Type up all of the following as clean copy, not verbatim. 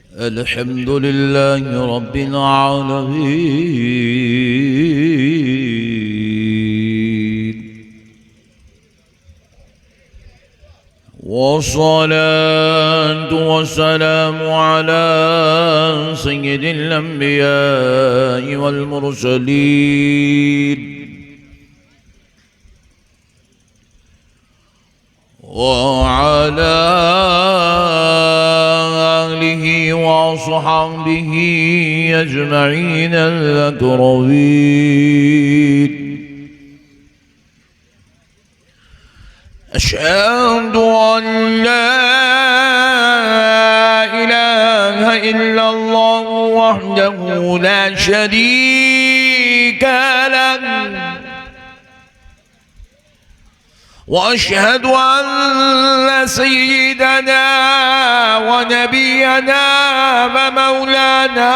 अल्हम्दुलिल्लाहि रब्बिल आलमीन वस्सलातु वस्सलामु अला सय्यिदिल अंबिया'i वल मुरसलीन वअला आलिहि वअस्हाबिहि अजमईन अल-अकरमीन। अशहदु अन ला इलाहा इल्लल्लाह वहदहु ला शरीका लहु वअशहदु अन्न सय्यिदना व नबियना व मौलाना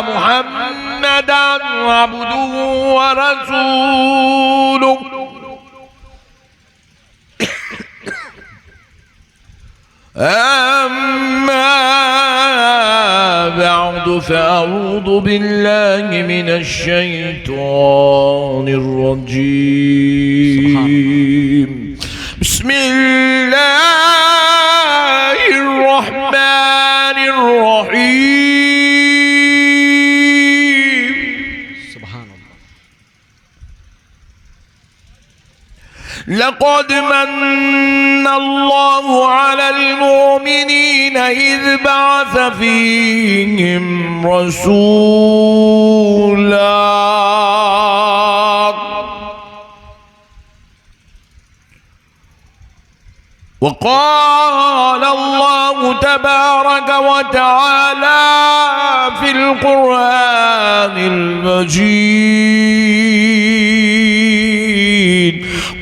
मुहम्मदन अब्दुहु व रसूलुहु अम्मा बअद फअऊज़ु बिल्लाहि मिनश शैतानिर रजीम। बिस्मिल्लाहिर रहमानिर रहीम। लक़द मन्नल्लाहु अलल मुमिनीना इज़ बअस फ़ीहिम रसूला वक़ाल अल्लाहु तबारक व तआला फ़िल क़ुरआनिल मजीद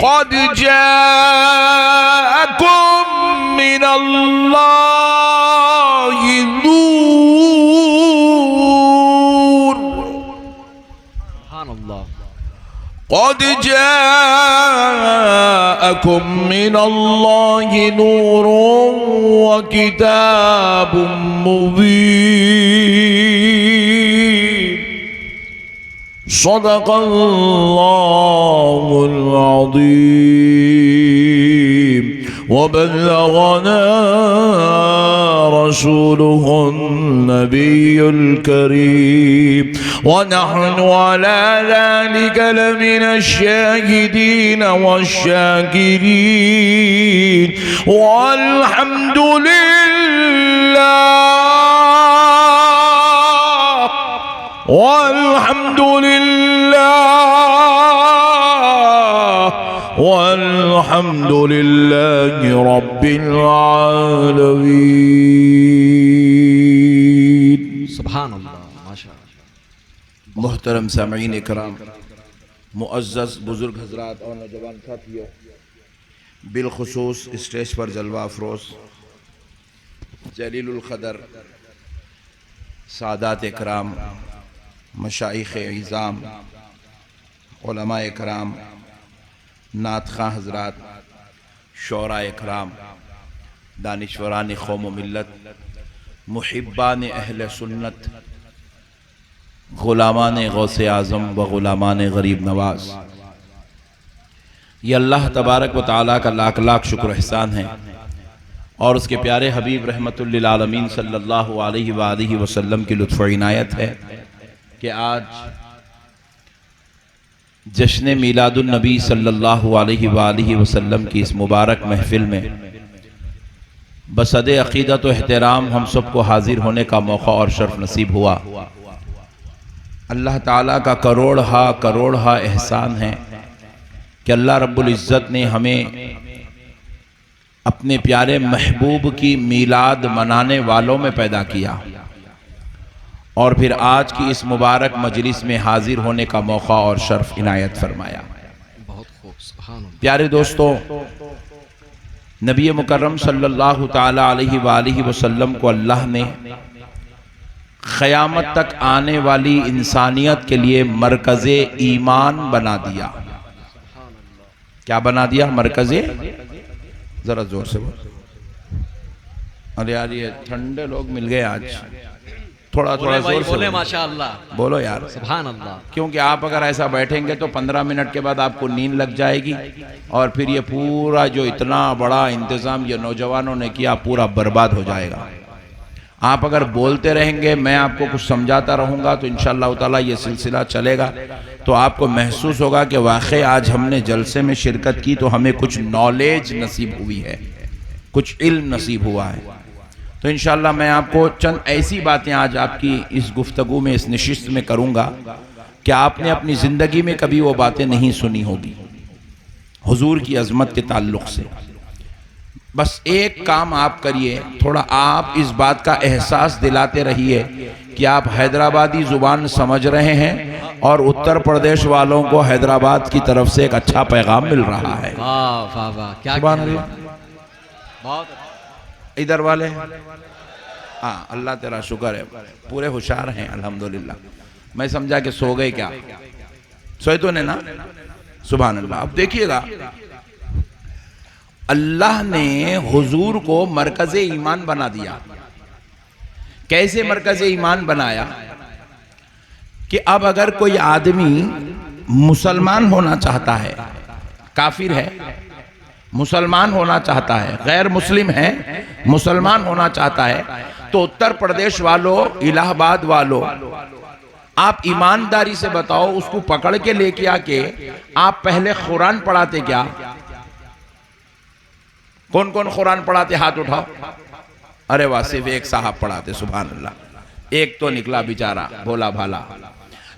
क़द जाअकुम मिनल्लाहि नूर क़द जाअकुम मिनल्लाहि नूरुन व किताबुम मुबीन। सदक़ल्लाहुल अज़ीम व बल्लगना रसूलुहुन नबियुल करीम व नहनु अला ज़ालिका लमिनश शाहिदीन वश्शाकिरीन वल्हम्दुलिल्लाहि रब्बिल आलमीन। सुभान अल्लाह, माशाअल्लाह। मोहतरम सामीईन इकराम, मुअज़्ज़ज़ बुजुर्ग हज़रात और नौजवान साथियों, बिलखुसूस स्टेज पर जलवा अफरोज़ जलीलुल क़दर सादात इकराम, मशाइख़ इज़ाम, उलमा इकराम, नात ख़ां हज़रात, शोरा इकराम, दानिश्वरान क़ौम व मिल्लत, मुहिब्बान अहले सुन्नत, ग़ुलामान गौसे आज़म व ग़ुलामान गरीब नवाज़, ये अल्लाह तबारक व तआला का लाख लाख शुक्र एहसान है और उसके प्यारे हबीब रहमतुल लिल आलमीन सल्लल्लाहु अलैहि व आलिहि वसल्लम की लुत्फ़ व इनायत है कि आज जश्न मीलादुन नबी सल्लल्लाहु अलैहि व आलिहि वसल्लम की इस मुबारक महफिल में बसदे अक़ीदत व एहतराम हम सबको हाजिर होने का मौका और शर्फ नसीब हुआ। अल्लाह ताला का करोड़ हा एहसान है कि अल्लाह रब्बुल इज़्ज़त ने हमें अपने प्यारे महबूब की मीलाद मनाने वालों में पैदा किया और फिर आज की इस मुबारक मजलिस में हाजिर होने का मौका और शर्फ इनायत फरमाया। बहुत खूब, सुभान अल्लाह। प्यारे दोस्तों, नबी मुकर्रम सल्लल्लाहु ताला अलैहि वालिहि वसल्लम को अल्लाह ने क़यामत तक आने वाली इंसानियत के लिए मरकज़े ईमान बना दिया। क्या बना दिया? मरकज़े, जरा जोर से बोल। अरे यार ये ठंडे लोग मिल गए आज, थोड़ा थोड़ा जोर से बोले बोलो। माशाअल्लाह, बोलो यार, सुभान अल्लाह। क्योंकि आप अगर ऐसा बैठेंगे तो 15 मिनट के बाद आपको नींद लग जाएगी और फिर ये पूरा जो इतना बड़ा इंतज़ाम ये नौजवानों ने किया पूरा बर्बाद हो जाएगा। आप अगर बोलते रहेंगे, मैं आपको कुछ समझाता रहूँगा, तो इंशाअल्लाह ताला ये सिलसिला चलेगा, तो आपको महसूस होगा कि वाकई आज हमने जलसे में शिरकत की तो हमें कुछ नॉलेज नसीब हुई है, कुछ इल्म नसीब हुआ है। तो इंशाअल्लाह मैं आपको चंद ऐसी बातें आज आपकी इस गुफ्तगू में, इस नशिस्त में करूँगा कि आपने अपनी ज़िंदगी में कभी वो बातें नहीं सुनी होगी हुजूर की अज़मत के ताल्लुक़ से। बस एक काम आप करिए, थोड़ा आप इस बात का एहसास दिलाते रहिए कि आप हैदराबादी ज़ुबान समझ रहे हैं और उत्तर प्रदेश वालों को हैदराबाद की तरफ से एक अच्छा पैगाम मिल रहा है। वाह वाह वाह, क्या सुभान कहना अल्लाह। है। बहुत इधर वाले, हाँ अल्लाह तेरा शुक्र है, पूरे होशियार हैं अल्हम्दुलिल्लाह। मैं समझा कि सो गए क्या, सोए तो नहीं ना। सुभान अल्लाह। अब देखिएगा, अल्लाह ने हुजूर को मरकज़े ईमान बना दिया। कैसे मरकज़े ईमान बनाया कि अब अगर कोई आदमी मुसलमान होना चाहता है, काफिर है, मुसलमान होना चाहता है, गैर मुस्लिम है, मुसलमान होना चाहता है, तो उत्तर प्रदेश वालों, इलाहाबाद वालों, आप ईमानदारी से बताओ, उसको पकड़ के लेके आके आप पहले कुरान पढ़ाते क्या? कौन कौन कुरान पढ़ाते, हाथ उठाओ। अरे वाह, सिर्फ एक साहब पढ़ाते, सुभान अल्लाह। एक तो निकला बेचारा भोला भाला।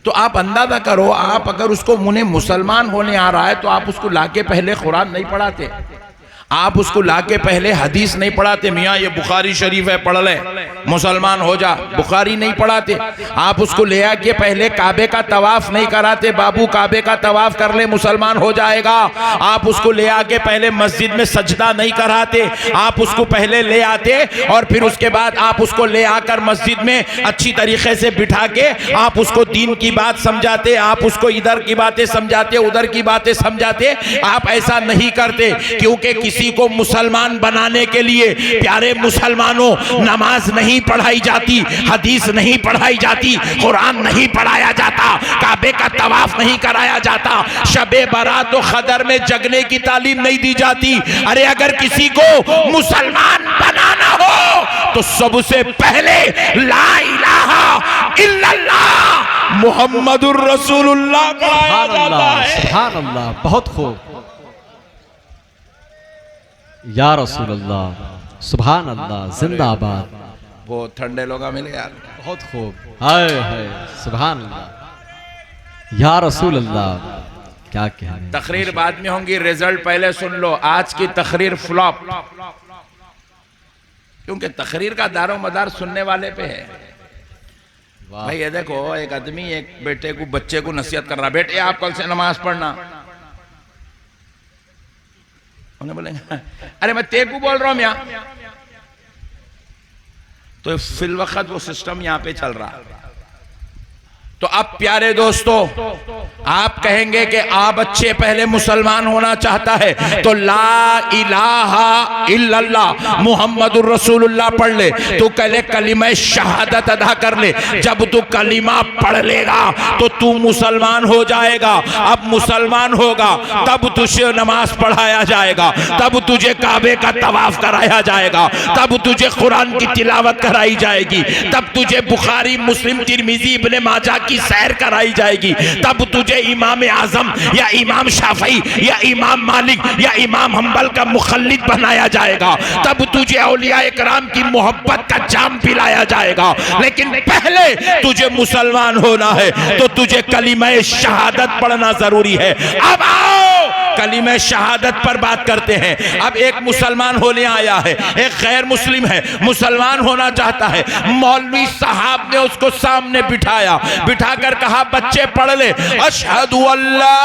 तो आप अंदाजा करो, आप अगर उसको मुने मुसलमान होने आ रहा है तो आप उसको लाके पहले कुरान नहीं पढ़ाते, आप उसको लाके पहले हदीस नहीं पढ़ाते। मियाँ ये बुखारी शरीफ है, पढ़ ले, मुसलमान हो जा, बुखारी नहीं पढ़ाते। आप उसको ले आके पहले काबे का तवाफ नहीं कराते, बाबू काबे का तवाफ कर ले, मुसलमान हो जाएगा। आप उसको ले आके पहले मस्जिद में सजदा नहीं कराते, आप उसको पहले ले आते और फिर उसके बाद आप उसको ले आकर मस्जिद में अच्छी तरीके से बिठा के आप उसको दीन की बात समझाते, आप उसको इधर की बातें समझाते, उधर की बातें समझाते। आप ऐसा नहीं करते, क्योंकि किसी को मुसलमान बनाने के लिए, प्यारे मुसलमानों, नमाज नहीं पढ़ाई जाती, हदीस नहीं पढ़ाई जाती, कुरान नहीं पढ़ाया जाता, काबे का तवाफ नहीं कराया जाता, शबे बारात और खदर में जगने की तालीम नहीं दी जाती। अरे अगर किसी को मुसलमान बनाना हो तो सबसे पहले ला इलाहा इल्लल्लाह मुहम्मदुर रसूलुल्लाह पढ़ाया जाता है। सुभान अल्लाह, बहुत खूब। या रसूल अल्लाह, सुभान अल्लाह, जिंदाबाद। वो ठंडे लोग मिले यार, बहुत खूब, हाय हाय, सुभान अल्लाह, या रसूल अल्लाह, क्या कहने। तकरीर बाद में होंगी, रिजल्ट पहले सुन लो। आज की तकरीर फ्लॉप, क्योंकि तकरीर का दारो मदार सुनने वाले पे है। भाई ये देखो, एक आदमी एक बेटे को, बच्चे को नसीहत कर रहा, बेटे आप कल से नमाज पढ़ना। उन्हें बोलेंगे अरे मैं तेरे को बोल रहा हूं मियां। तो फिल वक्त वो सिस्टम यहां पे चल रहा। तो अब प्यारे दोस्तों, आप कहेंगे कि आप बच्चे पहले मुसलमान होना चाहता है तो ला इलाहा इल्लल्लाह मुहम्मदुर रसूलुल्लाह पढ़ ले, तू पहले कलिमा शहादत अदा कर ले। जब तू कलिमा पढ़ लेगा तो तू मुसलमान हो जाएगा। अब मुसलमान होगा तब तुझे नमाज पढ़ाया जाएगा, तब तुझे काबे का तवाफ कराया जाएगा, तब तुझे कुरान की तिलावत कराई जाएगी, तब तुझे बुखारी, मुस्लिम, तिरमिजी, इब्ने माजा की सैर कराई जाएगी, तब तुझे इमाम आजम या इमाम शाफई या इमाम मालिक या इमाम हम्बल का मुखल्लिद बनाया जाएगा, तब तुझे औलिया इकराम की मोहब्बत का जाम पिलाया जाएगा। लेकिन पहले तुझे मुसलमान होना है तो तुझे कलिमा शहादत पढ़ना जरूरी है। अब आओ कलिमा शहादत पर बात करते हैं। अब एक मुसलमान होने आया है, एक गैर मुस्लिम है, मुसलमान होना चाहता है। मौलवी साहब ने उसको सामने बिठाया, बिठाकर कहा बच्चे पढ़ ले, अशहदु अल्ला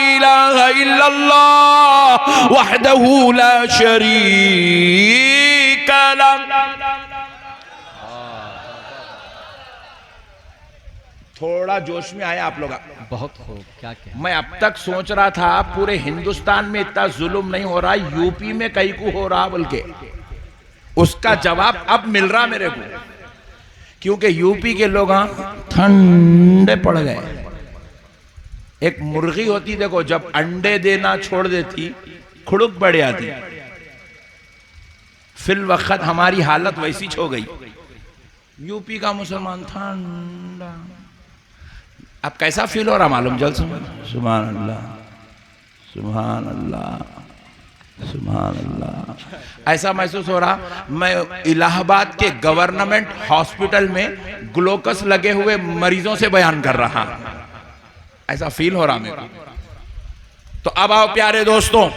इलाहा इल्लल्लाह वहदहू ला शरीका लह। थोड़ा जोश में आया आप लोग। बहुत खूब, क्या कहने। मैं अब तक सोच रहा था पूरे हिंदुस्तान में इतना जुल्म नहीं हो रहा, यूपी में कहीं को हो रहा, बल्कि उसका जवाब अब मिल रहा मेरे को, क्योंकि यूपी के लोग ठंडे पड़ गए। एक मुर्गी होती देखो, जब अंडे देना छोड़ देती खुड़ुक बढ़ जाती, फिल वक्त हमारी हालत वैसी हो गई। यूपी का मुसलमान ठंडा। अब कैसा फील हो रहा मालूम? जल सुभान अल्लाह, सुभान अल्लाह, सुभान अल्लाह। ऐसा महसूस हो रहा मैं इलाहाबाद के गवर्नमेंट हॉस्पिटल में ग्लूकोज लगे हुए मरीजों से बयान कर रहा, ऐसा फील हो रहा मेरे को। तो अब आओ प्यारे दोस्तों,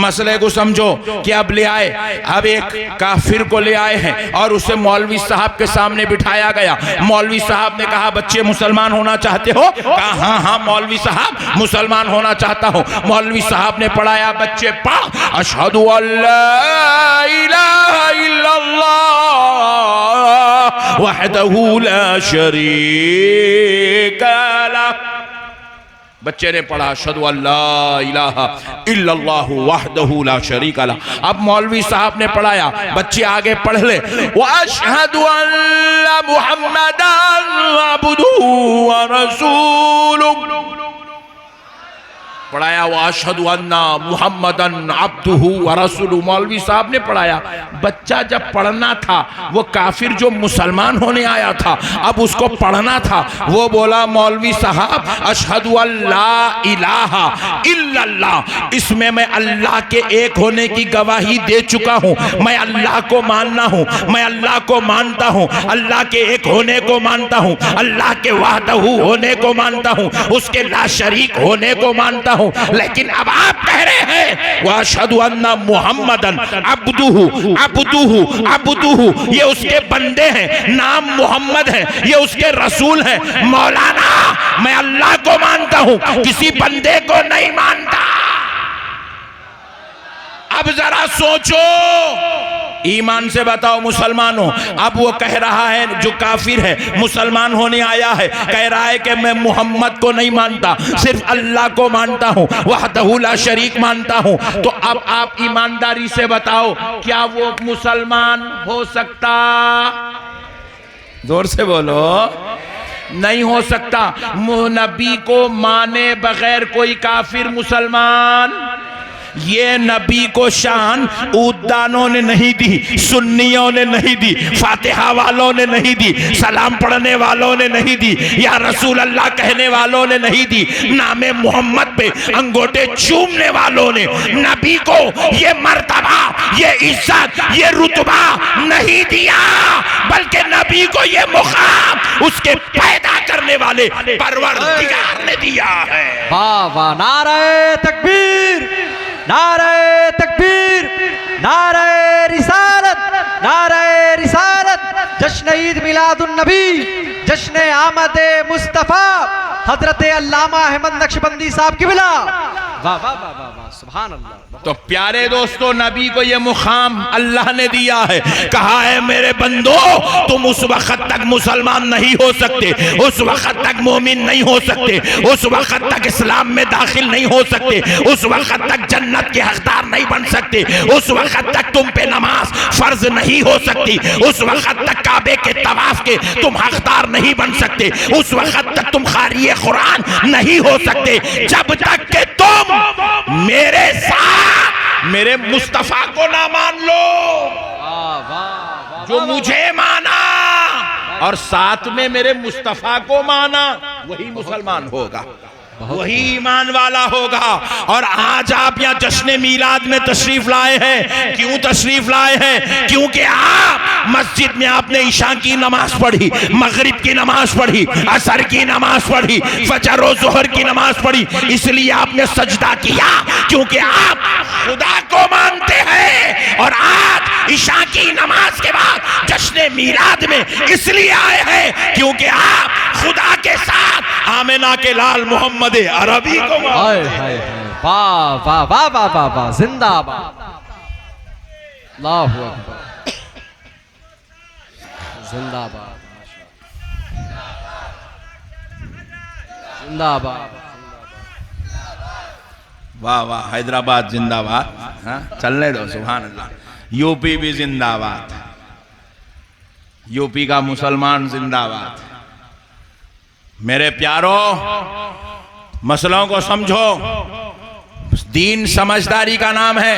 मसले को समझो कि अब ले आए, अब एक काफिर को ले आए हैं और उसे मौलवी साहब के सामने बिठाया गया। मौलवी साहब ने कहा, बच्चे मुसलमान होना चाहते हो? कहा हाँ हाँ मौलवी साहब मुसलमान होना चाहता हूं। मौलवी साहब ने पढ़ाया, बच्चे पढ़, अशहदु अल्ला इलाहा इल्लल्लाह वहदहू ला शरीका लह। बच्चे ने पढ़ा, अशहदु अल्ला इलाहा इल्लल्लाहु वहदहू ला शरीका लह। अब मौलवी साहब ने पढ़ाया, बच्चे आगे पढ़ ले, व अशहदु अल्ला मुहम्मदन अब्दुहु व रसूलुहु। पढ़ाया, व अशहदु अन्ना मुहम्मदन अब्दुहु व रसूलुहु। मौलवी साहब ने पढ़ाया। बच्चा जब पढ़ना था, वो काफिर जो मुसलमान होने आया था, अब उसको पढ़ना था। वो बोला, मौलवी साहब अशहदु अल्ला इलाहा इल्लल्लाह, इसमें मैं अल्लाह के एक होने की गवाही दे चुका हूँ। मैं अल्लाह को मानना हूँ, मैं अल्लाह को मानता हूँ, अल्लाह के एक होने को मानता हूँ, अल्लाह के वहदहू होने को मानता हूँ, उसके ला शरीक होने को मानता हूँ। लेकिन अब आप कह रहे हैं व अशहदु अन्ना मुहम्मदन अब्दुहु अब्दुहु अब्दुहु, ये उसके बंदे हैं, नाम मोहम्मद है, ये उसके रसूल हैं। मौलाना, मैं अल्लाह को मानता हूं, किसी बंदे को नहीं मानता। अब जरा सोचो, ईमान से बताओ मुसलमानों। अब वो कह रहा है, जो काफिर है मुसलमान होने आया है, कह रहा है कि मैं मोहम्मद को नहीं मानता, सिर्फ अल्लाह को मानता हूँ, वहदहू ला शरीक मानता हूँ। तो अब आप ईमानदारी से बताओ, क्या वो मुसलमान हो सकता? जोर से बोलो, नहीं हो सकता। नबी को माने बगैर कोई काफिर मुसलमान, ये नबी को शान उद्दानों ने नहीं दी, सुन्नियों ने नहीं दी, फातिहा वालों ने नहीं दी, सलाम पढ़ने वालों ने नहीं दी, या रसूल अल्लाह कहने वालों ने नहीं दी, नामे मोहम्मद पे अंगूठे चूमने वालों ने नबी को ये मर्तबा, ये इज्जत, ये रुतबा नहीं दिया, बल्कि नबी को ये मुकाम उसके पैदा करने वाले परवरदिगार ने दिया है। वाह वाह, नारे तकबीर, नारे तकबीर, नारे रिसालत, नारे रिसालत, जश्न ईद मिलादुन नबी, जश्न आमद मुस्तफ़ा हजरत अल्लामा अहमद नक्शबंदी साहब की बिला। वाह वाह वाह वाह वाह, सुभान अल्लाह। तो प्यारे दोस्तों, नबी को ये मुकाम अल्लाह ने दिया है। कहा है, मेरे बंदो, तुम उस वक्त तक मुसलमान नहीं हो सकते, उस वक्त तक मोमिन नहीं हो सकते, उस वक्त तक इस्लाम में दाखिल नहीं हो सकते, उस वक्त तक जन्नत के हकदार नहीं बन सकते, उस वक्त तक तुम पे नमाज फर्ज नहीं हो सकती, उस वक्त तक काबे के तवाफ के तुम हकदार नहीं बन सकते, उस वक्त तक तुम क़ारिए कुरान नहीं हो सकते, जब तक कि तुम मेरे साथ मेरे मुस्तफा को ना मान लो। जो मुझे माना और साथ में मेरे मुस्तफा को माना, वही मुसलमान होगा, वही ईमान वाला होगा। और आज आप यहाँ जश्न मीलाद में तशरीफ लाए हैं। क्यों तशरीफ लाए हैं? क्योंकि आप मस्जिद में आपने इशा की नमाज पढ़ी, मगरिब की नमाज पढ़ी, असर की नमाज पढ़ी, फजर और जोहर की नमाज पढ़ी, इसलिए आपने सजदा किया, क्योंकि आप खुदा को मानते हैं। और आज इशा की नमाज के बाद जश्न मीलाद में इसलिए आए हैं क्योंकि आप खुदा के साथ आमिना के लाल मोहम्मद अरबी को मानते हैं। वाह वाह वाह वाह वाह वाह, जिंदाबाद, अल्लाहु अकबर, जिंदाबाद, जिंदाबाद, वाह वाह, हैदराबाद जिंदाबाद। हाँ, चलने दो, सुभान अल्लाह। यूपी भी जिंदाबाद, यूपी का मुसलमान जिंदाबाद। मेरे प्यारों, मसलों को समझो। दीन समझदारी का नाम है,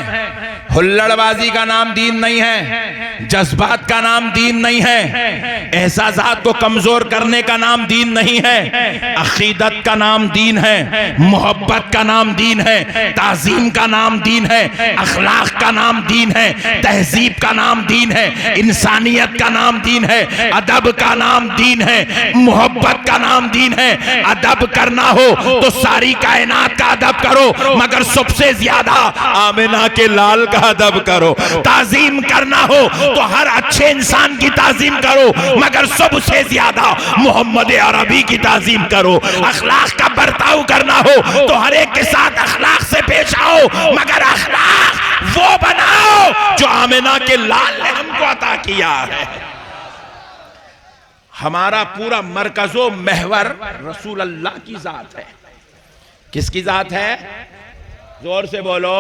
हुल्लड़बाजी का नाम दीन नहीं है, जज्बात का नाम दीन नहीं है, एहसासात को कमजोर करने का नाम दीन नहीं है। अकीदत का नाम दीन है, मोहब्बत का नाम दीन है, ताजीम का नाम दीन है, अखलाक का नाम दीन है, तहजीब का नाम दीन है, इंसानियत का नाम दीन है, अदब का नाम दीन है, मोहब्बत का नाम दीन है। अदब करना हो तो सारी कायनात का अदब करो, मगर सबसे ज्यादा आमिना के लाल का अदब करो। ताजीम करना हो तो हर अच्छे इंसान की ताजीम करो, मगर सबसे ज्यादा मोहम्मद अरबी की ताजीम करो। अखलाक का बर्ताव करना हो तो हर एक के साथ अखलाक से पेश आओ, मगर अखलाक वो बनाओ जो आमिना के लाल ने हमको अता किया है। हमारा पूरा मरकजो महवर रसूल अल्लाह की जात है। किसकी जात है? जोर से बोलो।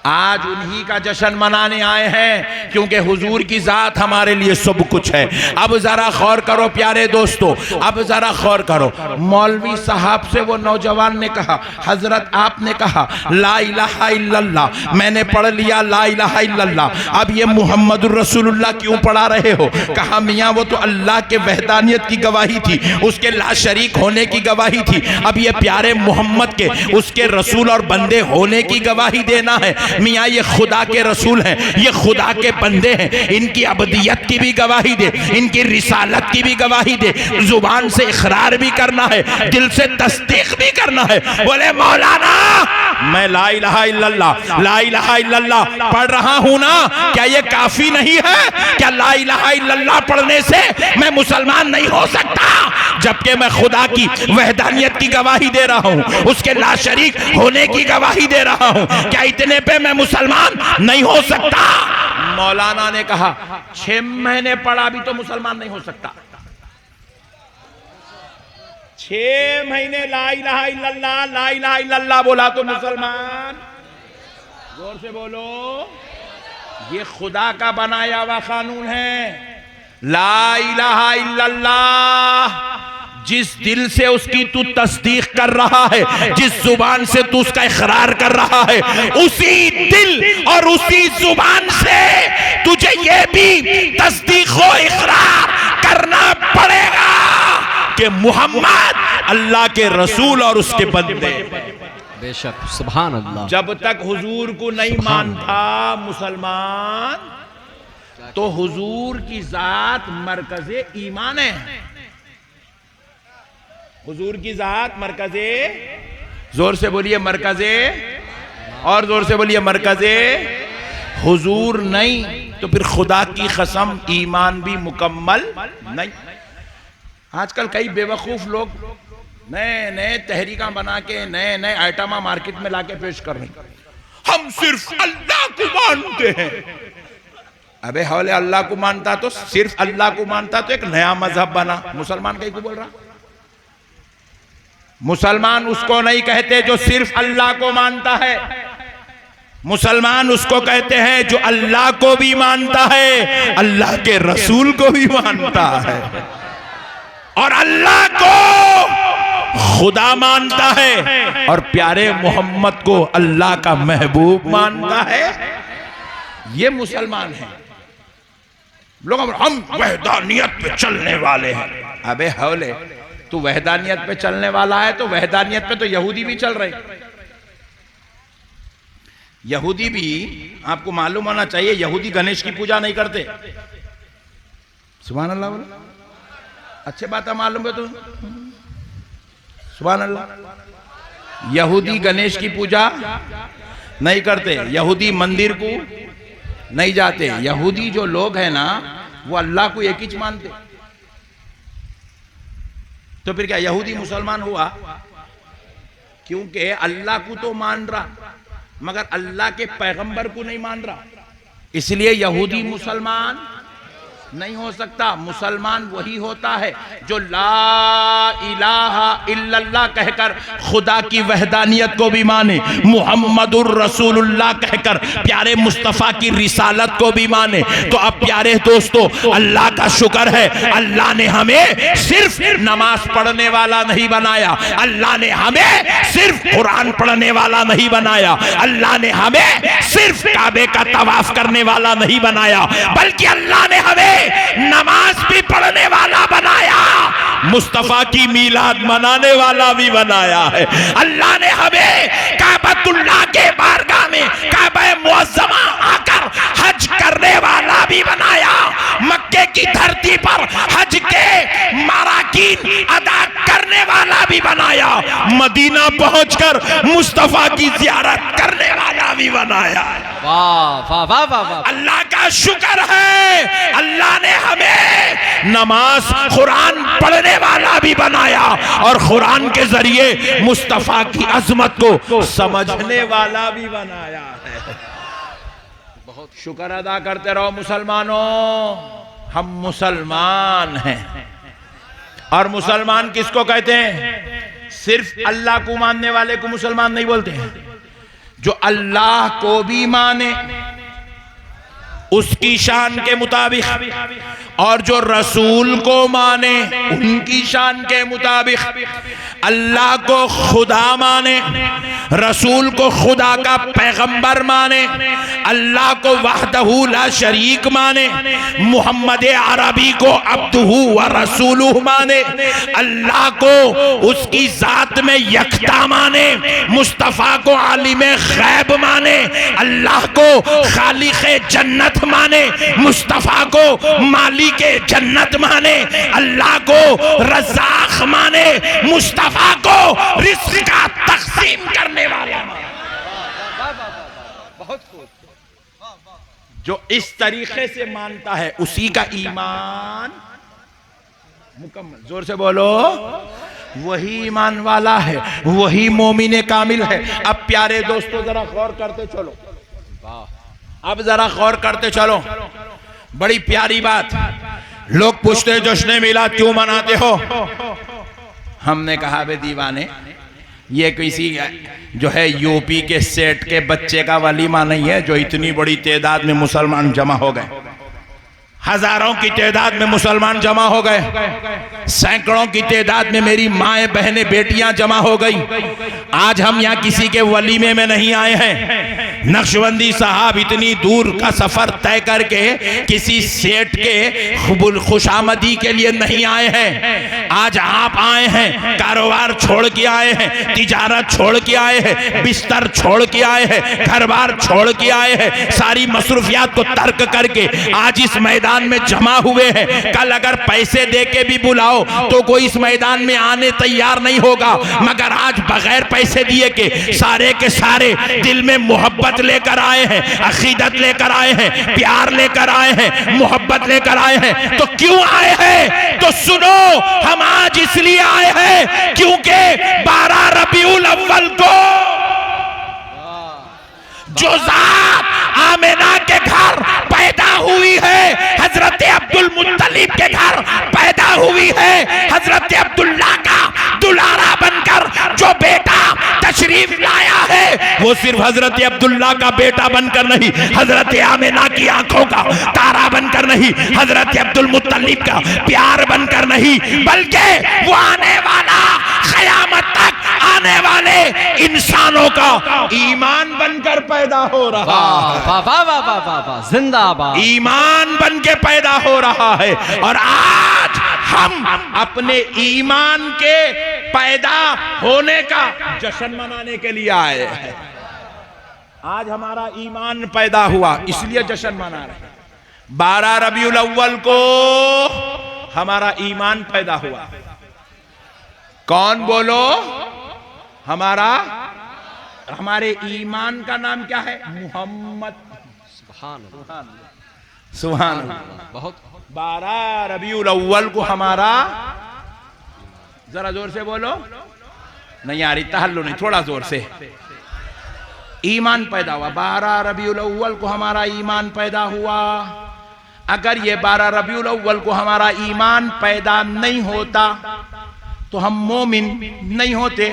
आज उन्हीं का जश्न मनाने आए हैं, क्योंकि हुजूर की जात हमारे लिए सब कुछ है। अब जरा गौर करो प्यारे दोस्तों, अब जरा गौर करो। मौलवी साहब से वो नौजवान ने कहा, हजरत आपने कहा ला इलाहा इल्लल्लाह, मैंने पढ़ लिया ला इलाहा इल्लल्लाह, अब ये मुहम्मदुर रसूलुल्लाह क्यों पढ़ा रहे हो? कहा मियाँ वो तो अल्लाह के वहदानियत की गवाही थी, उसके ला शरीक होने की गवाही थी। अब ये प्यारे मोहम्मद के, उसके रसूल और बंदे होने की गवाही देना है। मियाँ ये खुदा के रसूल हैं, ये खुदा के बंदे हैं, इनकी अबदियत की भी गवाही दे, इनकी रिसालत की भी गवाही दे। जुबान से इकरार भी करना है, दिल से तस्दीक भी करना है। बोले मौलाना मैं ला इलाहा इल्लल्लाह, ला इलाहा इल्लल्लाह पढ़ रहा हूं ना, क्या ये काफी नहीं है? क्या ला इलाहा इल्लल्लाह पढ़ने से मैं मुसलमान नहीं हो सकता? जबकि मैं खुदा की वहदानियत की गवाही दे रहा हूं, उसके ला शरीक होने की गवाही दे रहा हूं, क्या इतने पे मैं मुसलमान नहीं हो सकता? मौलाना ने कहा 6 महीने पढ़ा भी तो मुसलमान नहीं हो सकता। 6 महीने ला इलाहा इल्लल्लाह, ला इलाहा इल्लल्लाह बोला तो मुसलमान। जोर से बोलो। ये खुदा का बनाया हुआ कानून है। ला इलाहा इल्लल्लाह जिस दिल से उसकी तू तस्दीक कर रहा है, जिस जुबान से तू उसका इकरार कर रहा है, उसी दिल और उसी जुबान से तुझे ये भी तस्दीक और इकरार करना पड़ेगा कि मुहम्मद अल्लाह के रसूल और उसके बंदे। बेशक, सुभान अल्लाह। जब तक हुजूर को नहीं मानता मुसलमान, तो हुजूर की जात मरकज़े ईमान है। हुजूर की जात मरकज़े, जोर से बोलिए मरकज़े, और जोर से बोलिए मरकज़े हुजूर नहीं, तो फिर खुदा की कसम ईमान भी मुकम्मल नहीं। आजकल कई बेवकूफ लोग नए नए तहरीका बना के नए नए आइटमा मार्केट में लाके पेश कर रहे हैं। हम सिर्फ अल्लाह को मानते हैं। अबे हौले अल्लाह को मानता तो सिर्फ अल्लाह को मानता तो एक नया मजहब बना। मुसलमान कहीं को बोल रहा? मुसलमान उसको नहीं कहते जो सिर्फ अल्लाह को मानता है। मुसलमान उसको कहते हैं जो अल्लाह को भी मानता है, अल्लाह के रसूल को भी मानता है, और अल्लाह को खुदा मानता है, और प्यारे मोहम्मद को अल्लाह का महबूब मानता है। ये मुसलमान है। लोग हम वहदानियत पे चलने वाले हैं। अबे हौले, तू वहदानियत पे चलने वाला है तो वहदानियत पे तो यहूदी भी चल रहे। यहूदी भी, आपको मालूम होना चाहिए, यहूदी गणेश की पूजा नहीं करते। सुभान अल्लाह बोलो। अच्छी बात है, मालूम है तो सुभान अल्लाह। यहूदी गणेश की पूजा नहीं करते, यहूदी मंदिर को नहीं जाते। यहूदी जो लोग हैं ना, वो अल्लाह को एक ही मानते। तो फिर क्या यहूदी मुसलमान हुआ? क्योंकि अल्लाह को तो मान रहा, मगर अल्लाह के पैगंबर को नहीं मान रहा, इसलिए यहूदी मुसलमान नहीं हो सकता। मुसलमान वही होता है जो ला इलाहा इल्लल्लाह कहकर खुदा की वहदानियत को भी माने, मुहम्मदुर रसूलुल्लाह कहकर प्यारे मुस्तफ़ा की रिसालत को भी माने। तो अब प्यारे दोस्तों, अल्लाह का शुक्र है, अल्लाह ने हमें सिर्फ नमाज पढ़ने वाला नहीं बनाया, अल्लाह ने हमें सिर्फ कुरान पढ़ने वाला नहीं बनाया, अल्लाह ने हमें सिर्फ काबे का तवाफ करने वाला नहीं बनाया, बल्कि अल्लाह ने हमें नमाज भी पढ़ने वाला बनाया, मुस्तफा की मीलाद मनाने वाला भी बनाया है। अल्लाह ने हमें काबतुल्लाह के बारगाह में काबा मुअज्जमा आकर हज करने वाला भी बनाया, मक्के की धरती पर हज के मराकीन अदा करने वाला भी बनाया, मदीना पहुंचकर मुस्तफा की ज़ियारत करने वाला भी बनाया। वाह वाह वाह वाह वाह। अल्लाह का शुक्र है, अल्लाह ने हमें नमाज कुरान पढ़ने वाला भी बनाया और कुरान के जरिए मुस्तफा की अजमत को समझने वाला भी बनाया है। बहुत शुक्र अदा करते रहो मुसलमानों, हम मुसलमान हैं। और मुसलमान किसको कहते हैं? सिर्फ अल्लाह को मानने वाले को मुसलमान नहीं बोलते हैं, जो अल्लाह को भी माने उसकी शान के मुताबिक और जो रसूल को माने उनकी शान के मुताबिक, अल्लाह को खुदा माने, रसूल को खुदा का पैगंबर माने, अल्लाह को वहदहू ला शरीक माने, मोहम्मद अरबी को अब्दुहू व रसूलुहु माने, अल्लाह को उसकी जात में यकता माने, मुस्तफ़ा को आलिम गैब माने, अल्लाह को खालिक़े जन्नत माने, मुस्तफ़ा को मालिक के जन्नत माने, अल्लाह को रज़ाक माने, मुस्तफ़ा को रिज़्क़ का तक़सीम करने वाला माने। जो इस तरीके से मानता है उसी का ईमान मुकम्मल, जोर से बोलो, वही ईमान वाला है, वही मोमिन कामिल है। अब प्यारे दोस्तों जरा गौर करते चलो, अब जरा गौर करते चलो, बड़ी प्यारी बात। लोग पूछते हैं जश्न मिलाद क्यों मनाते हो? हमने कहा बे दीवाने, ये किसी जो है यूपी के सेठ के बच्चे का वलीमा नहीं है जो इतनी बड़ी तादाद में मुसलमान जमा हो गए, हजारों की तादाद में मुसलमान जमा हो गए, सैकड़ों की तादाद में मेरी माएँ बहनें बेटियां जमा हो गई। आज हम यहाँ किसी के वलीमे में नहीं आए हैं, नक्शबंदी साहब इतनी दूर का सफर तय करके किसी सेठ के खुशामदी के लिए नहीं आए हैं। आज आप आए हैं, कारोबार छोड़ के आए हैं, तिजारत छोड़ के आए हैं, बिस्तर छोड़ के आए हैं, घर बार छोड़ के आए हैं, सारी मसरूफियात को तर्क करके आज इस मैदान में जमा हुए हैं। कल अगर पैसे दे के भी बुलाओ तो कोई इस मैदान में आने तैयार नहीं होगा, मगर आज बगैर पैसे दिए के सारे दिल में मोहब्बत लेकर आए हैं, अकीदत लेकर आए हैं, प्यार लेकर आए हैं, मोहब्बत लेकर आए हैं। तो क्यों आए हैं? तो सुनो, हम आज इसलिए आए हैं क्योंकि 12 रबीउल अव्वल को जो जात आमिना के घर पैदा हुई है, हजरत अब्दुल मुत्तलिब के घर पैदा हुई है, हजरत अब्दुल्ला का दुलारा बनकर जो बेटा तशरीफ लाया है वो सिर्फ हजरत अब्दुल्ला का बेटा बनकर नहीं, हजरत आमिना की आंखों का तारा बनकर नहीं, हजरत अब्दुल मुत्तलिब का प्यार बनकर नहीं, बल्कि वो आने वाला क़यामत तक आने वाले इंसानों का ईमान बनकर पैदा हो रहा है। जिंदाबाद, ईमान बन के पैदा हो रहा है। और आज हम अपने ईमान के पैदा होने का जश्न मनाने के लिए आए हैं। आज हमारा ईमान पैदा हुआ इसलिए जश्न मना रहे हैं। 12 रबीउल अव्वल को हमारा ईमान पैदा हुआ। कौन बोलो? हमारे ईमान का नाम क्या है? मोहम्मद। सुभान अल्लाह। बहुत 12 रबीउल अव्वल को हमारा, जरा जोर से बोलो, नहीं आ रही तहल्लु नहीं, थोड़ा जोर से, ईमान पैदा हुआ। 12 रबीउल अव्वल को हमारा ईमान पैदा हुआ। अगर ये 12 रबीउल अव्वल को हमारा ईमान पैदा नहीं होता तो हम मोमिन नहीं होते।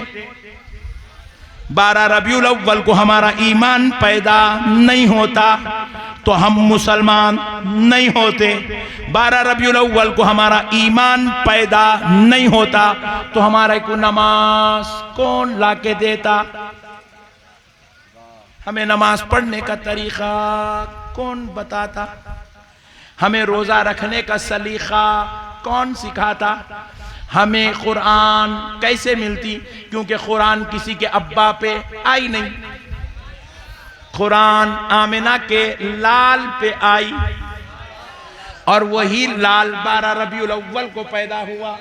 12 रबीउल अव्वल को हमारा ईमान पैदा नहीं होता तो हम मुसलमान नहीं होते। 12 रबीउल अव्वल को हमारा ईमान पैदा नहीं होता तो हमारे को नमाज कौन लाके देता, हमें नमाज पढ़ने का तरीका कौन बताता, हमें रोजा रखने का सलीका कौन सिखाता, हमें कुरान कैसे मिलती, क्योंकि कुरान किसी के अब्बा पे आई नहीं, कुरान आमिना के लाल पे आई और वही लाल 12 रबीउल अव्वल को पैदा हुआ।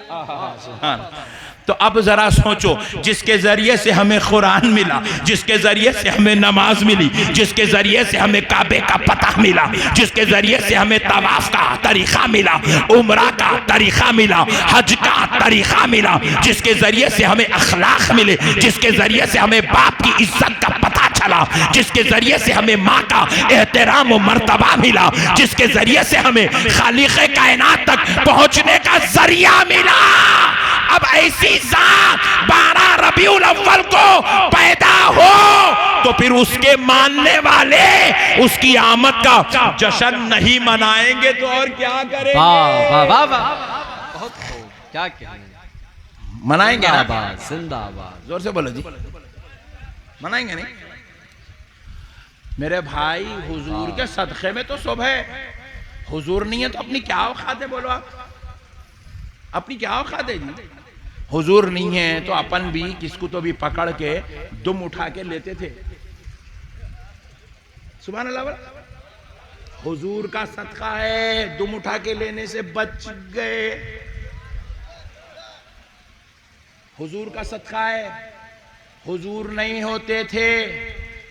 तो अब जरा सोचो, जिसके जरिए से हमें कुरान मिला, जिसके जरिए से हमें नमाज मिली, जिसके जरिए से हमें काबे का पता मिला, जिसके जरिए से हमें तवाफ का तरीका मिला, उम्रा का तरीका मिला, हज का तरीका मिला, जिसके जरिए से हमें अखलाक मिले, जिसके जरिए से हमें बाप की इज्जत का पता चला, जिसके जरिए से हमें माँ का एहतराम और मर्तबा मिला, जिसके जरिए से हमें खालिक़े कायनात तक पहुंचने का जरिया मिला। अब ऐसी जात 12 रबीउल अव्वल को पैदा हो तो फिर उसके मानने वाले उसकी आमद का जश्न नहीं मनाएंगे तो और क्या करेंगे? वाह वाह वाह, बहुत खूब, क्या कहेंगे, मनाएंगे ना? जिंदाबाद, जोर से बोलो जी, मनाएंगे नहीं? मेरे भाई, हुजूर के सदक़े में तो सब है, हुजूर नहीं है तो अपनी क्या औकात है? बोलो आप, अपनी क्या औकात है जी? हुजूर नहीं है तो अपन भी किसको तो भी पकड़ के दुम उठा के लेते थे। सुभान अल्लाह। हुजूर का सदका है, दुम उठा के लेने से बच गए। हुजूर का सदका है, हुजूर नहीं होते थे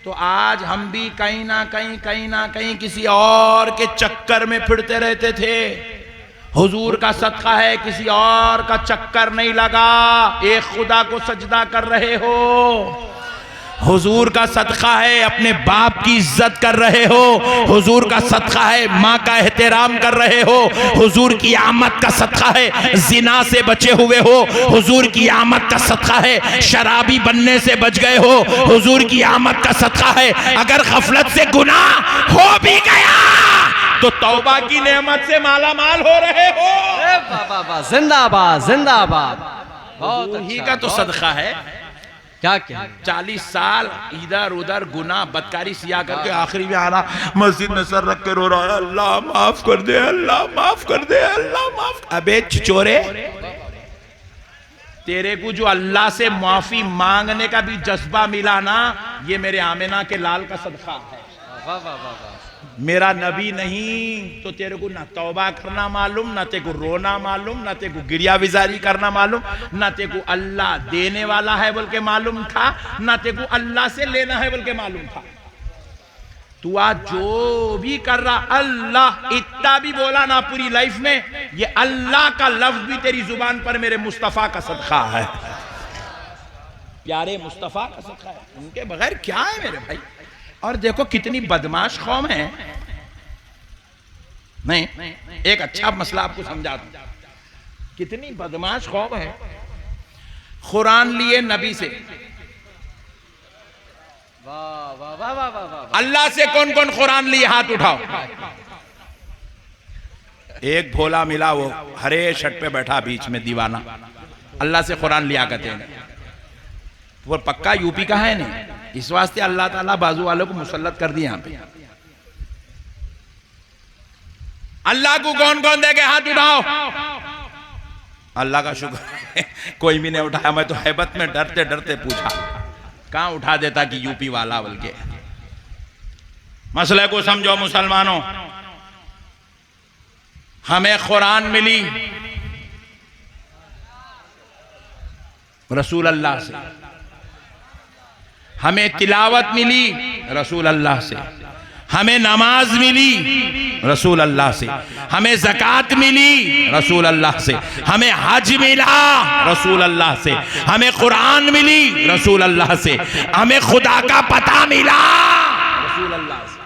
तो आज हम भी कहीं ना कहीं किसी और के चक्कर में फिरते रहते थे। हुजूर का सदका है, किसी और का चक्कर नहीं लगा, एक खुदा को सजदा कर रहे हो। हुजूर का सदका है, अपने बाप की इज्जत कर रहे हो। हुजूर का सदका है, माँ का एहतराम कर रहे हो। हुजूर की आमद का सदका है, जिना से बचे हुए हो। हुजूर की आमद का सदका है, शराबी बनने से बच गए हो। हुजूर की आमद का सदका है, अगर गफलत से गुनाह हो भी गया तो तौबा की नेमत से माला माल हो रहे हो। जिंदाबाद जिंदाबाद, बहुत ही अच्छा, का तो सदका है। क्या क्या 40 साल इधर उधर गुनाह बदकारी सिया करके आखिरी में आना, मस्जिद में सर रख के रो रहा है, अल्लाह माफ कर दे, अल्लाह माफ कर दे, अल्लाह माफ। अबे चिचोरे, तेरे को जो अल्लाह से माफी मांगने का भी जज्बा मिला ना, ये मेरे आमिना के लाल का सदका है। वाह वाह वाह, मेरा नबी नहीं तो तेरे को ना तौबा करना मालूम, ना तेरे को रोना मालूम, ना तेरे को गिरिया विजारी करना मालूम, ना तेरे को अल्लाह देने वाला है बोल के मालूम था, ना तेरे को अल्लाह से लेना है बोल के मालूम था। तू आज जो भी कर रहा, अल्लाह इतना भी बोला ना पूरी लाइफ में, ये अल्लाह का लफ्ज भी तेरी जुबान पर मेरे मुस्तफा का सदका है, प्यारे मुस्तफा का सदका है। उनके बगैर क्या है मेरे भाई? और देखो कितनी बदमाश कौम है। नहीं, एक अच्छा मसला आपको समझा दूं, कितनी बदमाश कौम है। कुरान लिए नबी से, वाह वाह वाह वाह वाह, अल्लाह से कौन कौन कुरान लिए? हाथ उठाओ। एक भोला मिला, वो हरे शर्ट पे बैठा बीच में दीवाना, अल्लाह से कुरान लिया करते हैं। वो पक्का यूपी का है नहीं, इस वास्ते अल्लाह ताला बाजू वालों को मुसल्लत कर दिया। यहाँ पे अल्लाह को कौन कौन देखे? हाथ उठाओ। अल्लाह का शुक्र है कोई भी नहीं उठाया। मैं तो हैबत में डरते डरते पूछा, कहां उठा देता कि यूपी वाला बोल के। मसले को समझो मुसलमानों, हमें कुरान मिली रसूल अल्लाह से, हमें तिलावत मिली रसूल अल्लाह से, हमें नमाज मिली रसूल अल्लाह से, हमें ज़कात मिली रसूल अल्लाह से, हमें हज मिला रसूल अल्लाह से, हमें कुरान मिली रसूल अल्लाह से, हमें खुदा का पता मिला रसूल अल्लाह से।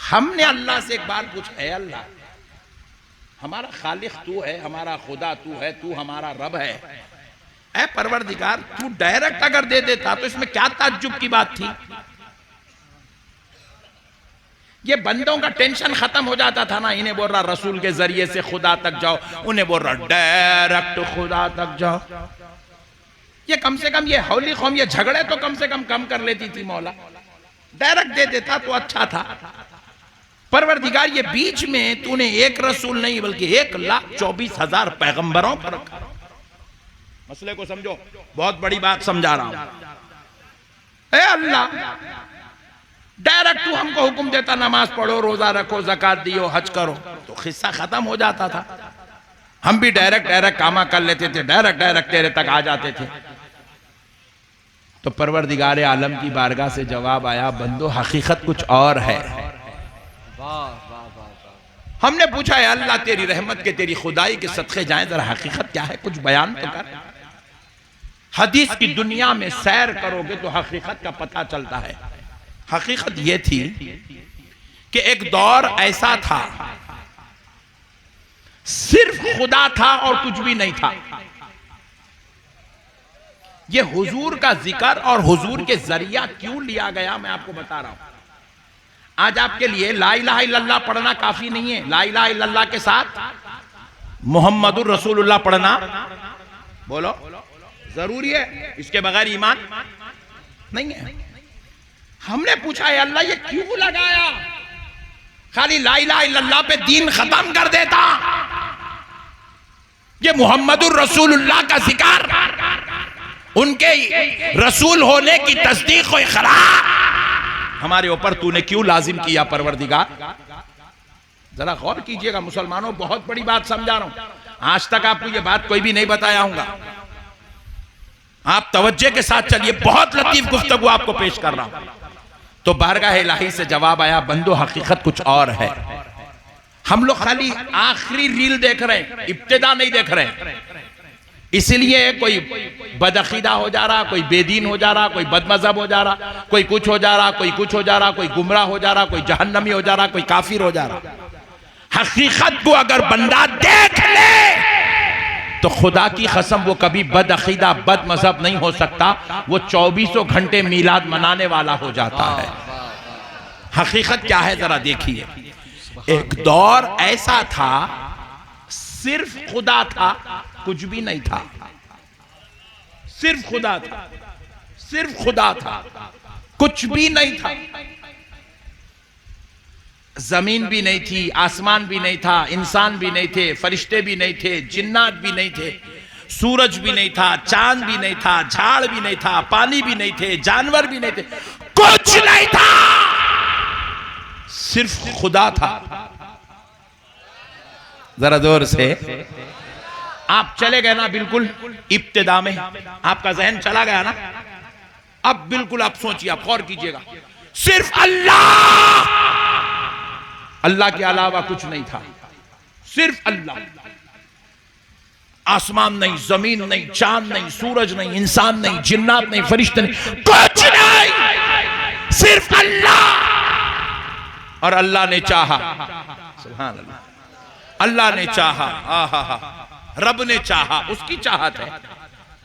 हमने अल्लाह से एक बार पूछा, है अल्लाह हमारा खालिक तू है, हमारा खुदा तू है, तू हमारा रब है, ऐ परवरदिगार तू डायरेक्ट अगर दे देता तो इसमें क्या ताज्जुब की बात थी। ये बंदों का टेंशन खत्म हो जाता था ना, इन्हें बोल रहा रसूल के जरिए से खुदा तक जाओ, उन्हें बोल रहा डायरेक्ट खुदा तक जाओ। ये कम से कम ये हौली कौम ये झगड़े तो कम से कम कर लेती थी, मौला डायरेक्ट दे देता तो अच्छा था। परवरदिगार ये बीच में तूने एक रसूल नहीं बल्कि 1,24,000 पैगंबरों पर रखा। मसले को समझो, बहुत बड़ी बात समझा रहा हूं। ए अल्लाह डायरेक्ट तू हमको हुक्म देता नमाज पढ़ो, रोजा रखो, ज़कात दियो, हज करो, तो किस्सा खत्म हो जाता था। हम भी डायरेक्ट कामा कर लेते थे, डायरेक्ट तेरे तक आ जाते थे। तो परवरदिगार आलम की बारगाह से जवाब आया, बंदो हकीकत कुछ और है। हमने पूछा है अल्लाह तेरी रहमत के तेरी खुदाई के सदक़े जाएं, जरा हकीकत क्या है कुछ बयान तो कर। हदीस की दुनिया में सैर करोगे तो हकीकत का पता चलता है। हकीकत यह थी कि एक दौर ऐसा था सिर्फ खुदा था और कुछ भी नहीं था। यह हुजूर का जिक्र और हुजूर के जरिया क्यों लिया गया मैं आपको बता रहा हूं। आज आपके लिए ला इलाहा इल्लल्लाह पढ़ना काफी नहीं है, ला इलाहा इल्लल्लाह के साथ मुहम्मदुर रसूलुल्लाह पढ़ना बोलो जरूरी है, इसके बगैर ईमान नहीं है। हमने पूछा है अल्लाह ये क्यों लगाया, खाली ला इलाहा इल्लल्लाह पे दीन खत्म कर देता। ये मुहम्मदुर रसूलुल्लाह का जिक्र, उनके रसूल होने की तस्दीक और इकरार हमारे ऊपर तूने क्यों लाजिम किया परवरदिगार। जरा गौर कीजिएगा मुसलमानों, बहुत बड़ी बात समझा रहा हूं। आज तक आपको यह बात कोई भी नहीं बताया हूंगा, आप तवज्जो के साथ चलिए, बहुत लतीफ गुफ्तगू आपको पेश कर रहा हूं। तो बारगाह इलाही से जवाब आया, बंदो हकीकत कुछ और है। हम लोग खाली आखिरी रील देख रहे हैं, इब्तिदा नहीं देख रहे हैं। इसलिए कोई बदअकीदा हो जा रहा, कोई बेदीन हो जा रहा, कोई बदमजहब हो जा रहा, कोई कुछ हो जा रहा, कोई कुछ हो जा रहा, कोई गुमराह हो जा रहा, कोई जहन्नमी हो जा रहा, कोई काफिर हो जा रहा। हकीकत को अगर बंदा देख ले तो खुदा की कसम वो कभी बदअकीदा बदमजहब नहीं हो सकता, वो 24 घंटे मीलाद मनाने वाला हो जाता है। हकीकत क्या है जरा देखिए। एक दौर ऐसा था सिर्फ खुदा था, कुछ भी नहीं था, सिर्फ खुदा था, सिर्फ खुदा था, कुछ भी नहीं था। जमीन भी नहीं थी, आसमान भी नहीं था, इंसान भी नहीं थे, फरिश्ते भी नहीं थे, जिन्नात भी नहीं थे, सूरज भी नहीं था, चांद भी नहीं था, झाड़ भी नहीं था, पानी भी नहीं थे, जानवर भी नहीं थे, कुछ नहीं था, सिर्फ खुदा था। जरा जोर से आप चले गए ना बिल्कुल इब्तिदा में, आपका जहन चला गया ना। अब बिल्कुल आप सोचिए, आप गौर कीजिएगा, सिर्फ अल्लाह, अल्लाह के अलावा कुछ नहीं था, सिर्फ अल्लाह। आसमान नहीं, जमीन नहीं, चांद नहीं, सूरज नहीं, इंसान नहीं, जिन्नात नहीं, फरिश्ते नहीं, कुछ नहीं, सिर्फ अल्लाह। और अल्लाह ने चाहा, सुभान अल्लाह, अल्लाह ने चाहा, आहा, रब ने चाहा, उसकी चाहत है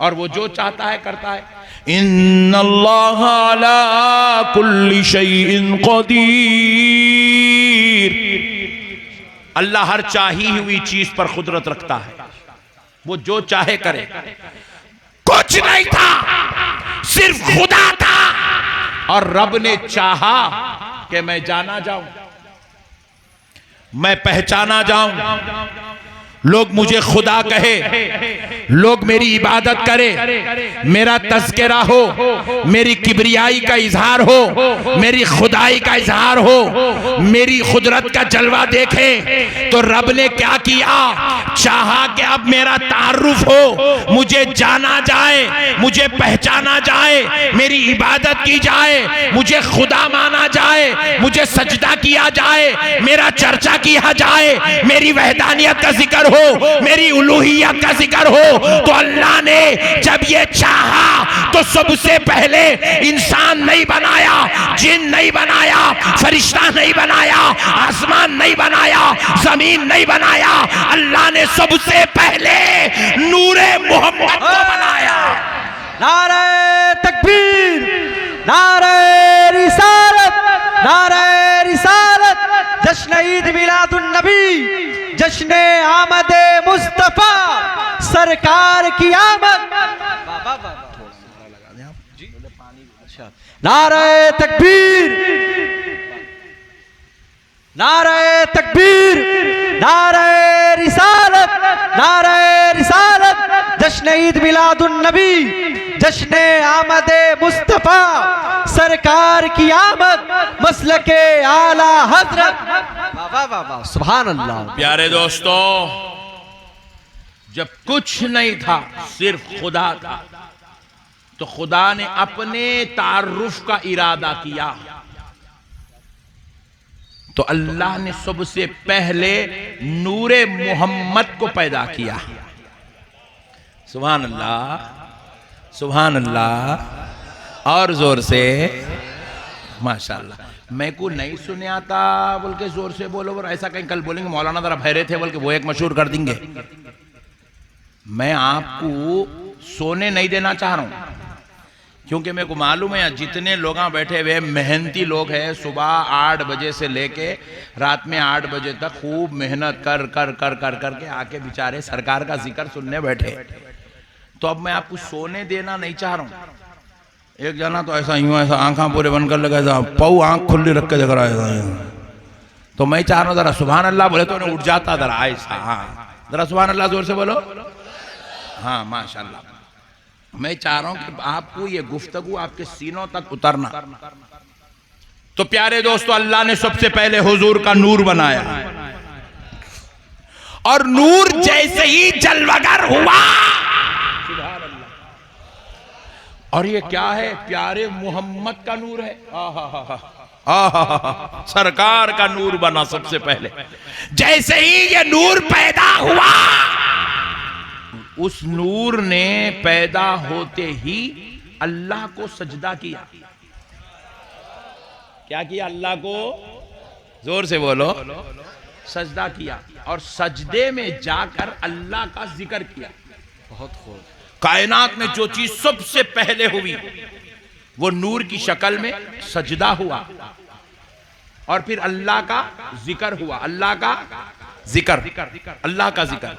और वो जो चाहता है करता है। इन्नल्लाह अला कुल्ली शैइन कदीर, अल्लाह हर चाही हुई चीज पर कुदरत रखता है, वो जो चाहे करे। कुछ नहीं था, सिर्फ खुदा था और रब ने चाहा कि मैं जाना जाऊं, मैं पहचाना जाऊं, लोग मुझे खुदा कहे, लोग मेरी इबादत करें, मेरा तज़किरा हो, मेरी किबरियाई का इजहार हो, मेरी खुदाई का इजहार हो, मेरी कुदरत का जलवा देखें। तो रब ने क्या किया, चाहा कि अब मेरा तारुफ हो, मुझे जाना जाए, मुझे पहचाना जाए, मेरी इबादत की जाए, मुझे खुदा माना जाए, मुझे सजदा किया जाए, मेरा चर्चा किया जाए, मेरी वहदानियत का जिक्र हो, मेरी उलूहियत का जिक्र हो। तो अल्लाह ने जब ये चाहा तो सबसे पहले इंसान नहीं बनाया, जिन नहीं बनाया, फरिश्ता नहीं बनाया, आसमान नहीं बनाया, जमीन नहीं बनाया। अल्लाह ने सबसे पहले नूरे मोहम्मद को बनाया। नारे तकबीर, नारे रिसालत, नारे रिसालत, जश्न ईद मिलादुन नबी, जश्न आमद मुस्तफा, सरकार की आमद। नारे तकबीर, नारे तकबीर, नारे रिसालत, नारे रिसालत, जश्न ईद मिलादुन नबी, जश्न आमद मुस्तफा, सरकार की आमद, मसलके आला हजरत। वाह वाह वाह, सुभान अल्लाह। प्यारे दोस्तों, जब कुछ नहीं था, सिर्फ खुदा था, तो खुदा ने अपने तारुफ का इरादा किया। तो अल्लाह ने सबसे पहले नूरे मोहम्मद को पैदा किया। सुभान अल्लाह, सुभान अल्लाह, और जोर से माशाअल्लाह। मैं को नहीं सुने आता बोल के जोर से बोलो, और ऐसा कहीं कल बोलेंगे मौलाना जरा भैरे थे बोल के वो एक मशहूर कर देंगे। मैं आपको सोने नहीं देना चाह रहा हूं, क्योंकि मेरे को मालूम है जितने लोग बैठे हुए मेहनती लोग हैं, सुबह 8 बजे से लेके रात में 8 बजे तक खूब मेहनत कर कर कर कर करके आके बेचारे सरकार का जिक्र सुनने बैठे। तो अब मैं आपको सोने देना नहीं चाह रहा हूं। एक जना तो ऐसा यूं ऐसा आंखा पूरे बनकर लगा, पऊ आंख खुली रख के देख रहा है। तो मैं चाह रहा हूं जरा सुभान अल्लाह बोले तो उठ जाता जरा ऐसा। हाँ जरा सुभान अल्लाह जोर से बोलो। हाँ माशाल्लाह। मैं चाह रहा हूं कि आपको ये गुफ्तगू आपके सीनों तक उतरना। तो प्यारे दोस्तों, अल्लाह ने सबसे पहले हुजूर का नूर बनाया, और नूर जैसे ही जलवगर हुआ, और ये क्या है? प्यारे मोहम्मद का नूर है। सरकार का नूर बना सबसे पहले। जैसे ही ये नूर पैदा हुआ, उस नूर ने पैदा होते ही अल्लाह को सजदा किया। क्या किया? अल्लाह को, जोर से बोलो, सजदा किया। और सजदे में जाकर अल्लाह का जिक्र किया। बहुत खूब। कायनात में जो चीज सबसे पहले हुई वो नूर की शक्ल में सजदा हुआ, और फिर अल्लाह का जिक्र हुआ। अल्लाह का जिक्र, अल्लाह का जिक्र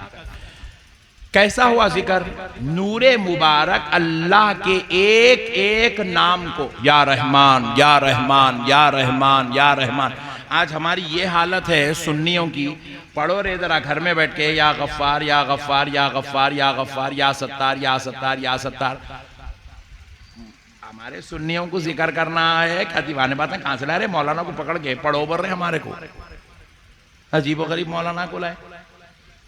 कैसा हुआ? जिक्र नूरे मुबारक अल्लाह के एक एक नाम को, या रहमान या रहमान या रहमान या रहमान। आज हमारी ये हालत है सुन्नियों की, पढ़ो रे जरा घर में बैठ के, या गफ्फार या गफ्फार या गफ्फार या गफ्फार, या सत्तार या सत्तार या सत्तार। हमारे सुन्नियों को जिक्र करना है, क्या दीवाने बातें कहां से ला रहे? मौलाना को पकड़ के पढ़ो बोल रहे हमारे को। अजीबो गरीब मौलाना को लाए।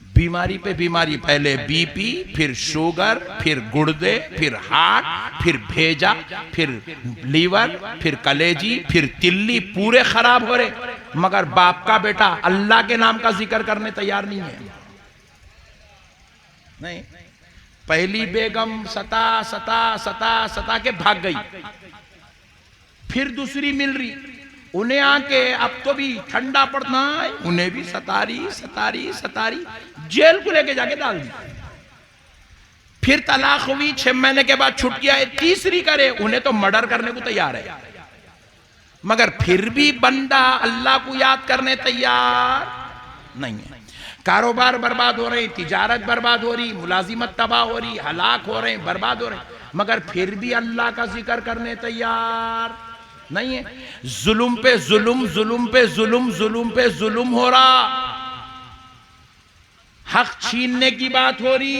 बीमारी पे बीमारी, पहले बीपी, फिर शुगर, फिर गुर्दे, फिर हार्ट, फिर भेजा, फिर लीवर, फिर कलेजी, फिर तिल्ली, पूरे खराब हो रहे। मगर बाप का बेटा अल्लाह के नाम का जिक्र करने तैयार नहीं है। नहीं, पहली बेगम सता सता सता सता के भाग गई, फिर दूसरी मिल रही, उन्हें आके अब तो भी ठंडा पड़ना है, उन्हें भी सतारी सतारी सतारी, जेल को लेके जाके डाल दी। फिर तलाक हुई, 6 महीने के बाद छुटकी आई, तीसरी करे, उन्हें तो मर्डर करने को तैयार है। मगर फिर भी बंदा अल्लाह को याद करने तैयार नहीं है। कारोबार बर्बाद हो रहे, तिजारत बर्बाद हो रही, मुलाजिमत तबाह हो रही, हलाक हो रहे, बर्बाद हो रहे, मगर फिर भी अल्लाह का जिक्र करने तैयार नहीं है। जुल्म पे जुल्म, जुल्म पे जुल्म, जुल्म पे जुल्म हो रहा, हक छीनने की बात हो रही,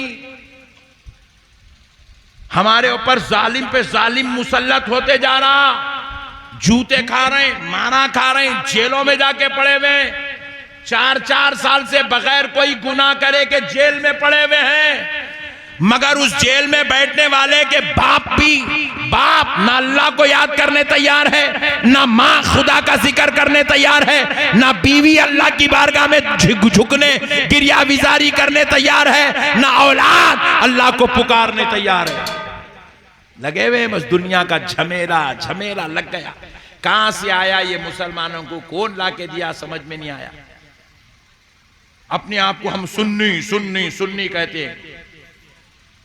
हमारे ऊपर जालिम पे जालिम मुसल्लत होते जा रहा, जूते खा रहे, मारा खा रहे, जेलों में जाके पड़े हुए, 4-4 साल से बगैर कोई गुनाह करे के जेल में पड़े हुए हैं। मगर उस जेल में बैठने वाले के बाप भी, बाप ना अल्लाह को याद करने तैयार है, ना माँ खुदा का जिक्र करने तैयार है, ना बीवी अल्लाह की बारगाह में झुकने गिरिया विजारी करने तैयार है, ना औलाद अल्लाह को पुकारने तैयार है। लगे हुए बस दुनिया का झमेला झमेला लग गया। कहां से आया ये मुसलमानों को कौन ला के दिया समझ में नहीं आया। अपने आप को हम सुन्नी सुन्नी सुन्नी कहते हैं।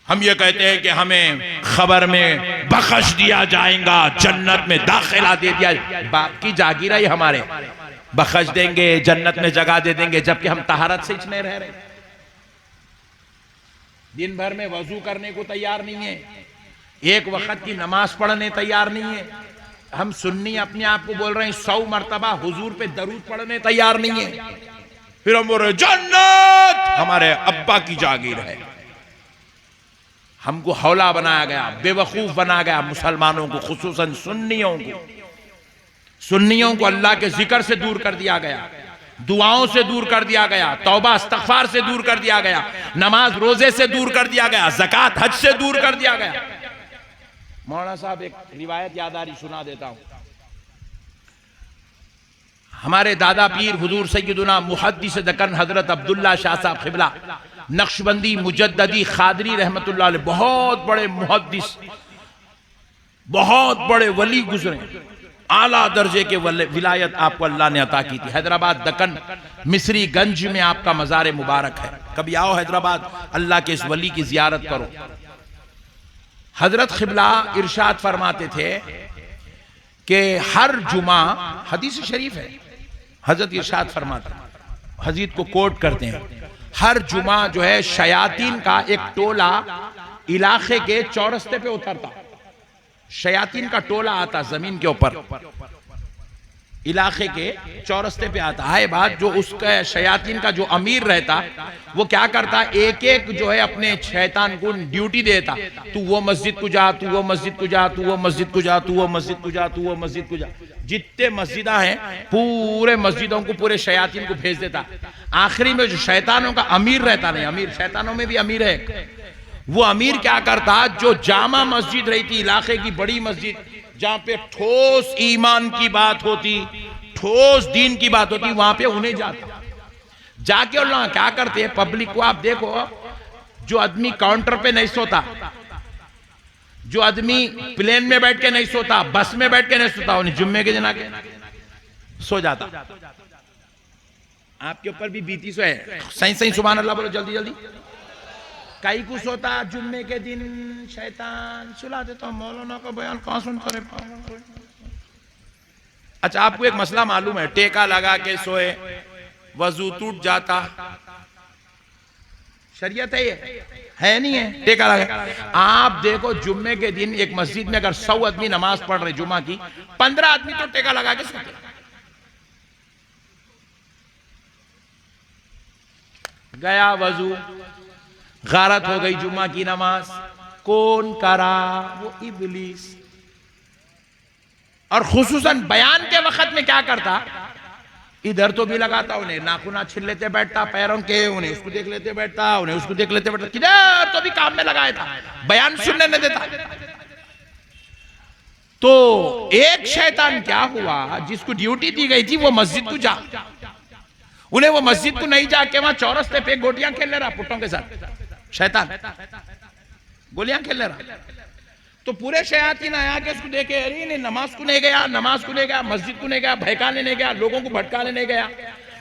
हम ये कहते हैं कि हमें खबर में बख्श दिया जाएगा, जन्नत में दाखिला दे दिया, बाप की जागीर ही हमारे बख्श देंगे, जन्नत में जगह दे देंगे, जबकि हम तहारत से इचने रह रहे। दिन भर में वजू करने को तैयार नहीं है, एक वक्त की नमाज पढ़ने तैयार नहीं है। हम सुन्नी अपने आप को बोल रहे हैं 100 मर्तबा हुजूर पे दरूद पढ़ने तैयार नहीं है। फिर हम बोल रहे जन्नत हमारे अब्बा की जागीर है। हमको हौला बनाया गया, बेवकूफ बनाया गया मुसलमानों को, खुसूसन सुन्नियों को। सुन्नियों को अल्लाह के जिक्र से दूर कर दिया गया, दुआओं से दूर कर दिया गया, तौबा इस्तग़फ़ार से दूर कर दिया गया, नमाज रोजे से दूर कर दिया गया, ज़कात हज से दूर कर दिया गया। मौलाना साहब एक रिवायत याद आ रही, सुना देता हूं। हमारे दादा पीर हुजूर सैयदुना मुहद्दिस दक्कन हजरत अब्दुल्ला शाह साहब क़िबला नक्शबंदी मुजद्ददी खादरी रहमतुल्लाह अलैह, बहुत बड़े मुहद्दिस, बहुत बड़े वली गुजरे, आला दर्जे के विलायत आपको अल्लाह ने अता की थी। हैदराबाद दक्कन मिस्री गंज में आपका मज़ार मुबारक है। कभी आओ हैदराबाद, अल्लाह के इस वली की जियारत करो। हजरत क़िबला इरशाद फरमाते थे कि हर जुमा, हदीस शरीफ है, हजरत इरशाद फरमाते, हदीस को कोट करते हैं, हर जुमा जो है शयातीन का एक टोला इलाके के चौरस्ते पे उतरता। शयातीन का टोला आता जमीन के ऊपर, इलाके के चौरस्ते पे आता है। बात जो उसका शयातीन का जो अमीर रहता वो क्या करता, एक एक जो है अपने शैतान को ड्यूटी देता, तू वो मस्जिद को जा, तू वो मस्जिद को जा, तू वो मस्जिद को जा, तू वो मस्जिद को जा, तू वो मस्जिद को जा। जितने मस्जिदा हैं पूरे मस्जिदों को पूरे शयातीन को भेज देता। आखिरी में जो शैतानों का अमीर रहता, नहीं अमीर शैतानों में भी अमीर है, वो अमीर क्या करता, जो जामा मस्जिद रही थी इलाके की बड़ी मस्जिद, जहां पे ठोस ईमान की बात होती, ठोस दीन की बात होती, वहां पे उन्हें जाता। जाके और क्या करते हैं, पब्लिक को आप देखो, जो आदमी काउंटर पे नहीं सोता, जो आदमी प्लेन में बैठ के नहीं सोता, बस में बैठ के नहीं सोता, उन्हें जुम्मे के दिन आके सो जाता। आपके ऊपर भी बीती सो है, सही सही सुभान अल्लाह बोलो जल्दी जल्दी। कई कुछ होता जुम्मे के दिन शैतान सुला देता, मौलाना का बयान कहां सुन करे। अच्छा, आपको एक मसला मालूम है, टेका लगा के सोए, वजू टूट जाता, शरीयत है ये है नहीं है, टेका लगा। आप देखो जुम्मे के दिन एक मस्जिद में अगर 100 आदमी नमाज पढ़ रहे जुम्मा की, 15 आदमी तो टेका लगा के सोते। गया वजू, गारत हो गई जुम्मा की नमाज, कौन करा, वो इब्लीस। और खुसूसन बयान के वक्त में क्या करता, इधर तो भी लगाता, उन्हें नाखूना छिल लेते बैठता पैरों के, उन्हें उसको देख लेते बैठता, उन्हें उसको देख लेते बैठता, किधर तो भी काम में लगाया था, बयान सुनने नहीं देता। तो एक शैतान क्या हुआ, जिसको ड्यूटी दी गई थी वो मस्जिद को जा, उन्हें वो मस्जिद को नहीं जाके वहां चौरस्ते पे गोटियां खेल ले रहा पुट्टों के साथ, शैतान गोलियां खेल रहा। तो पूरे शयातीन आया के उसको देखे, अरे नहीं नमाज को नहीं गया, नमाज को नहीं गया, मस्जिद को नहीं गया, बहकाने नहीं गया, लोगों को भटकाने नहीं गया,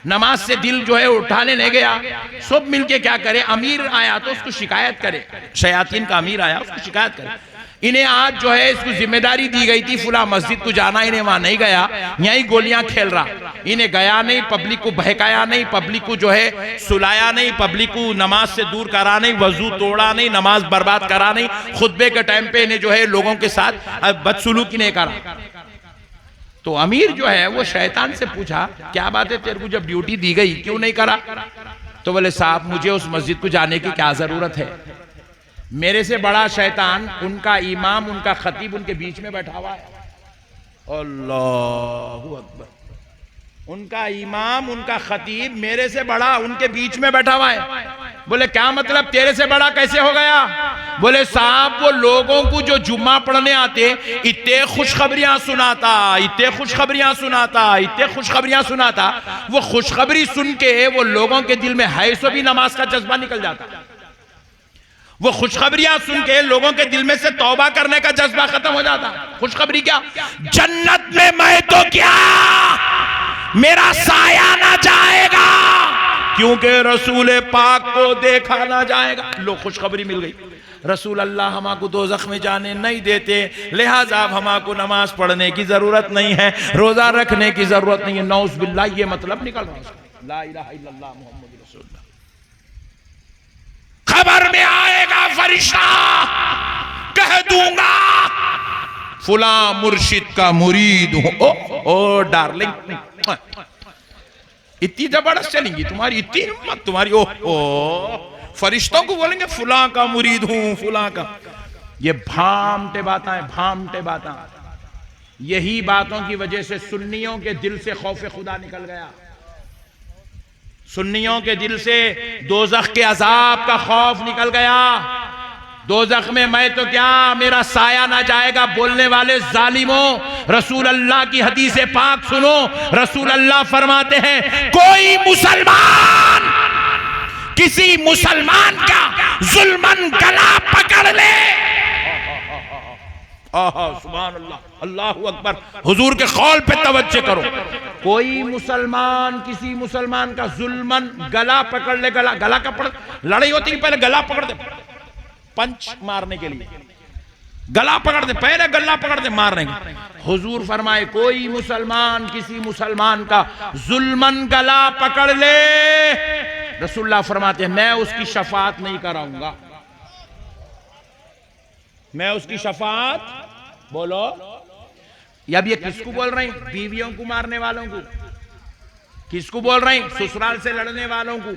नमाज से दिल जो है उठाने नहीं गया। सब मिलके क्या करे, अमीर आया तो उसको शिकायत करे, शयातीन का अमीर आया उसको शिकायत करे, इन्हें आज जो है इसको जिम्मेदारी दी गई थी फुला मस्जिद को जाना, इन्हें वहां नहीं गया, यहीं गोलियां खेल रहा, इन्हें गया नहीं, पब्लिक को बहकाया नहीं, पब्लिक को जो है सुलाया नहीं, पब्लिक को नमाज से दूर करा नहीं, वजू तोड़ा नहीं, नमाज बर्बाद करा नहीं, खुतबे के टाइम पे इन्हें जो है लोगों के साथ बदसलूकी नहीं करा। तो अमीर जो है वो शैतान से पूछा, क्या बात है तेरे को जब ड्यूटी दी गई क्यों नहीं करा? तो बोले साहब मुझे उस मस्जिद को जाने की क्या जरूरत है, मेरे से बड़ा शैतान उनका इमाम उनका खतीब उनके बीच में बैठा हुआ है। अल्लाहू अकबर, उनका इमाम उनका खतीब मेरे से बड़ा उनके बीच में बैठा हुआ है। बोले क्या मतलब तेरे से बड़ा कैसे हो गया? बोले साहब वो लोगों को जो जुम्मा पढ़ने आते इतने खुशखबरियां सुनाता, इतने खुशखबरियां सुनाता, इतने खुशखबरियां सुनाता, वो खुशखबरी सुन के वो लोगों के दिल में है सो भी नमाज का जज्बा निकल जाता। वो खुशखबरियां सुन के लोगों के दिल में से तौबा करने का जज्बा खत्म हो जाता। खुशखबरी क्या? जन्नत में मैं तो क्या, मेरा साया ना जाएगा, क्योंकि रसूल पाक को देखा ना जाएगा। लो खुशखबरी मिल गई, रसूल अल्लाह हमाको दोज़ख में जाने नहीं देते, लिहाजा अब हमाको नमाज पढ़ने की जरूरत नहीं है, रोजा रखने की जरूरत नहीं है। नौज़ बिल्लाह, ये मतलब निकल रहा है। ला इलाहा इल्लल्लाह मुहम्मद रसूलुल्लाह। खबर में आएगा फरिश्ता, कह दूंगा फुला मुर्शिद का मुरीद हूं। ओ डार्लिंग, इतनी जबरदस्त चलेंगी तुम्हारी, इतनी हिम्मत तुम्हारी। ओ फरिश्तों को बोलेंगे फुला का मुरीद हूं, फुला का। ये भामटे बातें, भामटे बातें। यही बातों की वजह से सुन्नियों के दिल से खौफ खुदा निकल गया। सुन्नियों के दिल से दोज़ख के अजाब का खौफ निकल गया। दोज़ख में मैं तो क्या, मेरा साया ना जाएगा बोलने वाले जालिमों, रसूल अल्लाह की हदीस पाक सुनो। रसूल अल्लाह फरमाते हैं, कोई मुसलमान किसी मुसलमान का जुल्मन गला पकड़ ले, सुभान अल्लाह, अल्लाहु अकबर, हुजूर के कौल पे तवज्जो करो। कोई मुसलमान किसी मुसलमान का जुल्मन गला पकड़ ले, गला, गला का पकड़, लड़ाई होती है पहले गला पकड़ दे, पंच मारने के लिए गला पकड़ दे, पहले गला पकड़ दे मारने के। हुजूर फरमाए, कोई मुसलमान किसी मुसलमान का जुल्मन गला पकड़ ले, रसूलुल्लाह फरमाते हैं मैं उसकी शफाअत नहीं कराऊंगा, मैं उसकी शफाअत, बोलो। अब ये किसको बोल रहे हैं? बीवियों को मारने वालों को। किसको बोल रहे हैं? ससुराल से लड़ने वालों को।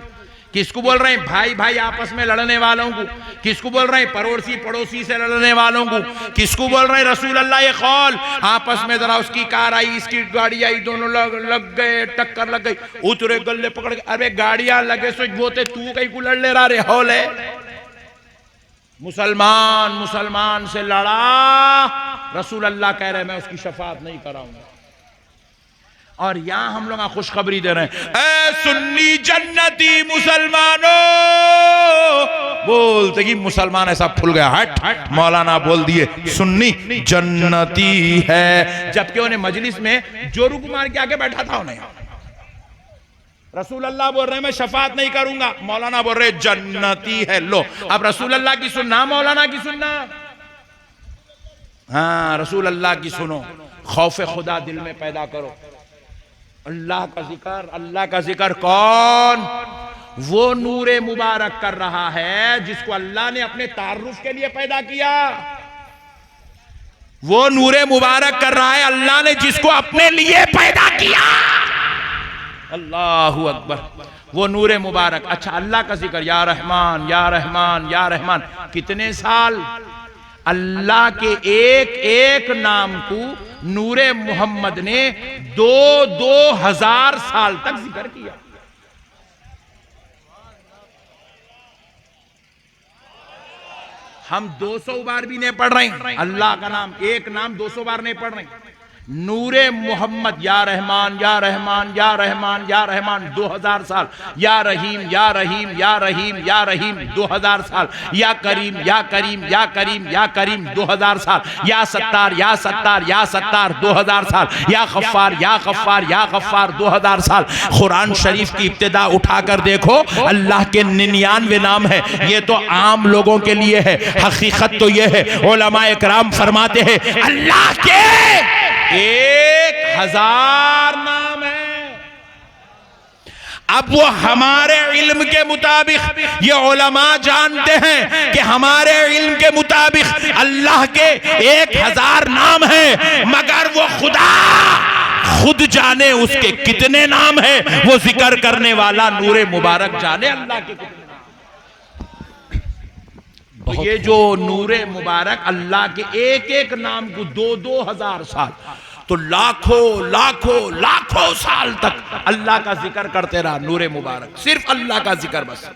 किसको बोल रहे हैं? भाई भाई आपस में लड़ने वालों को। किसको बोल रहे हैं? पड़ोसी पड़ोसी से लड़ने वालों को। किसको बोल रहे हैं? रसूल अल्लाह ये कौल, आपस में जरा उसकी कार आई, इसकी गाड़ी आई, दोनों लग गए, टक्कर लग गई, उतरे गले पकड़ के, अरे गाड़ियां लगे सोच बोते, तू कहीं को लड़ ले रहा रे हौल है। मुसलमान मुसलमान से लड़ा, रसूल अल्लाह कह रहे मैं उसकी शफाअत नहीं कराऊंगा। और यहां हम लोग खुशखबरी दे रहे हैं, ऐ सुन्नी जन्नती मुसलमानों, बोलते कि मुसलमान ऐसा फुल गया, हट मौलाना बोल दिए सुन्नी जन्नती है, जबकि उन्हें मजलिस में जोरू कुमार के आगे बैठा था उन्हें। रसूल अल्लाह बोल रहे हैं मैं शफाअत नहीं करूंगा, मौलाना बोल रहे जन्नती है। लो अब रसूल अल्लाह की सुनना, मौलाना की सुनना। हाँ, रसूल अल्लाह की सुनो, खौफ खुदा दिल में पैदा करो। अल्लाह का जिक्र, अल्लाह का जिक्र कौन? वो नूरे मुबारक कर रहा है जिसको अल्लाह ने अपने तारुफ के लिए पैदा किया। वो नूरे मुबारक कर रहा है अल्लाह ने जिसको अपने लिए पैदा किया। अल्लाहु अकबर, वो नूरे मुबारक। अच्छा, अल्लाह का जिक्र, या रहमान या रहमान या रहमान, कितने साल अल्लाह के एक एक नाम को नूरे मोहम्मद ने 2000 साल तक जिक्र किया। हम 200 बार भी नहीं पढ़ रहे अल्लाह का नाम, एक नाम 200 बार नहीं पढ़ रहे। नूरे मोहम्मद, या रहमान या रहमान या रहमान या रहमान 2000 साल, या रहीम या रहीम या रहीम या रहीम 2000 साल, या करीम या करीम या करीम या करीम 2000 साल, या सत्तार या सत्तार या सत्तार 2000 साल, या गफ्फार या गफ्फार या गफ्फार 2000 साल। कुरान शरीफ की इब्तिदा उठाकर देखो, अल्लाह के 99 नाम है। ये तो आम लोगों के लिए है, हकीकत तो ये है, उलमाए कराम फरमाते हैं अल्लाह के 1000 नाम है। अब वो हमारे इल्म के मुताबिक, ये उलमा जानते हैं कि हमारे इल्म के मुताबिक अल्लाह के 1000 नाम है, मगर वो खुदा खुद जाने उसके कितने नाम है। वो जिक्र करने वाला नूरे मुबारक जाने अल्लाह के कितने। तो ये जो नूरे मुबारक अल्लाह के एक एक नाम को 2000 साल, तो लाखों लाखों लाखों साल तक अल्लाह का जिक्र करते रहा नूरे मुबारक, सिर्फ अल्लाह का जिक्र बस।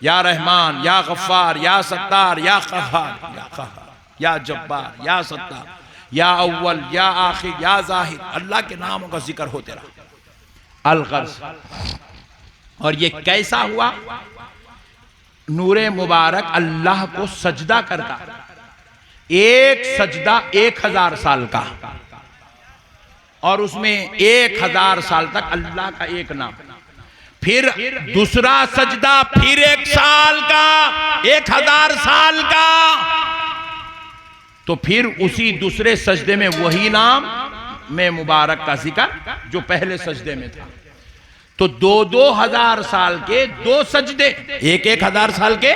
या रहमान या गफ्फार या सत्तार या क़हार या क़हार या जब्बार या सत्तार या अव्वल या आखिर या ज़ाहिर, अल्लाह के नामों का जिक्र होते रहा। अल-ग़र्ज़। और ये कैसा हुआ? नूरे मुबारक अल्लाह को सजदा करता, एक सजदा 1000 साल का, और उसमें 1000 साल तक अल्लाह का एक नाम, फिर दूसरा सजदा फिर 1 साल का, 1000 साल का, तो फिर उसी दूसरे सजदे में वही नाम में मुबारक का जिक्र जो पहले सजदे में था। तो 2000 साल के 2 सजदे, 1000 साल के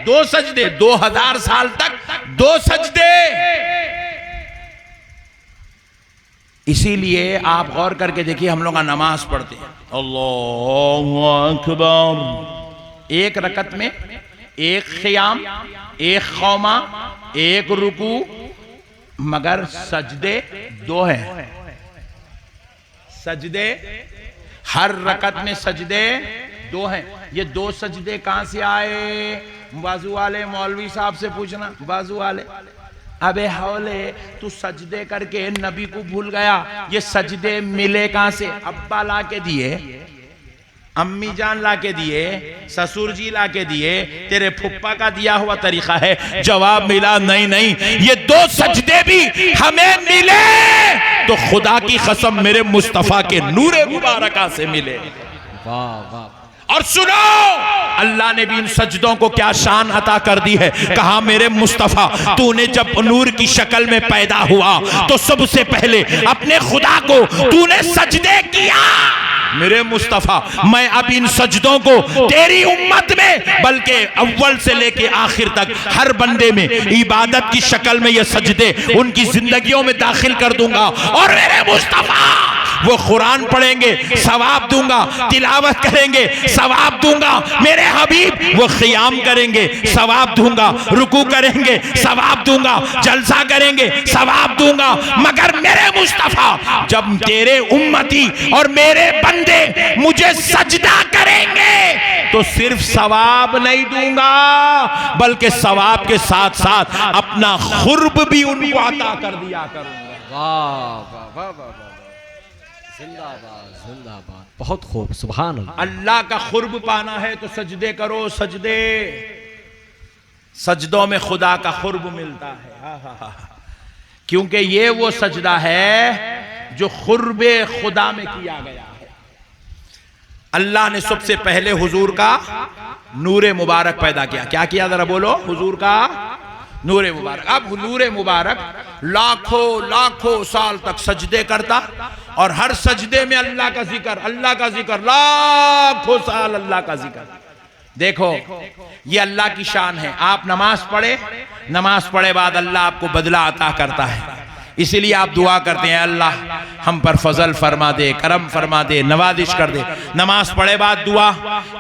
2 सजदे, 2000 साल तक 2 सजदे। इसीलिए आप गौर करके देखिए, हम लोग नमाज पढ़ते हैं अल्लाहु अकबर, एक रकत में 1 क़ियाम, 1 क़ौमा, 1 रुकू, मगर सजदे 2 हैं। सजदे हर रकत में सजदे 2 हैं। ये 2 सजदे कहां से आए? बाजू वाले मौलवी साहब से पूछना, बाजू वाले, अबे हौले तू सजदे करके नबी को भूल गया, ये सजदे मिले कहां से? अब्बा ला के दिए, अम्मी जान ला के दिए, ससुर जी ला के दिए, तेरे फुप्पा का दिया हुआ तरीका है? जवाब मिला नहीं नहीं, ये 2 सजदे भी हमें मिले तो खुदा की कसम मेरे मुस्तफा के नूरे मुबारका से मिले। वाह वाह। और सुनो, अल्लाह ने भी इन सजदों को क्या शान अता कर दी है। कहा मेरे मुस्तफा तूने जब नूर की शक्ल में पैदा हुआ तो सबसे पहले अपने खुदा को तूने सजदे किया। मेरे मुस्तफा मैं अब इन सजदों को तेरी उम्मत में, बल्कि अव्वल से लेके आखिर तक हर बंदे में इबादत की शक्ल में ये सजदे उनकी जिंदगियों में दाखिल कर दूंगा। और मेरे मुस्तफा वो कुरान पढ़ेंगे सवाब दूंगा, तिलावत करेंगे सवाब दूंगा, मेरे हबीब वो क़ियाम करेंगे सवाब दूंगा, रुकू करेंगे सवाब दूंगा, जलसा करेंगे सवाब दूंगा। मगर मेरे मुस्तफा जब तेरे उम्मती और मेरे बंदे मुझे सजदा करेंगे तो सिर्फ सवाब नहीं दूंगा, बल्कि सवाब के साथ साथ अपना खुर्ब भी उनको अता कर दिया करूंगा। वाह वाह वाह वाह, जिंदाबाद जिंदाबाद, बहुत खूब, सुभान अल्लाह। अल्लाह का खुर्ब पाना है तो सजदे करो, सजदे, सजदों में खुदा का खुर्ब मिलता है। क्योंकि ये वो सजदा है जो खुर्बे खुदा में किया गया है। अल्लाह ने सबसे पहले हुजूर का नूरे मुबारक पैदा किया। क्या किया जरा बोलो? हुजूर का नूरे मुबारक। अब नूरे मुबारक लाखों लाखों साल तक सजदे करता और हर सजदे में अल्लाह का जिक्र, अल्लाह का जिक्र, लाखों साल अल्लाह का जिक्र। देखो ये अल्लाह की शान है। आप नमाज पढ़े, नमाज पढ़े बाद अल्लाह आपको बदला अता करता है। इसीलिए आप दुआ करते हैं अल्लाह हम पर फजल फरमा दे, करम फरमा दे, नवाजिश कर दे। नमाज पढ़े बाद दुआ,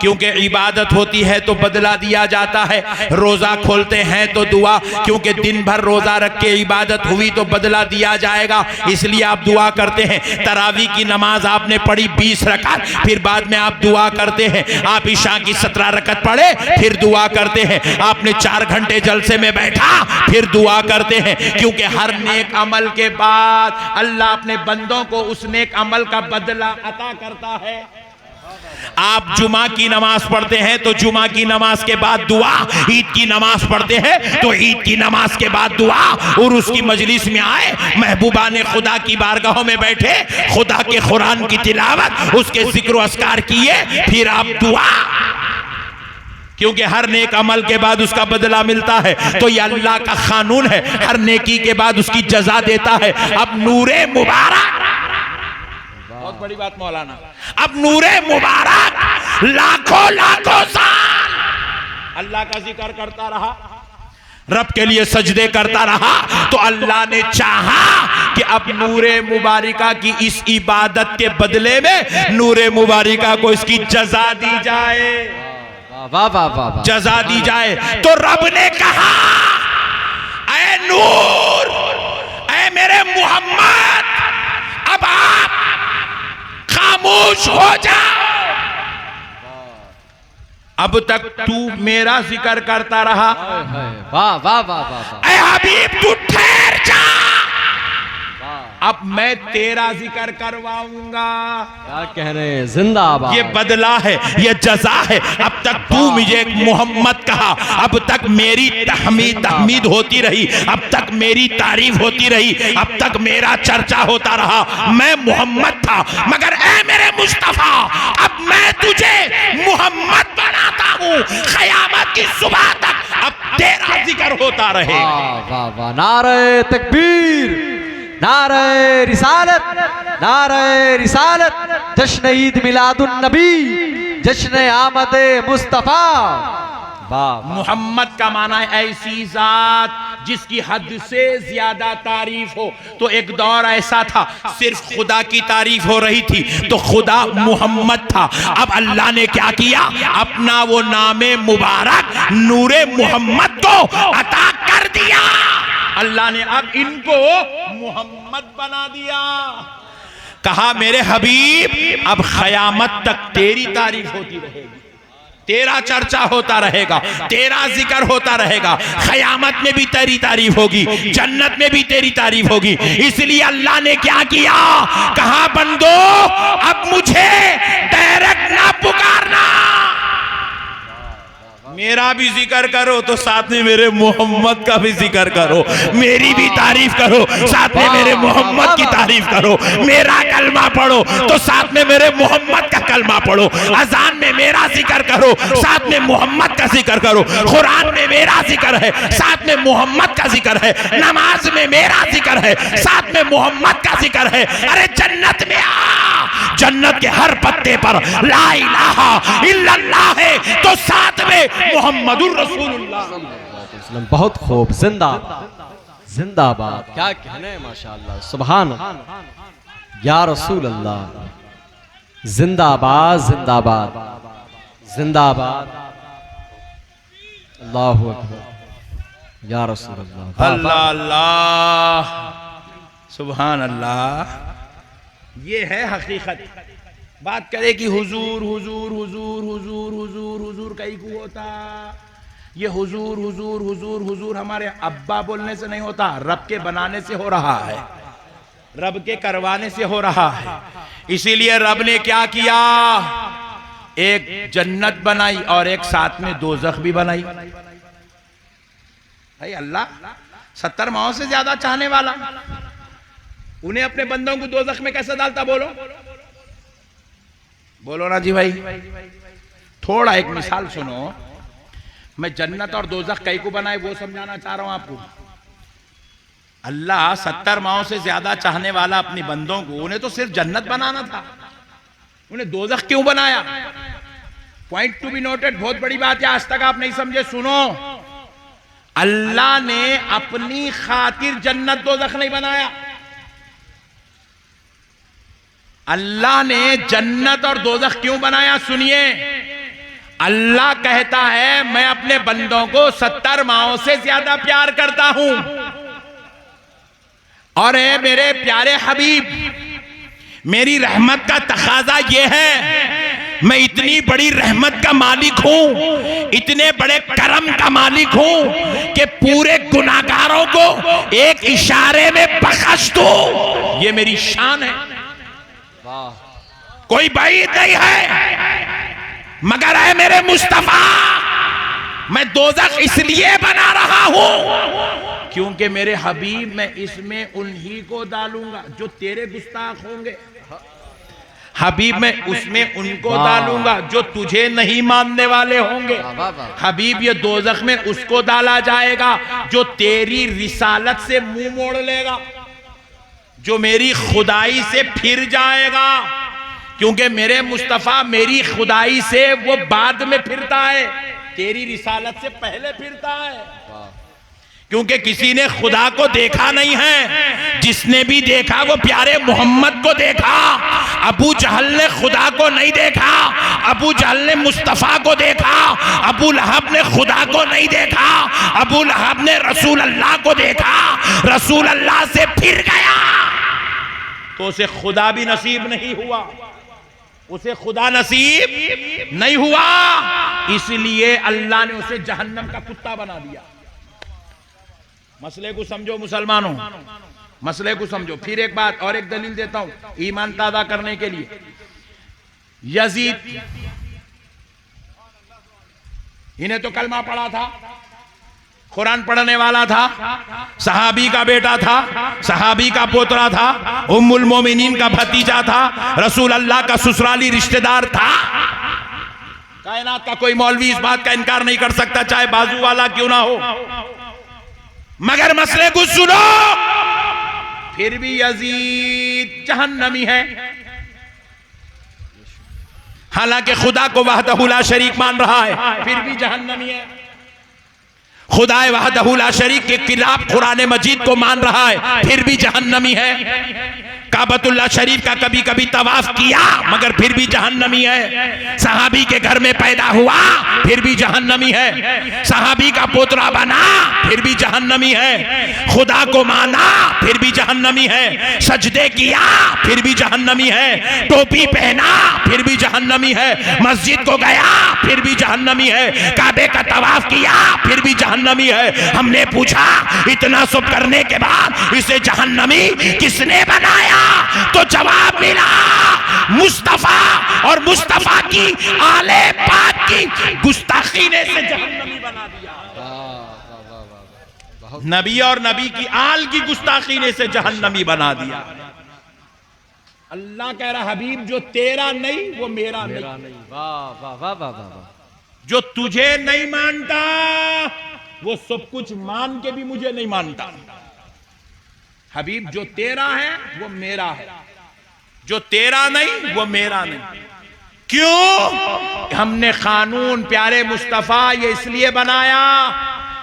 क्योंकि इबादत होती है तो बदला दिया जाता है। रोजा खोलते हैं तो दुआ, क्योंकि दिन भर रोजा रख के इबादत हुई तो बदला दिया जाएगा, इसलिए आप दुआ करते हैं। तरावी की नमाज आपने पढ़ी 20 रकात, फिर बाद में आप दुआ करते हैं। आप इशा की 17 रकात पढ़े, फिर दुआ करते हैं। आपने 4 घंटे जलसे में बैठा, फिर दुआ करते हैं, क्योंकि हर नेक अमल के बाद अल्लाह अपने बंदों को उस नेक अमल का बदला अता करता है। आप जुमा की नमाज पढ़ते हैं तो जुमा की नमाज के बाद दुआ, ईद की नमाज पढ़ते हैं तो ईद की नमाज के बाद दुआ, और उसकी मजलिस में आए, महबूबा ने खुदा की बारगाहों में बैठे, खुदा के कुरान की तिलावत, उसके जिक्र अस्कार किए, फिर आप दुआ, क्योंकि हर नेक अमल के बाद उसका बदला मिलता है। तो ये अल्लाह का कानून है, हर नेकी के बाद उसकी जजा देता है। अब नूरे मुबारक, बहुत बड़ी बात मौलाना, अब नूरे मुबारक लाखों लाखों साल अल्लाह का जिक्र करता रहा, रब के लिए सजदे करता रहा, तो अल्लाह ने चाहा कि अब नूरे मुबारिका की इस इबादत के बदले में नूरे मुबारिका को इसकी जजा दी जाए, वाह वाह वाह, जजा दी जाए। तो रब ने कहा ऐ नूर, ऐ मेरे मोहम्मद, अब आप खामोश हो जाओ। अब तक तू मेरा जिक्र करता रहा, वाह वाह वाह वाह, ऐ हबीब तू ठहर जा, अब मैं तेरा जिक्र करवाऊंगा। क्या कह रहे हैं, जिंदाबाद। ये बदला है, ये जजा है। अब तक तू मुझे एक मोहम्मद कहा, अब तक मेरी तहमीद होती रही, अब तक मेरी तारीफ होती रही, अब तक मेरा चर्चा होता रहा। मैं मोहम्मद था, मगर ऐ मेरे मुस्तफा, अब मैं तुझे मोहम्मद बनाता हूँ। क़यामत की सुबह तक अब तेरा जिक्र होता रहे। वाह वाह वाह, नारे तकबीर, नारे रिसालत, नारे रिसालत, जश्न ईद मिलादुन नबी, जश्न आमद मुस्तफा। वाह। मोहम्मद का माना है ऐसी जात जिसकी हद से ज्यादा तारीफ हो। तो एक दौर ऐसा था सिर्फ खुदा की तारीफ हो रही थी, तो खुदा मोहम्मद था। अब अल्लाह ने क्या किया, अपना वो नामे मुबारक नूरे मोहम्मद को अता कर दिया। अल्लाह ने अब इनको मोहम्मद बना दिया। कहा मेरे हबीब अब क़यामत तक तेरी तारीफ होती रहेगी, तेरा चर्चा होता रहेगा, तेरा जिक्र होता रहेगा। क़यामत में भी तेरी तारीफ होगी, जन्नत में भी तेरी तारीफ होगी। इसलिए अल्लाह ने क्या किया, कहा बंदो अब मुझे डायरेक्ट ना पुकारना, मेरा भी जिक्र करो तो साथ में मेरे मोहम्मद का भी जिक्र करो, मेरी भी तारीफ करो, साथ में मेरे मोहम्मद की तारीफ करो। मेरा कलमा पढ़ो तो साथ में मेरे मोहम्मद का कलमा पढ़ो। अजान में मेरा जिक्र करो, साथ में मोहम्मद का जिक्र करो। कुरान में मेरा जिक्र है, साथ में मोहम्मद का जिक्र है। नमाज में मेरा जिक्र है, साथ में मोहम्मद का जिक्र है। अरे जन्नत में आ, जन्नत के हर पत्ते पर ला इलाहा इल्लल्लाह है, तो साथ में मोहम्मदुर रसूलुल्लाह। बहुत खूब, जिंदाबाद जिंदाबाद। क्या कहने हैं, माशाअल्लाह, सुभान अल्लाह, या रसूल अल्लाह, जिंदाबाद जिंदाबाद जिंदाबाद, अल्लाहु अकबर, या रसूल अल्लाह। अल्लाह अल्लाह, सुभान अल्लाह। ये है हकीकत। बात करे कि हुजूर हुजूर हुजूर हुजूर हुजूर हुजूर कहीं को होता, ये हुजूर हुजूर हुजूर हुजूर हमारे अब्बा बोलने से नहीं होता, रब के बनाने से हो रहा है, रब के करवाने से हो रहा है। इसीलिए रब ने क्या किया, एक जन्नत बनाई और एक साथ में दोज़ख भी बनाई। भाई अल्लाह 70 माओं से ज्यादा चाहने वाला, उन्हें अपने बंदों को दोज़ख में कैसे डालता, बोलो बोलो ना जी भाई। थोड़ा एक मिसाल सुनो, मैं जन्नत और दोज़ख कई को बनाए वो समझाना चाह रहा हूं आपको। अल्लाह 70 माओं से ज्यादा चाहने वाला अपने बंदों को, उन्हें तो सिर्फ जन्नत बनाना था, उन्हें दोज़ख क्यों बनाया? पॉइंट टू बी नोटेड, बहुत बड़ी बात है, आज तक आप नहीं समझे, सुनो। अल्लाह ने अपनी खातिर जन्नत दोज़ख नहीं बनाया। अल्लाह ने जन्नत और दोज़ख क्यों बनाया, सुनिए। अल्लाह कहता है मैं अपने बंदों को 70 माओं से ज्यादा प्यार करता हूं, और है मेरे प्यारे हबीब, मेरी रहमत का तकाजा यह है, मैं इतनी बड़ी रहमत का मालिक हूं, इतने बड़े करम का मालिक हूं कि पूरे गुनाहगारों को एक इशारे में बख्श दूं। ये मेरी शान है, कोई बात नहीं है। मगर है मेरे मुस्तफा, मैं दोज़ख इसलिए बना रहा हूं क्योंकि मेरे हबीब, मैं इसमें उन्हीं को डालूंगा जो तेरे गुस्ताख होंगे। हबीब मैं उसमें उनको डालूंगा जो तुझे नहीं मानने वाले होंगे। हबीब ये दोज़ख में उसको डाला जाएगा जो तेरी रिसालत से मुंह मोड़ लेगा, जो मेरी खुदाई से फिर जाएगा, क्योंकि मेरे मुस्तफा मेरी खुदाई से वो बाद में फिरता है, तेरी रिसालत से पहले फिरता है। क्योंकि किसी ने खुदा को देखा नहीं है, जिसने भी देखा वो प्यारे मोहम्मद को देखा। अबू जहल ने खुदा को नहीं देखा, अबू जहल ने मुस्तफा को देखा। अबू लहब ने खुदा को नहीं देखा, अबू लहब ने रसूल अल्लाह को देखा, रसूल अल्लाह से फिर गया, तो उसे खुदा भी नसीब नहीं हुआ, उसे खुदा नसीब नहीं हुआ। इसलिए अल्लाह ने उसे जहन्नम का कुत्ता बना दिया। मसले को समझो मुसलमानों, मसले को समझो। फिर एक बात और एक दलील देता हूं ईमान ताज़ा करने के लिए। यजीद, इन्हें तो कलमा पढ़ा था, कुरान पढ़ने वाला था, सहाबी का बेटा था, सहाबी का पोतरा था, उम्मुल मोमिनीन का भतीजा था, रसूल अल्लाह का ससुराली रिश्तेदार था। कायनात का कोई मौलवी इस बात का इनकार नहीं कर सकता, चाहे बाजू वाला क्यों ना हो। मगर मसले को सुनो, फिर भी यजीद जहन्नमी है। हालांकि खुदा को वहदहू ला शरीक मान रहा है, फिर भी जहन्नमी है। खुदाए वहदहू ला शरीक के खिलाफ कुरान मजीद को मान रहा है, फिर भी जहन्नमी है। काबतुल्लाह शरीफ का कभी कभी तवाफ किया मगर फिर भी जहन्नमी है। सहाबी के घर में पैदा हुआ फिर भी जहन्नमी है। सहाबी का पोतरा बना फिर भी जहन्नमी है। खुदा को माना फिर भी जहन्नमी है। सजदे किया फिर भी जहन्नमी है। टोपी पहना फिर भी जहन्नमी है। मस्जिद को गया फिर भी जहन्नमी है। काबे का तवाफ किया फिर भी जहन्नमी है। हमने पूछा इतना सब करने के बाद इसे जहन्नमी किसने बनाया? तो जवाब मिला मुस्तफा, और मुस्तफा की आले पाक की गुस्ताखी ने इसे जहन्नमी बना दिया। नबी और नबी की आल की गुस्ताखी ने इसे जहन्नमी बना दिया। अल्लाह कह रहा हबीब जो तेरा नहीं वो मेरा नहीं। वाह वाह वाह वाह वाह। जो तुझे नहीं मानता वो सब कुछ मान के भी मुझे नहीं मानता। हबीब जो तेरा है वो मेरा है, जो तेरा नहीं वो मेरा नहीं। क्यों? हमने कानून प्यारे मुस्तफा ये इसलिए बनाया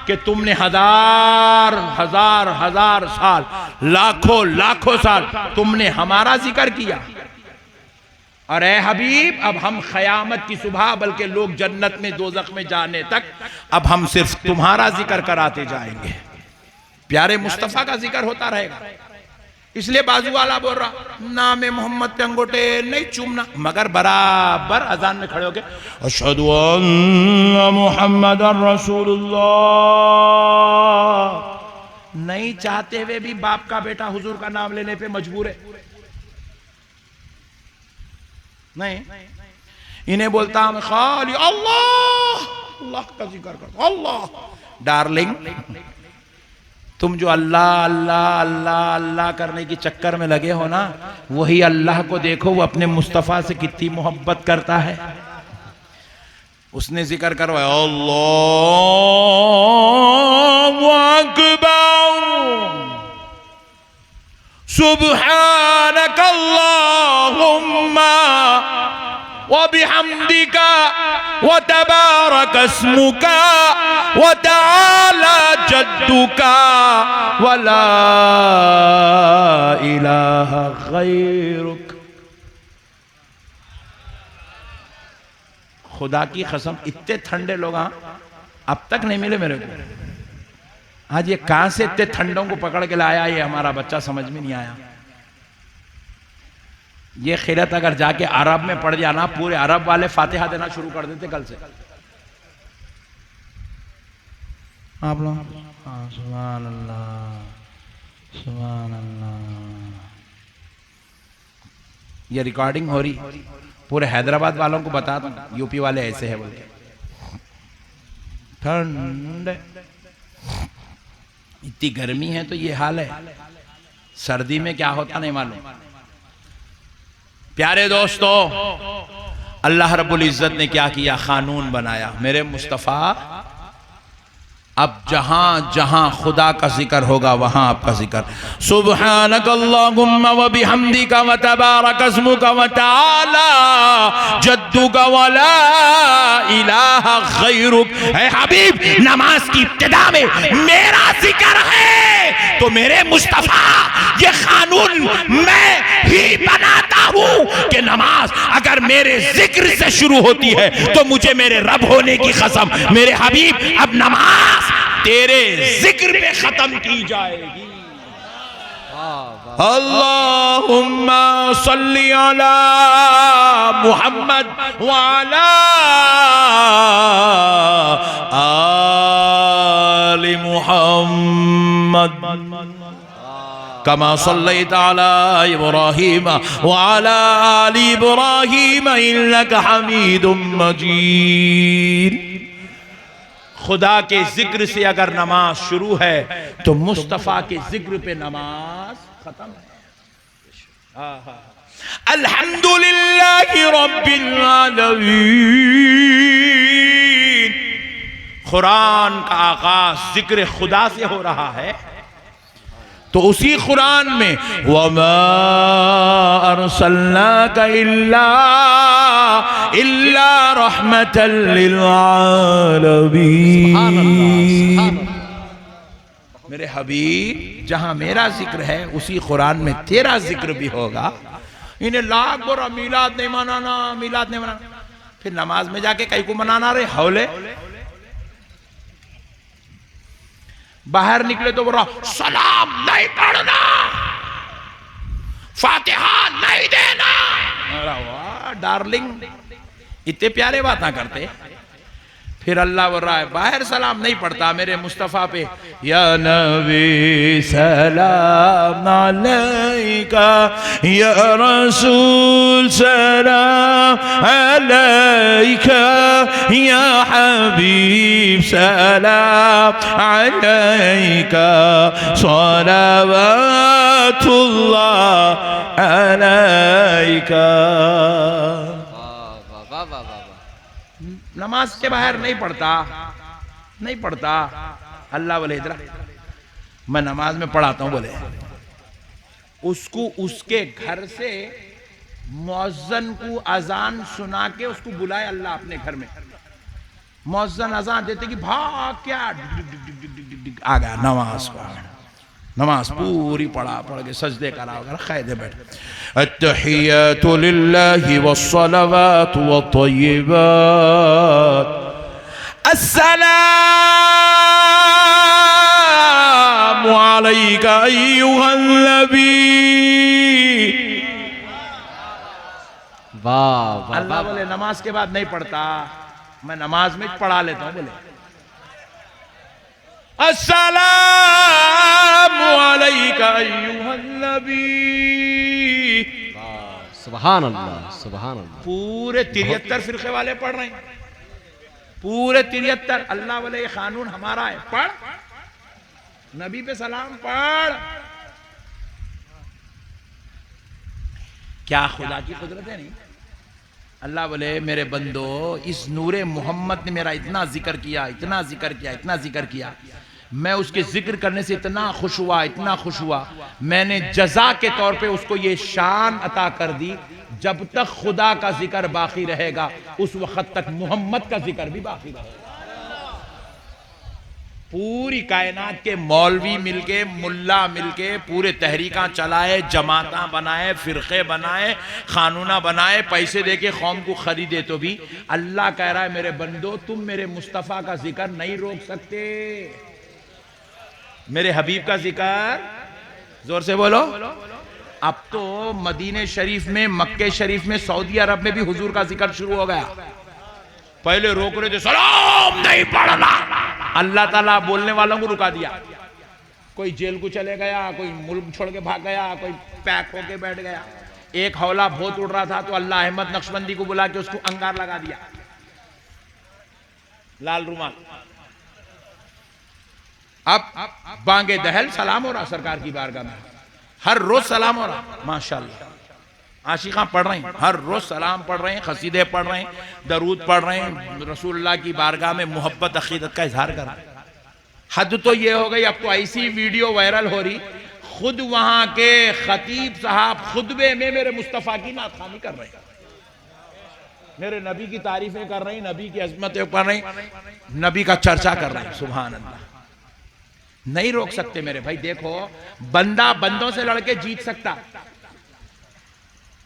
कि तुमने हजार हजार हजार साल, लाखों लाखों साल तुमने हमारा जिक्र किया। और ए हबीब अब हम क़यामत की सुबह, बल्कि लोग जन्नत में दोज़ख में जाने तक, अब हम सिर्फ तुम्हारा जिक्र कराते जाएंगे। प्यारे मुस्तफा का जिक्र होता रहेगा। इसलिए बाजू वाला बोल रहा नाम मोहम्मद पे अंगूठे नहीं चूमना, मगर बराबर अजान में खड़े होके अशहदु अन्ना मुहम्मदन रसूलुल्लाह नहीं चाहते हुए भी बाप का बेटा हुजूर का नाम लेने पे मजबूर है। नहीं, इन्हें बोलता हूं खाली अल्लाह अल्लाह का जिक्र करता। अल्लाह डार्लिंग, तुम जो अल्लाह अल्लाह अल्लाह अल्लाह करने की चक्कर में लगे हो ना, वही अल्लाह को देखो वो अपने मुस्तफ़ा से कितनी मोहब्बत करता है। उसने जिक्र करवाया अल्लाहु अकबर सुब्हानकल्लाहुम्मा व बिहम्दिका व तबारक अस्मुका व तआला जद्दुका व ला इलाहा गैरुक। खुदा की कसम इतने ठंडे लोग अब तक नहीं मिले मेरे को। आज ये कहां से इतने ठंडों को पकड़ के लाया, ये हमारा बच्चा समझ में नहीं आया। ये खिलत अगर जाके अरब में पड़ जाना, पूरे अरब वाले फातिहा देना शुरू कर देते कल से। आप लोग सुभान अल्लाह सुभान अल्लाह। ये रिकॉर्डिंग हो रही, पूरे हैदराबाद वालों को बता दूं, यूपी वाले ऐसे है बोल के। ठंड, इतनी गर्मी है तो ये हाल है, सर्दी में क्या होता नहीं मालूम। प्यारे दोस्तों, अल्लाह रब्बुल इज्जत ने क्या किया, कानून बनाया। मेरे मुस्तफ़ा अब जहां जहां खुदा का जिक्र होगा वहां आपका जिक्र। सुब्हानकल्लाहुम्मा व बिहम्दिका व तबारक अस्मुका व तआला जद्दुका व ला इलाहा गैरुक। ऐ हबीब, नमाज की इब्तिदा में मेरा जिक्र है तो मेरे मुस्तफा ये कानून मैं ही बनाता हूं कि नमाज अगर मेरे जिक्र से शुरू होती है तो मुझे मेरे रब होने की कसम, मेरे हबीब अब नमाज तेरे जिक्र पे खत्म की जाएगी। अल्लाहुम्मा सल्ली अला मुहम्मद व अला आलि मुहम्मद कमा सल्लैता अला इब्राहीम व अला आलि इब्राहीम इन्नका हमीदुम मजीद। खुदा के जिक्र से अगर नमाज शुरू है तो मुस्तफ़ा के जिक्र पे नमाज खत्म है। अल्हम्दुलिल्लाहि रब्बिल आलमीन। कुरान का आगाज जिक्र खुदा से हो रहा है तो उसी कुरान में वमा अरसलनाका इल्ला रहमतल लिल आलमीन। मेरे हबीब, जहां मेरा जिक्र है उसी कुरान में तेरा जिक्र भी होगा। इन्हें लाख बोरा मिलाद नहीं मनाना, मिलाद नहीं मनाना, फिर नमाज में जाके कहीं को मनाना रे हौले। बाहर निकले तो बोला सलाम नहीं पढ़ना, फातिहा नहीं देना। वाह डार्लिंग, इतने प्यारे बातें करते। फिर अल्लाह बोल रहा है बाहर सलाम नहीं पढ़ता मेरे मुस्तफ़ा पे, या नबी सलाम अलैका, या रसूल सलाम अलैका, या हबीब सलाम अलैका, सलावतुल्लाह अलैका। नमाज के बाहर नहीं पढ़ता, नहीं पढ़ता। अल्लाह बोले इधर मैं नमाज में पढ़ाता हूं, बोले उसको उसके घर से मुअज्जन को अजान सुना के उसको बुलाए अल्लाह अपने घर में। मुअज्जन अजान देते कि भाग क्या आ गया नमाज पढ़। नमाज पूरी पढ़ के सजदे करा वगैरह कायदे बैठ। अत्तहियातु लिल्लाहि वस्सलावातु वत्तय्यिबात, अस्सलामु अलैका अय्युहन नबी। वाह। अल्लाह बोले नमाज के बाद नहीं पढ़ता, मैं नमाज में पढ़ा लेता हूं। बोले अस्सलामु अलैका अय्युहन नबी। सुभान अल्लाह, सुभान अल्लाह। पूरे 73 फिरके वाले पढ़ रहे हैं, पूरे 73। अल्लाह बोले ये कानून हमारा है, पढ़ नबी पे सलाम पढ़। क्या खुदा की कुदरत है नहीं? अल्लाह बोले मेरे बंदो, इस नूरे मोहम्मद ने मेरा इतना जिक्र किया, इतना जिक्र किया, इतना जिक्र किया, मैं उसके जिक्र करने से इतना खुश हुआ, इतना खुश हुआ, मैंने जजा के तौर पे उसको ये शान अता कर दी, जब तक खुदा का जिक्र बाकी रहेगा उस वक्त तक मोहम्मद का जिक्र भी बाकी रहेगा। पूरी कायनात के मौलवी मिलके, मुल्ला मिलके पूरे तहरीका चलाए, जमाता बनाए, फिरके बनाए, कानूना बनाए, पैसे देके कौम को खरीदे, तो भी अल्लाह कह रहा है मेरे बंदो तुम मेरे मुस्तफ़ा का जिक्र नहीं रोक सकते। मेरे हबीब का जिक्र जोर से बोलो। अब तो मदीने शरीफ में, मक्के शरीफ में, सऊदी अरब में भी हुजूर का जिक्र शुरू हो गया। पहले रोक रहे थे सलाम नहीं पढ़ना, अल्लाह ताला बोलने वालों को रुका दिया। कोई जेल को चले गया, कोई मुल्क छोड़ के भाग गया, कोई पैक होके बैठ गया। एक हौला बहुत उड़ रहा था तो अल्लाह अहमद नक्शबंदी को बुला के उसको अंगार लगा दिया, लाल रुमाल। अब बांगे दहल सलाम हो रहा सरकार की बारगाह में, हर रोज सलाम हो रहा। माशाल्लाह आशिका पढ़ रहे हैं, हर रोज सलाम पढ़ रहे हैं, खसीदे पढ़ रहे हैं, दरूद पढ़ रहे हैं, रसूलुल्लाह की बारगाह में मोहब्बत अकीदत का इजहार कर रहे हैं। हद तो ये हो गई, अब तो ऐसी वीडियो वायरल हो रही, खुद वहां के खतीब साहब खुतबे में मेरे मुस्तफ़ा की नातखानी कर रहे हैं, मेरे नबी की तारीफें कर रहे हैं, नबी की अजमतें कर रहे हैं, नबी का चर्चा कर रहे हैं। सुभान अल्लाह। नहीं रोक सकते मेरे भाई। देखो बंदा बंदों से लड़के जीत सकता,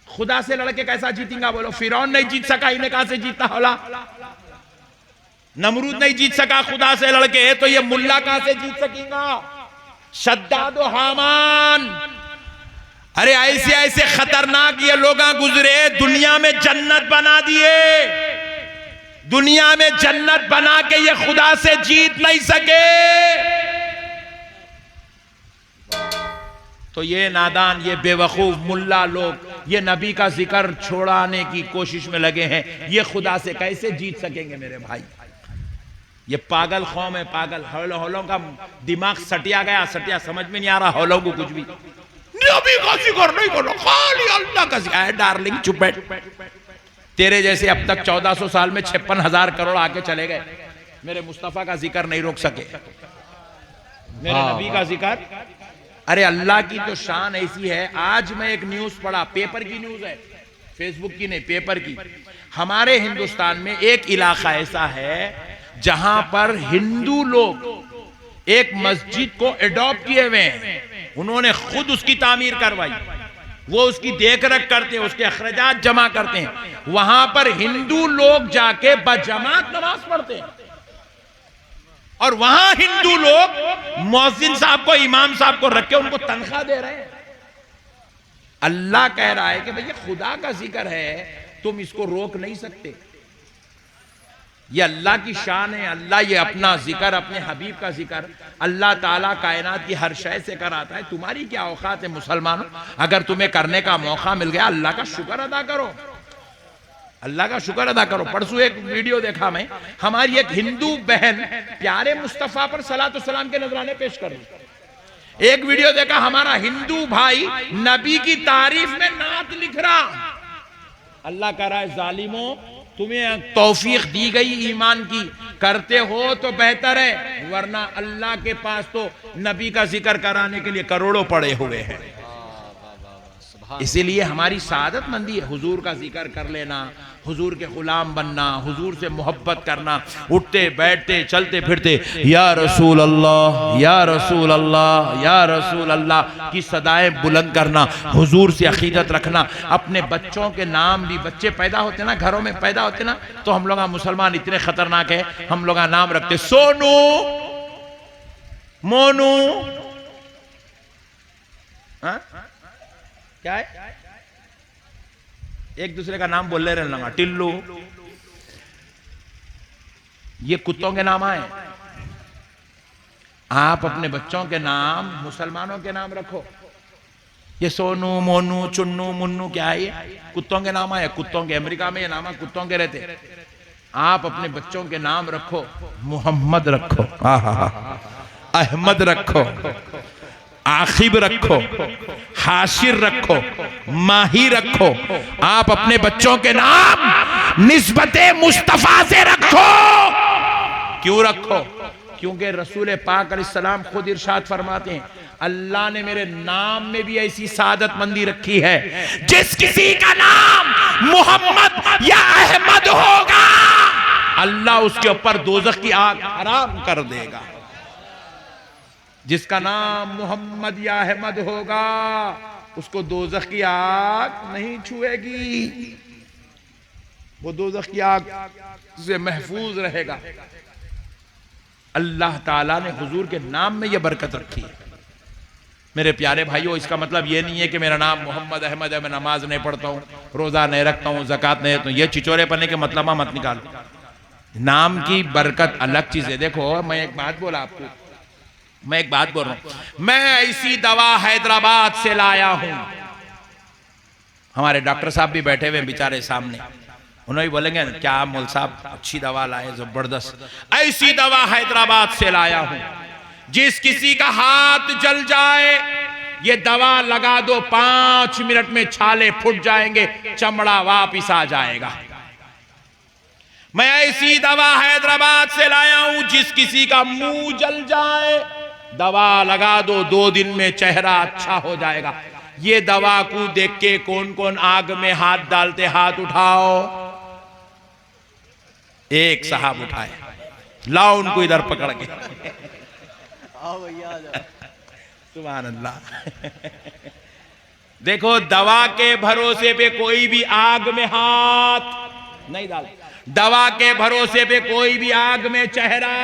खुदा से लड़के कैसा जीतेगा बोलो? फिरौन नहीं जीत सका, इन्हें कहां से जीता होला? नमरूद नहीं जीत सका खुदा से लड़के, तो ये मुल्ला कहां से जीत सकेगा? शद्दाद और हामान, अरे ऐसे ऐसे खतरनाक ये लोग गुजरे, दुनिया में जन्नत बना दिए, दुनिया में जन्नत बना के ये खुदा से जीत नहीं सके। तो ये नादान, ये बेवकूफ मुल्ला लोग ये नबी का जिक्र छोड़ाने की कोशिश में लगे हैं। ये खुदा से कैसे जीत सकेंगे मेरे भाई? ये पागल कौम है, पागल। हौलों का दिमाग सटिया गया, सटिया, समझ में नहीं आ रहा हौलों को कुछ भी। नबी का जिक्र नहीं करो, खाली अल्लाह का जिक्र। डार्लिंग चुप बैठ। तेरे जैसे अब तक 1400 साल में 56,000 करोड़ आके चले गए, मेरे मुस्तफा का जिक्र नहीं रोक सके, मेरे नबी का जिक्र। अरे अल्लाह की तो शान ऐसी है। आज मैं एक न्यूज पढ़ा, पेपर की न्यूज है, फेसबुक की नहीं, पेपर की। हमारे हिंदुस्तान में एक इलाका ऐसा है जहां पर हिंदू लोग एक मस्जिद को एडॉप्ट किए हुए हैं, उन्होंने खुद उसकी तामीर करवाई, वो उसकी देखरेख करते हैं, उसके अखराजात जमा करते हैं। वहां पर हिंदू लोग जाके बजमात नमाज पढ़ते हैं और वहां हिंदू लोग मौज़िन साहब को, इमाम साहब को रख के उनको तनख्वाह दे रहे हैं। अल्लाह कह रहा है कि भैया खुदा का जिक्र है, तुम इसको रोक नहीं सकते। ये अल्लाह की शान है। अल्लाह ये अपना जिक्र, अपने हबीब का जिक्र अल्लाह ताला कायनात की हर शय से कराता है। तुम्हारी क्या औकात है मुसलमानों? अगर तुम्हें करने का मौका मिल गया, अल्लाह का शुक्र अदा करो, अल्लाह का शुक्र अदा करो। परसों एक वीडियो देखा मैं, हमारी एक हिंदू बहन प्यारे मुस्तफा पर सलातो सलाम के नजराने पेश कर रही। एक वीडियो देखा, हमारा हिंदू भाई नबी की तारीफ में नात लिख रहा। अल्लाह कह रहा है जालिमों, तुम्हें तौफीक दी गई ईमान की, करते हो तो बेहतर है, वरना अल्लाह के पास तो नबी का जिक्र कराने के लिए करोड़ों पड़े हुए हैं। इसीलिए हमारी सादत मंदी है हुजूर का जिक्र कर लेना, हुजूर के गुलाम बनना, हुजूर से मोहब्बत करना, उठते बैठते चलते फिरते या रसूल अल्लाह, या रसूल अल्लाह, या रसूल अल्लाह की सदाएं बुलंद करना, हुजूर से अकीदत रखना। अपने बच्चों के नाम भी, बच्चे पैदा होते ना, घरों में पैदा होते ना, तो हम लोग मुसलमान इतने खतरनाक है, हम लोग नाम रखते सोनू, मोनू, हाँ? क्या है, एक दूसरे का नाम बोल ले रहे लगा, टिल्लू। ये कुत्तों के नाम आए। आप अपने बच्चों के नाम मुसलमानों के नाम रखो। ये सोनू, मोनू, चुन्नू, मुन्नू क्या है? ये कुत्तों के नाम आए, कुत्तों के। अमेरिका में ये नाम कुत्तों के रहते। आप अपने बच्चों के नाम रखो, मोहम्मद रखो, अहमद रखो, आखिब रखो, हाशिर रखो, माही रखो। आप अपने बच्चों के नाम निस्बते मुस्तफा से रखो। क्यों रखो? क्योंकि रसूल पाक अलैहिस्सलाम खुद इरशाद फरमाते हैं, अल्लाह ने मेरे नाम में भी ऐसी सादत मंदी रखी है, जिस किसी का नाम मोहम्मद या अहमद होगा, अल्लाह उसके ऊपर दोज़ख की आग हराम कर देगा। जिसका नाम मोहम्मद या अहमद होगा, उसको दोज़ख की आग नहीं छुएगी, वो दोज़ख की आग से महफूज रहेगा। अल्लाह ताला ने हुजूर के नाम में यह बरकत रखी है। मेरे प्यारे भाइयों, इसका मतलब यह नहीं है कि मेरा नाम मोहम्मद अहमद है, मैं नमाज नहीं पढ़ता हूँ, रोजा नहीं रखता हूँ, ज़कात नहीं देता हूँ। ये चिचोरे पन्ने के मतलब मत निकालो। नाम की बरकत अलग चीज है। देखो, मैं एक बात बोला आपको, मैं एक बात बोल रहा हूं, मैं ऐसी दवा हैदराबाद से लाया हूं। हमारे डॉक्टर साहब भी बैठे हुए बेचारे सामने, उन्होंने बोलेंगे क्या मौल साहब अच्छी दवा लाए, जबरदस्त। ऐसी दवा हैदराबाद से लाया हूं, जिस किसी का हाथ जल जाए ये दवा लगा दो, 5 मिनट में छाले फूट जाएंगे, चमड़ा वापिस आ जाएगा। मैं ऐसी दवा हैदराबाद से लाया हूं, जिस किसी का मुंह जल जाए दवा लगा दो, 2 दिन में चेहरा अच्छा हो जाएगा। ये दवा को देख के कौन कौन आग में हाथ डालते, हाथ उठाओ। एक साहब उठाए, लाओ उनको इधर पकड़ के। सुभान अल्लाह। देखो, दवा के भरोसे पे कोई भी आग में हाथ नहीं डालता, दवा के भरोसे पे कोई भी आग में चेहरा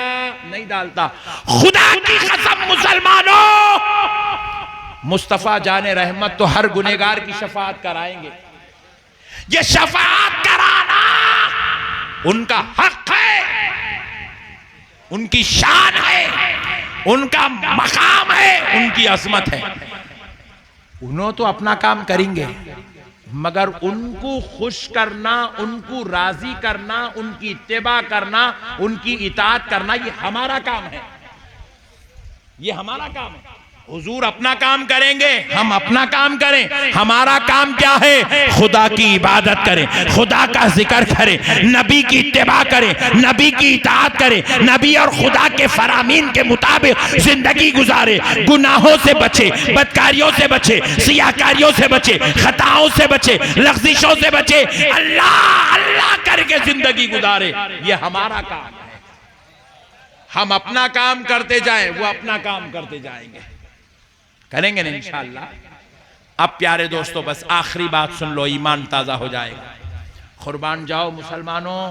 नहीं डालता। खुदा की कसम मुसलमानों, मुस्तफा जाने रहमत तो हर गुनेगार की शफाअत कराएंगे। ये शफाअत कराना उनका हक है, उनकी शान है, उनका मकाम है, उनकी अजमत है। उन्होंने तो अपना काम करेंगे, मगर उनको खुश करना, उनको राजी करना, उनकी इत्तेबा करना, उनकी इताअत करना, ये हमारा काम है, ये हमारा काम है। हुजूर अपना काम करेंगे, हम अपना काम करें। हमारा काम क्या है? खुदा की इबादत करें, खुदा का जिक्र करें, नबी की इत्तेबा करें, नबी की इताअत करें, नबी और खुदा के फरामीन के मुताबिक जिंदगी गुजारे, गुनाहों से बचे, बदकारियों से बचे, सियाकारियों से बचे, खताओं से बचे, लफ्जिशों से बचे, अल्लाह अल्लाह करके जिंदगी गुजारे। ये हमारा काम है। हम अपना काम करते जाएं, वो अपना काम करते जाएंगे, करेंगे ना इंशाअल्लाह। अब प्यारे दोस्तों, बस आखिरी बात सुन लो, ईमान ताजा हो जाएगा। कुर्बान जाओ मुसलमानों,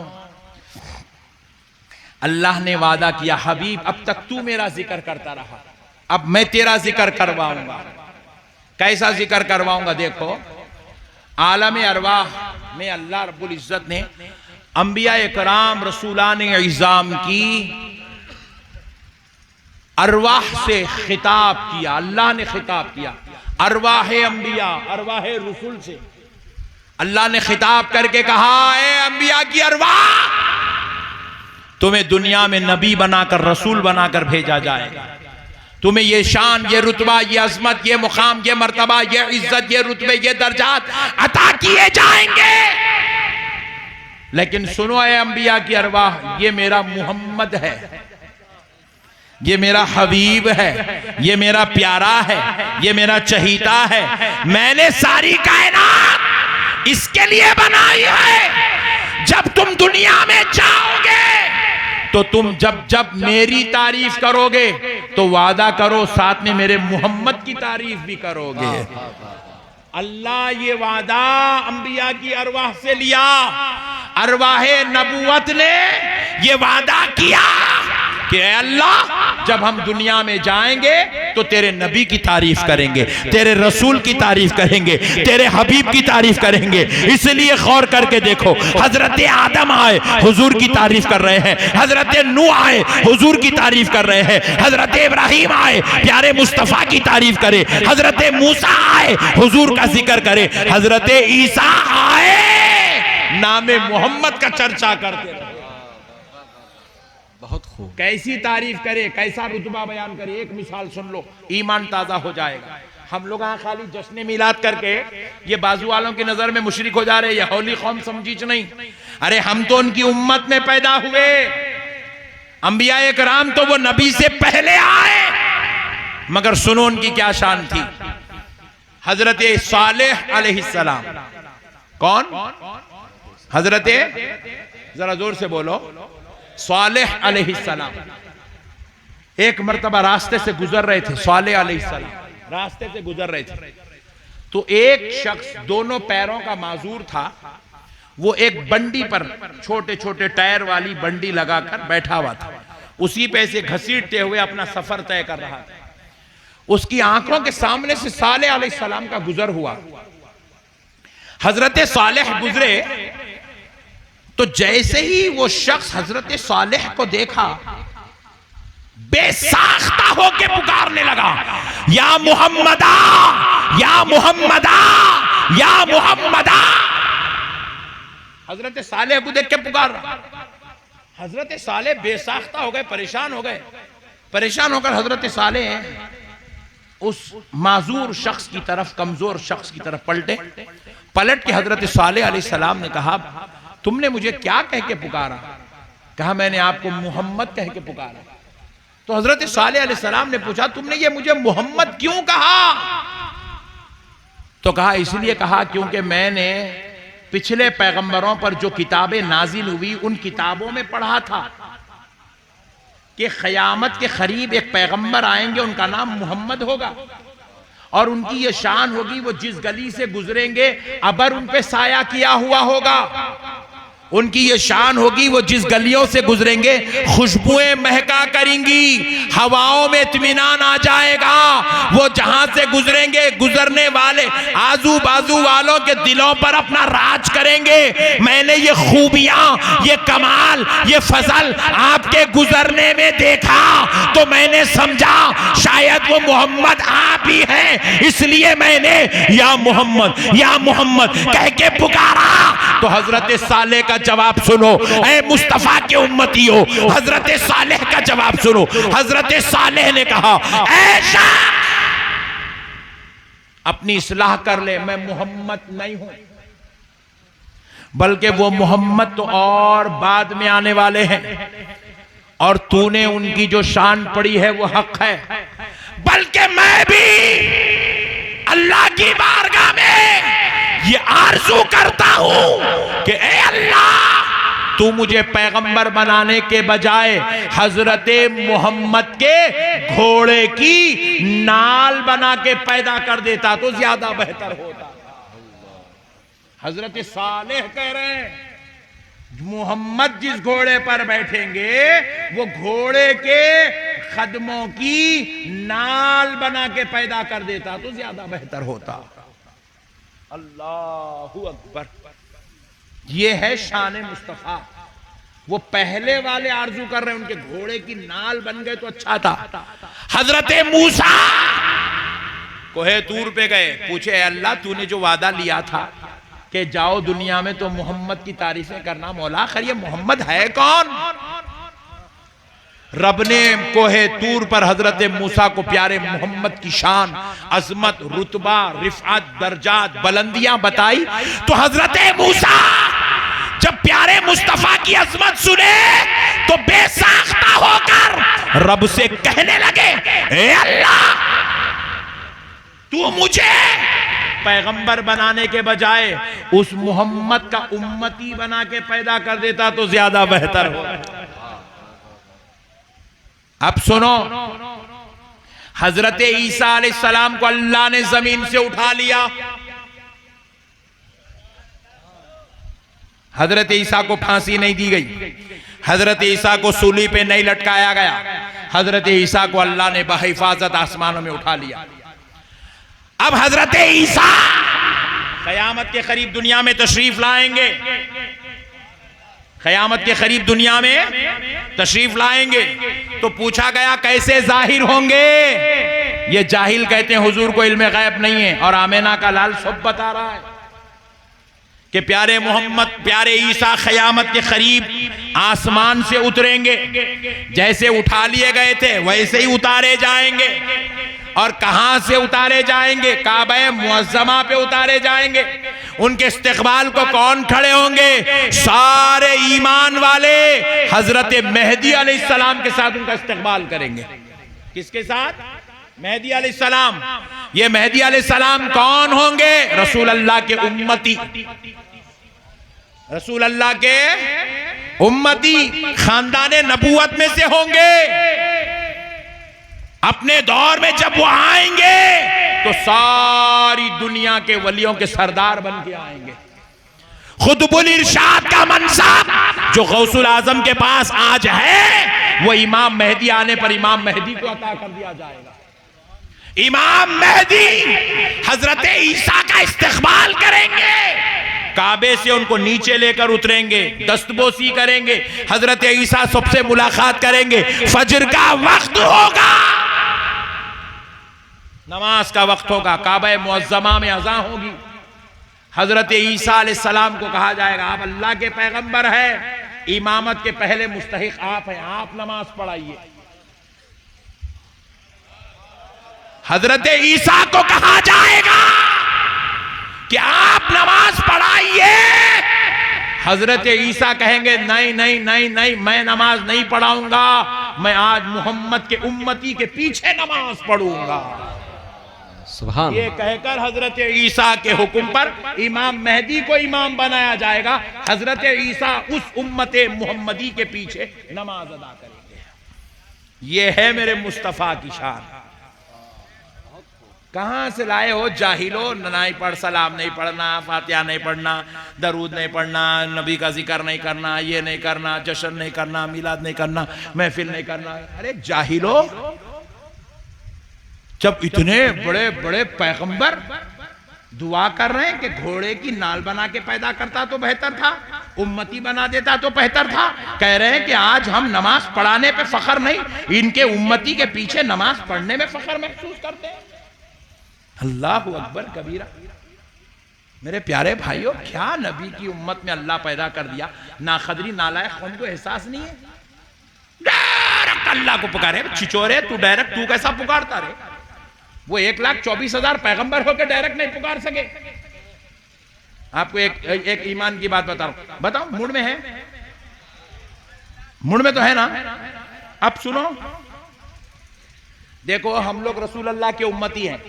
अल्लाह ने वादा किया, हबीब अब तक तू मेरा जिक्र करता रहा, अब मैं तेरा जिक्र करवाऊंगा। कैसा जिक्र करवाऊंगा? देखो, आलम अरवाह में अल्लाह रब्बुल इज्जत ने अंबिया इकराम रसूलान इज़ाम की अरवाह से खिताब किया। अल्लाह ने खिताब किया अरवाह अंबिया, अरवाह रसूल से। अल्लाह ने खिताब करके कहा, ए अंबिया की अरवाह, तुम्हें दुनिया में नबी बनाकर, रसूल बनाकर भेजा जाएगा। तुम्हें ये शान, ये रुतबा, ये अजमत, ये मुकाम, ये मर्तबा, ये इज्जत, ये रुतबे, ये दर्जात अता किए जाएंगे। लेकिन सुनो ए अंबिया की अरवाह, ये मेरा मोहम्मद है, ये मेरा हबीब है, ये मेरा प्यारा है, ये मेरा चहीता है। मैंने सारी कायनात इसके लिए बनाई है। जब तुम दुनिया में जाओगे तो तुम जब जब मेरी तारीफ करोगे तो वादा करो साथ में मेरे मोहम्मद की तारीफ भी करोगे। अल्लाह ये वादा अंबिया की अरवाह से लिया। अरवाह नबुवत ने ये वादा किया कि अल्लाह जब हम दुनिया में जाएंगे तो तेरे नबी की तारीफ करेंगे, तेरे रसूल की तारीफ करेंगे, तेरे हबीब की तारीफ करेंगे। इसलिए गौर करके देखो, हजरत आदम आए, हुजूर की तारीफ कर रहे हैं। हजरत नूह आए, हुजूर की तारीफ कर रहे हैं। हजरत इब्राहिम आए, प्यारे मुस्तफा की तारीफ करे। हजरत मूसा आए, हुजूर का जिक्र करे। हजरत ईसा आए, नामे मोहम्मद का चर्चा करते रहे। बहुत खूब, कैसी तारीफ करे, कैसा रुतबा बयान करे। एक मिसाल सुन लो, ईमान ताजा हो जाएगा। हम लोग यहाँ खाली जश्न मिलाद करके ये बाजू वालों की नजर में मुशरिक हो जा रहे, ये हौली कौम समझीच नहीं। अरे हम तो उनकी उम्मत में पैदा हुए, अंबिया इकराम तो वो नबी से पहले आए। मगर सुनो उनकी क्या शान थी। हजरत सालेह अलैहिस्सलाम, कौन? हजरत, जरा जोर से बोलो, सालेह अलैहिस्सलाम एक मर्तबा रास्ते से गुजर रहे थे। सालेह अलैहिस्सलाम रास्ते से गुजर रहे थे तो एक शख्स दोनों पैरों का माजूर था। वो एक बंडी पर, छोटे छोटे टायर वाली बंडी लगाकर बैठा हुआ था। उसी पे से घसीटते हुए अपना सफर तय कर रहा था। उसकी आंखों के सामने से सालेह अलैहिस्सलाम का गुजर हुआ। हजरत सालेह गुजरे तो जैसे ही वो शख्स हजरत सालेह को देखा, बेसाख्ता होके पुकारने लगा, या मुहम्मदा, या मुहम्मदा, या मुहम्मदा। हजरत सालेह को देख के पुकार रहा। हजरत सालेह बेसाख्ता हो गए, परेशान हो गए। परेशान होकर हजरत सालेह उस माजूर शख्स की तरफ, कमजोर शख्स की तरफ पलटे। पलट के हजरत सालेह अलैहिस्सलाम ने कहा, तुमने मुझे क्या कह के पुकारा? कहा, मैंने आपको मोहम्मद कह के पुकारा। तो हजरत सालेह अलैहिस्सलाम ने पूछा, तुमने ये मुझे मोहम्मद क्यों कहा? तो कहा, इसलिए कहा क्योंकि मैंने पिछले पैगंबरों पर जो किताबें नाजिल हुई उन किताबों में पढ़ा था कि क़यामत के करीब एक पैगंबर आएंगे, उनका नाम मोहम्मद होगा और उनकी ये शान होगी, वो जिस गली से गुजरेंगे अबर उन पे साया किया हुआ होगा। उनकी ये शान होगी, वो जिस गलियों से गुजरेंगे खुशबुएं महका करेंगी, हवाओं में इत्मीनान आ जाएगा। वो जहां से गुजरेंगे गुजरने वाले आजू बाजू वालों के दिलों पर अपना राज करेंगे। मैंने ये खूबियां, ये कमाल, ये फजल आपके गुजरने में देखा तो मैंने समझा शायद वो मोहम्मद आप ही हैं, इसलिए मैंने या मोहम्मद कह के पुकारा। तो हजरत सालेह का जवाब सुनो, ऐ मुस्तफा के उम्मती हो, हजरत सालेह का जवाब सुनो। हजरत सालेह ने कहा, ऐ शाह अपनी इस्लाह कर ले, मैं मोहम्मद नहीं हूं, बल्कि वो मोहम्मद तो और बाद में आने वाले हैं, और तूने उनकी जो शान पड़ी है वो हक है। बल्कि मैं भी अल्लाह की बारगाह में ये आरज़ू करता हूं कि ए अल्लाह, तू मुझे पैगंबर बनाने के बजाय हजरत मोहम्मद के घोड़े की नाल बना के पैदा कर देता तो ज्यादा बेहतर होता। हजरत सालेह कह रहे हैं मोहम्मद जिस घोड़े पर बैठेंगे वो घोड़े के कदमों की नाल बना के पैदा कर देता तो ज्यादा बेहतर होता। अल्लाहु अकबर। ये है शान मुस्तफा। वो पहले वाले आरजू कर रहे हैं उनके घोड़े की नाल बन गए तो अच्छा था। हजरत मूसा कोहे तूर पे गए, पूछे अल्लाह तूने जो वादा लिया था कि जाओ दुनिया में तो मोहम्मद की तारीफें करना, मौला खैर ये मोहम्मद है कौन? रब ने कोहे तूर पर हजरत मूसा को प्यारे मोहम्मद की शान, अजमत, रुतबा, रिफअत, दर्जात, बुलंदियां बताई। तो हजरत मूसा जब प्यारे मुस्तफा की अजमत सुने तो बेसाख्ता होकर रब से कहने लगे, ए अल्लाह, तू मुझे पैगंबर बनाने के बजाय उस मोहम्मद का उम्मती बना के पैदा कर देता तो ज्यादा बेहतर हो। अब सुनो, हजरत ईसा अलैहिस्सलाम को अल्लाह ने जमीन से उठा लिया। हजरत ईसा को फांसी नहीं दी गई, हजरत ईसा को सूली पे नहीं लटकाया गया, हजरत ईसा को अल्लाह ने बहिफाजत आसमानों में उठा लिया। अब हजरत ईसा कयामत के करीब दुनिया में तशरीफ लाएंगे, कयामत के करीब दुनिया में तशरीफ लाएंगे। तो पूछा गया कैसे जाहिर होंगे? ये जाहिल कहते हैं हुजूर को इल्म गैब नहीं है, और आमेना का लाल सब बता रहा है कि प्यारे मोहम्मद, प्यारे ईसा कयामत के करीब आसमान से उतरेंगे, जैसे उठा लिए गए थे वैसे ही उतारे जाएंगे। और कहां से उतारे जाएंगे? काबा मुअज्जमा पे उतारे जाएंगे। उनके इस्तकबाल को कौन खड़े होंगे? सारे ईमान वाले हजरत मेहदी अलैहिस्सलाम के साथ उनका इस्तकबाल करेंगे। किसके साथ? मेहदी अलैहिस्सलाम। ये मेहदी अलैहिस्सलाम कौन होंगे? रसूल अल्लाह के उम्मती, रसूल अल्लाह के उम्मती, खानदाने नबूवत में से होंगे। अपने दौर में जब वो आएंगे तो सारी दुनिया के वलियों के सरदार बन के आएंगे। खुतबुल इरशाद का मनसब जो गौसुल आजम के पास आज है वो इमाम मेहदी आने पर इमाम मेहदी को अता कर दिया जाएगा। इमाम मेहदी हजरत ईसा का इस्तकबाल करेंगे, काबे से उनको नीचे लेकर उतरेंगे, दस्तबोसी करेंगे, हजरत ईसा सबसे मुलाकात करेंगे। फजर का वक्त होगा, नमाज का वक्त होगा, काबा मुअज्जमा में अज़ां होगी। हजरत ईसा अलैहिस्सलाम को कहा जाएगा आप अल्लाह के पैगंबर हैं, इमामत के पहले मुस्तहिक आप हैं, आप नमाज पढ़ाइए। हजरत ईसा को कहा जाएगा कि आप नमाज पढ़ाइए। हजरत ईसा कहेंगे नहीं नहीं नहीं नहीं, मैं नमाज नहीं पढ़ाऊंगा, मैं आज मोहम्मद के उम्मती के पीछे नमाज पढ़ूंगा। सुभान। ये कहकर हजरत ईसा के हुक्म पर इमाम मेहदी को इमाम बनाया जाएगा। हजरत ईसा उस उम्मते मोहम्मदी के पीछे नमाज अदा करेंगे। ये है मेरे मुस्तफा की शान। कहां से लाए हो जाहिलो? नहीं पढ़, सलाम नहीं पढ़ना, फातिहा नहीं पढ़ना, दरूद नहीं पढ़ना, नबी का जिक्र नहीं करना, ये नहीं करना, जश्न नहीं करना, मिलाद नहीं करना, महफिल नहीं करना। अरे जाहिलो, जब इतने बड़े बड़े पैगंबर दुआ कर रहे हैं कि घोड़े की नाल बना के पैदा करता तो बेहतर था, उम्मती बना देता तो बेहतर था। कह रहे हैं कि आज हम नमाज पढ़ाने पे फख्र नहीं, इनके उम्मती के पीछे नमाज पढ़ने में फख्र महसूस करते हैं। अल्लाहु अकबर कबीरा। मेरे प्यारे भाइयों, क्या नबी की उम्मत में अल्लाह पैदा कर दिया। ना खदरी नालायक कौम को एहसास नहीं है, डायरेक्ट अल्लाह को पुकारे। चिचोरे तू डायरेक्ट तू कैसा पुकारता रे? वो 1,24,000 पैगंबर होकर डायरेक्ट नहीं पुकार सके। आपको एक ईमान की बात बताओ, मूड में है? मूड में तो है ना? अब सुनो, देखो हम लोग रसूल अल्लाह के उम्मती हैं,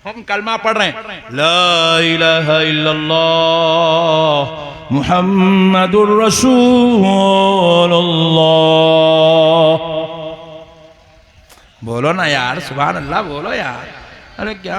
हम कलमा पढ़ रहे हैं, ला इलाहा इल्लल्लाह मुहम्मदुर रसूलुल्लाह। बोलो ना यार, सुभान अल्लाह बोलो यार। अरे क्या,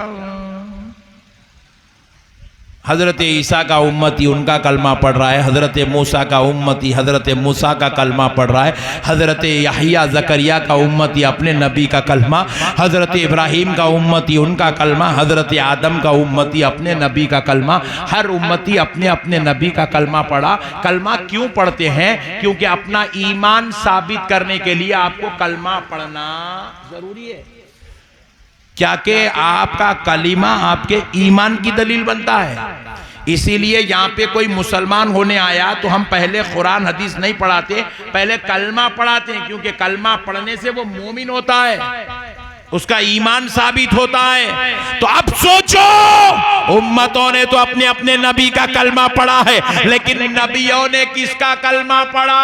हजरत ईसा का उम्मती उनका कलमा पढ़ रहा है, हजरत मूसा का उम्मती हजरत मूसा का कलमा पढ़ रहा है, हजरत यहिया ज़करिया का उम्मती अपने नबी का कलमा, हजरत इब्राहीम का उम्मती उनका कलमा, हजरत आदम का उम्मती अपने नबी का कलमा। हर उम्मती अपने अपने नबी का कलमा पढ़ा। कलमा क्यों पढ़ते हैं? क्योंकि अपना ईमान साबित करने के लिए आपको कलमा पढ़ना जरूरी है। क्या कि आपका कलीमा आपके ईमान की दलील बनता है। इसीलिए यहाँ पे कोई मुसलमान होने आया तो हम पहले कुरान हदीस नहीं पढ़ाते, पहले कलमा पढ़ाते हैं, क्योंकि कलमा पढ़ने से वो मोमिन होता है, उसका ईमान साबित होता है। तो अब सोचो, उम्मतों ने तो अपने अपने नबी का कलमा पढ़ा है, लेकिन नबियों ने किसका कलमा पढ़ा?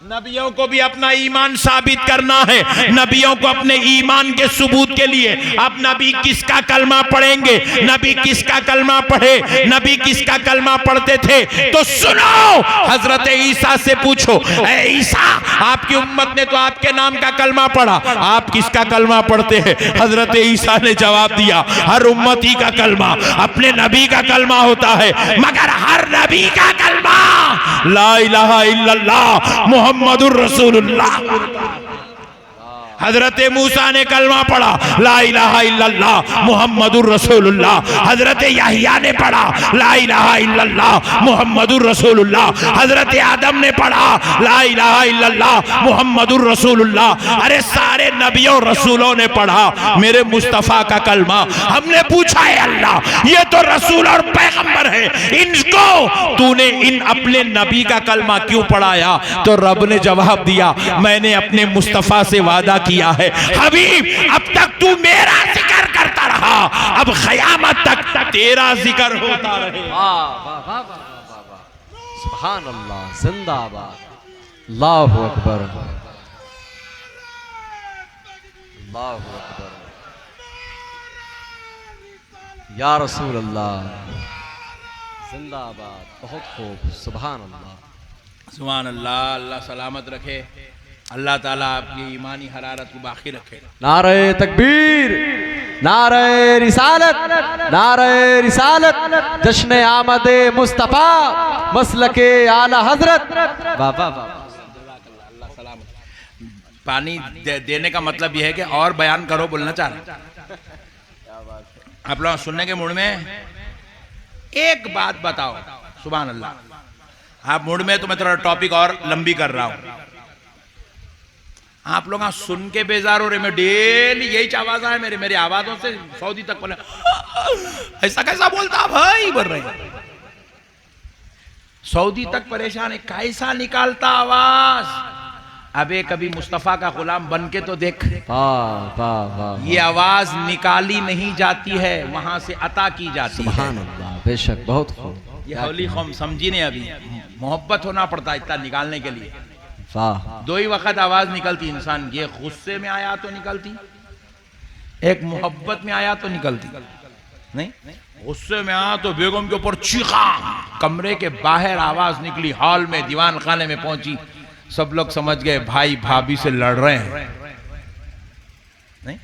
नबियों को भी अपना ईमान साबित करना है। नबियों को अपने ईमान के सबूत के लिए अब नबी किसका कलमा पढ़ेंगे? नबी किसका कलमा पढ़े? नबी किसका कलमा पढ़ते थे? तो सुनो, हजरत ईसा से पूछो, ए ईसा, आपकी उम्मत ने तो आपके नाम का कलमा पढ़ा, आप किसका कलमा पढ़ते हैं? हजरत ईसा ने जवाब दिया, हर उम्मती का कलमा अपने नबी का कलमा होता है, मगर हर नबी का कलमा ला इलाहा इल्लल्लाह मुहम्मदुर रसूलुल्लाह। हजरत मूसा ने कलमा पढ़ा, ला इलाहा इल्लल्लाह मुहम्मदुर रसूलुल्लाह। हजरत यहिया ने पढ़ा, ला इलाहा इल्लल्लाह मुहम्मदुर रसूलुल्लाह। हजरत आदम ने पढ़ा, ला इलाहा इल्लल्लाह मुहम्मदुर रसूलुल्लाह। अरे सारे नबियों रसूलों ने पढ़ा मेरे मुस्तफ़ा का कलमा। हमने पूछा है अल्लाह, ये तो रसूल और पैगंबर है, इनको तूने इन अपने नबी का कलमा क्यों पढ़ाया? तो रब ने जवाब दिया, मैंने अपने मुस्तफ़ा से वादा किया है, हबीब अब तक तू मेरा जिक्र करता रहा, अब क़यामत तक तेरा जिक्र होता रहे। सुभान अल्लाह, जिंदाबाद, अल्लाहु अकबर, अल्लाहु अकबर, या रसूल अल्लाह, जिंदाबाद। बहुत खूब, सुभान अल्लाह, सुभान अल्लाह। अल्लाह सलामत रखे, अल्लाह ताला आपकी ईमानी हरारत को बाकी रखे। नारे तकबीर, नारे रिसालत, नारे रिसालत, जश्न आमदे मुस्तफा, मसलके आला हजरत। वाह वाह वाह, अल्लाह सलामत। पानी देने का मतलब यह है कि और बयान करो, बोलना चाह रहे। आप लोग सुनने के मूड में? एक बात बताओ, सुभान अल्लाह। आप मूड में तो मैं थोड़ा टॉपिक और लंबी कर रहा हूं। आप लोग सुन के बेजार हो रहे, मैं डेली यही आवाज है मेरे आवाजों से सऊदी तक बोले, ऐसा कैसा बोलता भाई, बोल रहे सऊदी तक परेशान है, कैसा निकालता आवाज। अबे कभी मुस्तफा का गुलाम बन के तो देख। वाह वाह वाह, ये आवाज निकाली नहीं जाती है, वहां से अता की जाती है। सुभान अल्लाह, बेशक, बहुत खूब। ये हौली कौम समझी नहीं, अभी मोहब्बत होना पड़ता है इतना निकालने के लिए। वाह, दो ही वक्त आवाज निकलती इंसान की, एक गुस्से में आया तो निकलती, एक मोहब्बत में आया तो निकलती नहीं। गुस्से में आया तो बेगम के ऊपर चीखा, कमरे के बाहर आवाज निकली, हॉल में दीवान खाने में पहुंची, सब लोग समझ गए भाई भाभी से लड़ रहे हैं। नहीं,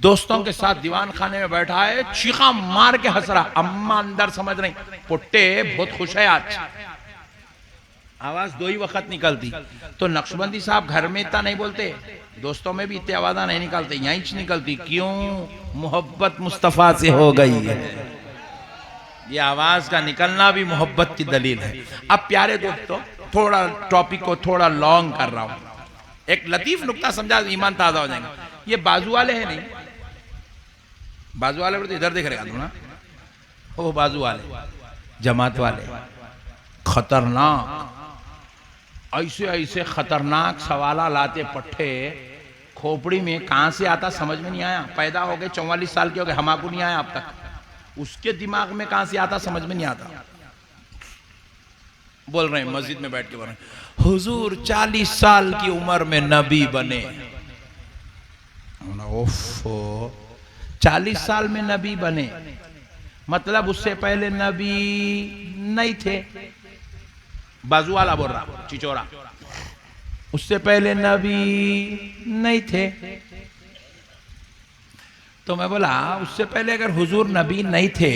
दोस्तों के साथ दीवान खाने में बैठा है, चीखा मार के हंस रहा। अम्मा अंदर समझ रही पुट्टे बहुत खुश है आज, आवाज दो ही वक्त निकलती। तो नक्शबंदी साहब घर में इतना नहीं बोलते, दोस्तों में भी इतनी आवाज नहीं निकलती, यहीं निकलती। क्यों? मोहब्बत मुस्तफा से हो गई है। ये आवाज का निकलना भी मोहब्बत की दलील है। अब प्यारे दोस्तों, थोड़ा टॉपिक को थोड़ा लॉन्ग कर रहा हूं, एक लतीफ नुक्ता समझा, ईमान ताजा हो जाएगा। ये बाजू वाले हैं नहीं, बाजू वाले तो इधर देख रहे हो ना, वो बाजू वाले जमात वाले खतरनाक, ऐसे ऐसे खतरनाक सवाला लाते पट्टे, खोपड़ी में कहां से आता समझ में नहीं आया। पैदा हो गए 44 साल के हो गए, हमाको नहीं आया अब तक, उसके दिमाग में कहां से आता समझ में नहीं आता। बोल रहे हैं मस्जिद में बैठ के बोल रहे हैं, हुजूर 40 साल की उम्र में नबी बने। ओफो, 40 साल में नबी बने मतलब उससे पहले नबी नहीं थे। बाजू वाला बोल रहा, चिचोरा, उससे पहले नबी नहीं थे। तो मैं बोला उससे पहले अगर हुजूर नबी नहीं थे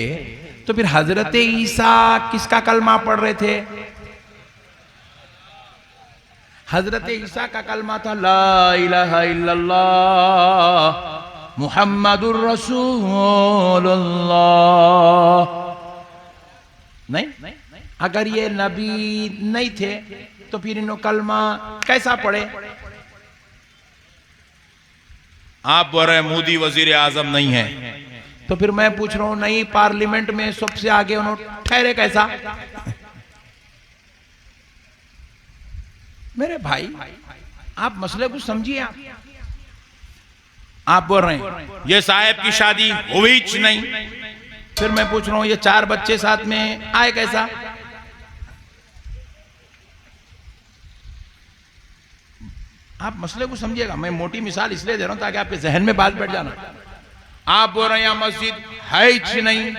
तो फिर हजरत ईसा किसका कलमा पढ़ रहे थे? हजरत ईसा का कलमा था ला इलाहा इल्लल्लाह मुहम्मदुर रसूलुल्लाह। नहीं, अगर ये नबी नहीं थे तो फिर इन्हों कलमा कैसा पढ़े? आप बोल रहे मोदी वजीर आजम नहीं है, तो फिर मैं पूछ रहा हूं नहीं, पार्लियामेंट में सबसे आगे उन्होंने ठहरे कैसा? मेरे भाई आप मसले को समझिए। आप बोल रहे हैं ये साहब की शादी हुई नहीं, फिर मैं पूछ रहा हूं ये 4 बच्चे साथ में आए कैसा? आप मसले को समझिएगा। मैं मोटी मिसाल इसलिए दे रहा हूं ताकि आपके जहन में बात बैठ जाना। आप बोल रहे हैं यहां मस्जिद है ही नहीं,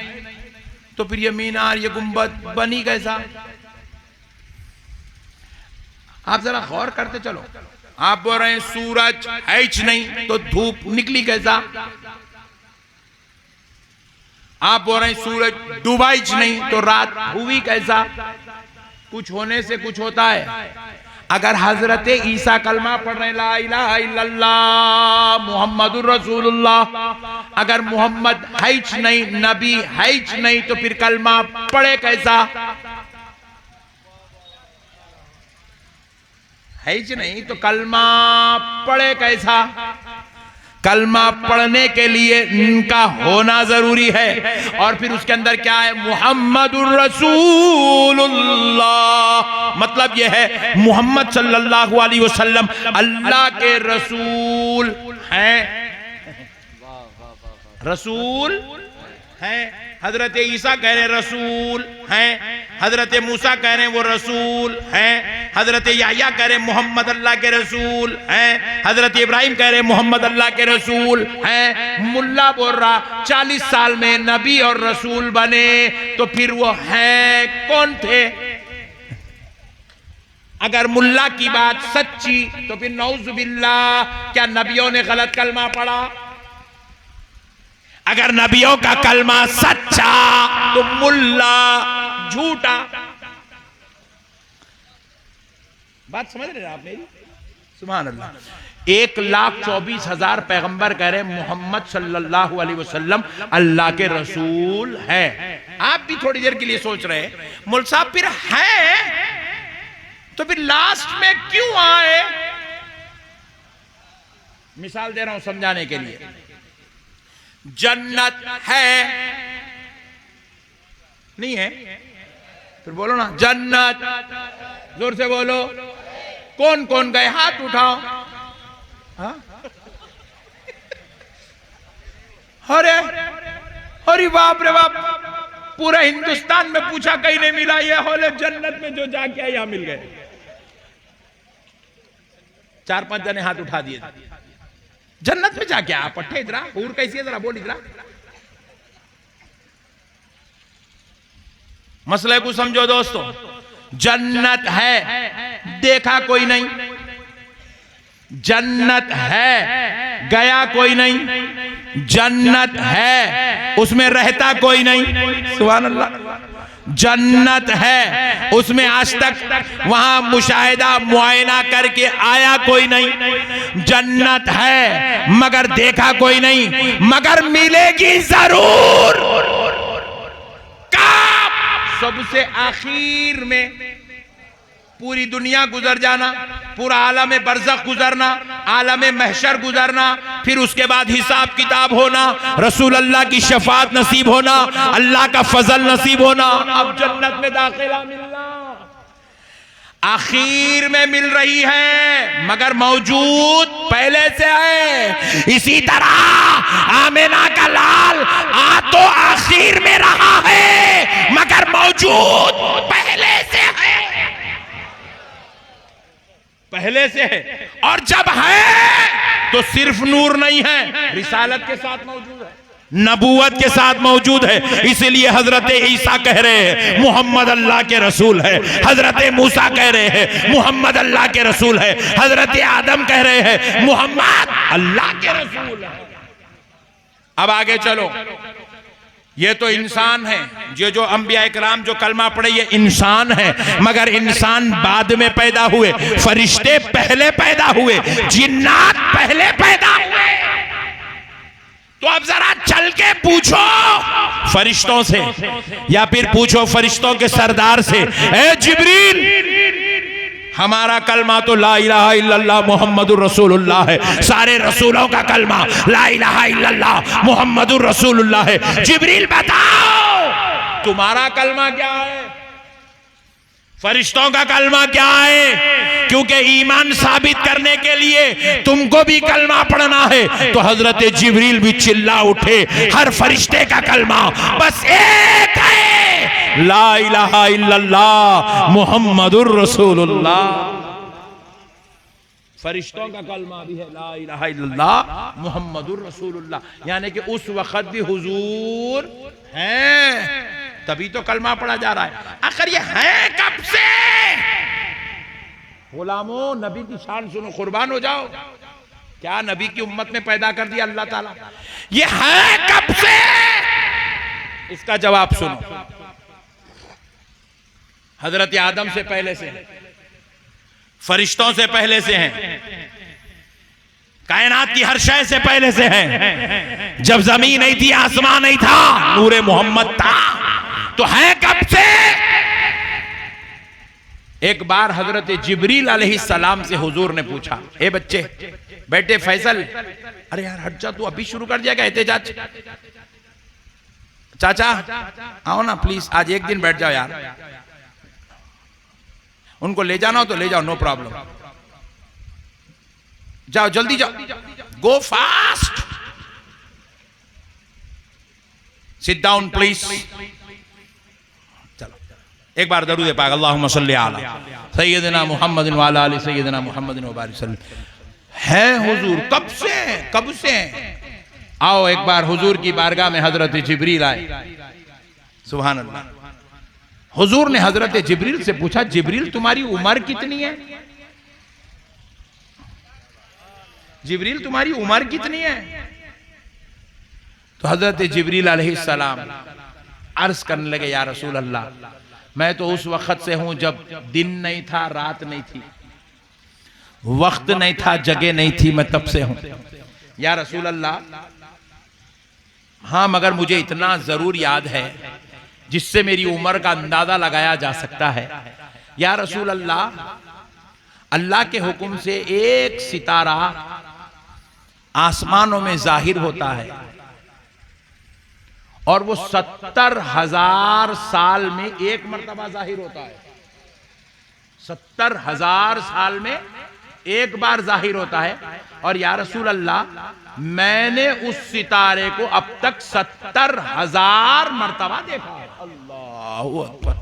तो फिर ये मीनार ये गुंबद बनी कैसा? आप जरा गौर करते चलो। आप बोल रहे हैं सूरज है ही नहीं, तो धूप निकली कैसा? आप बोल रहे हैं सूरज डूबा ही नहीं, तो रात हुई कैसा? कुछ होने से कुछ होता है। अगर हजरत ईसा कलमा पढ़ रहे ला इलाहा इल्लल्लाह मुहम्मदुर रसूलुल्लाह, अगर मोहम्मद है ही नहीं, नबी है ही नहीं, तो फिर कलमा पढ़े कैसा? है ही नहीं तो कलमा पढ़े कैसा? कलमा पढ़ने के लिए इनका होना जरूरी है, और फिर उसके अंदर क्या है? मुहम्मदुर रसूलुल्लाह। मतलब यह है मुहम्मद सल्लल्लाहु अलैहि वसल्लम अल्लाह के रसूल हैं, रसूल हैं। हजरत ईसा कह रहे रसूल हैं, हजरत मूसा कह रहे वो रसूल हैं, हजरत याह्या कह रहे मोहम्मद अल्लाह के रसूल हैं, हजरत इब्राहिम कह रहे मोहम्मद अल्लाह के रसूल हैं। मुल्ला बोल रहा 40 साल में नबी और रसूल बने, तो फिर वो हैं कौन थे? अगर मुल्ला की बात सच्ची तो फिर नौजुबिल्लाह, क्या नबियों ने गलत कलमा पढ़ा? अगर नबियों का कलमा सच्चा तो मुल्ला झूठा। बात समझ रहे हैं आप मेरी? सुभान अल्लाह। 1,24,000 पैगंबर कह रहे मोहम्मद सल्लल्लाहु अलैहि वसल्लम अल्लाह के रसूल है। आप भी थोड़ी देर के लिए सोच रहे मुल साहब फिर है तो फिर लास्ट में क्यों आए? मिसाल दे रहा हूं समझाने के लिए। जन्नत है नहीं है? फिर बोलो ना जन्नत, जोर से बोलो। कौन कौन गए? हाथ उठाओ। हाँ? अरे अरे बाप रे बाप, पूरे हिंदुस्तान में पूछा कहीं नहीं मिला। ये होले जन्नत में जो जाके आए यहां मिल गए। 4-5 जने हाथ उठा दिए। जन्नत में जाके आप पट्टे इधरा हूर कैसी है जरा बोल इधरा। मसले को समझो दोस्तों। जन्नत है, देखा कोई नहीं। जन्नत है, गया कोई नहीं। जन्नत है उसमें रहता कोई नहीं। सुभान अल्लाह। जन्नत है उसमें आज तक वहां मुशाहिदा मुआयना करके आया कोई नहीं। जन्नत है मगर देखा कोई नहीं, मगर मिलेगी जरूर। कब? सबसे आखिर में पूरी दुनिया गुजर जाना, पूरा आलम बरज़ख गुजरना, आलम महशर गुजरना, फिर उसके बाद हिसाब किताब होना, रसूल अल्लाह की शफात नसीब होना, अल्लाह का फजल नसीब होना, अब जन्नत में दाखिला मिलना आखिर में मिल रही है, मगर मौजूद पहले से है। इसी तरह आमिना का लाल आ तो आखिर में रहा है, मगर मौजूद पहले से है, पहले से है। और जब है तो सिर्फ नूर नहीं है, रिसालत के साथ मौजूद है, नबूवत के साथ मौजूद है। इसलिए हजरत ईसा कह रहे हैं मोहम्मद अल्लाह के रसूल है, हजरत मूसा कह रहे हैं मोहम्मद अल्लाह के रसूल है, हजरत आदम कह रहे हैं मोहम्मद अल्लाह के रसूल है। अब आगे चलो, ये तो इंसान है, ये जो अंबिया इकराम जो कलमा पढ़े ये इंसान है, मगर इंसान बाद में पैदा हुए, फरिश्ते पहले पैदा हुए, जिन्नात पहले पैदा हुए। तो अब जरा चल के पूछो फरिश्तों से, या फिर पूछो फरिश्तों के सरदार से, ए जिब्रील हमारा कलमा तो ला इलाहा इल्लल्लाह मुहम्मदुर रसूलुल्लाह है, सारे रसूलों का कलमा ला इलाहा इल्लल्लाह मुहम्मदुर रसूलुल्लाह है। जिब्रील बताओ तुम्हारा कलमा क्या है, फरिश्तों का कलमा क्या है? क्योंकि ईमान साबित करने के लिए तुमको भी कलमा पढ़ना है। तो हजरत जिब्रील भी चिल्ला उठे, हर फरिश्ते का कलमा बस एक है, ला इलाहा इल्लल्लाह मुहम्मदुर रसूलुल्लाह। फरिश्तों का कलमा भी है ला इलाहा इल्लल्लाह मुहम्मदुर रसूलुल्लाह, यानी कि उस वक्त भी हुजूर हैं, तभी तो कलमा पढ़ा जा रहा है। आखिर ये है कब से? गुलामों नबी की शान सुनो, कुर्बान हो जाओ, क्या नबी की उम्मत में पैदा कर दिया अल्लाह ताला। ये है कब से? इसका जवाब सुनो, हजरत आदम से पहले से, फरिश्तों से पहले से हैं, कायनात की हर शय से पहले से हैं। जब जमीन नहीं थी, आसमान नहीं था, नूरे मोहम्मद था। तो है कब से? एक बार हजरत जिब्रील अलैहिस्सलाम से हुजूर ने पूछा, ए बच्चे बेटे फैसल, अरे यार हट जा, तू अभी शुरू कर दिया क्या एहतेजाज? चाचा आओ ना प्लीज, आज एक दिन बैठ जाओ यार, उनको ले जाना हो तो ले जाओ, नो प्रॉब्लम, जाओ जल्दी जाओ, गो फास्ट, सिट डाउन प्लीज। चलो एक बार दरूद पाक अल्लाहुम्मा सल्ली अला सय्यदना मुहम्मद व अला आलि सय्यदना मुहम्मद व बारिक वसल्लम। है हुजूर कब से, कब से? आओ एक बार हुजूर की बारगाह में हजरत जिब्रील आए। सुभान अल्लाह। हुजूर ने हजरत जिब्रील से पूछा, जिब्रील तुम्हारी उम्र कितनी है? जिब्रील तुम्हारी उम्र कितनी है? तो हजरत जिब्रील अलैहिस्सलाम अर्ज करने लगे, या रसूल अल्लाह मैं तो उस वक्त से हूं जब दिन नहीं था, रात नहीं थी, वक्त नहीं था, जगह नहीं थी, मैं तब से हूं। या रसूल अल्लाह हाँ, मगर मुझे इतना जरूर याद है जिससे मेरी उम्र का अंदाजा लगाया जा सकता है। या रसूल अल्लाह अल्लाह के हुक्म से एक सितारा आसमानों में जाहिर होता है और वो 70,000 साल में एक मर्तबा जाहिर होता है। 70,000 साल में एक बार जाहिर होता है। और या रसूल अल्लाह मैंने उस सितारे को अब तक 70,000 मर्तबा देखा है। अल्लाहु अकबर।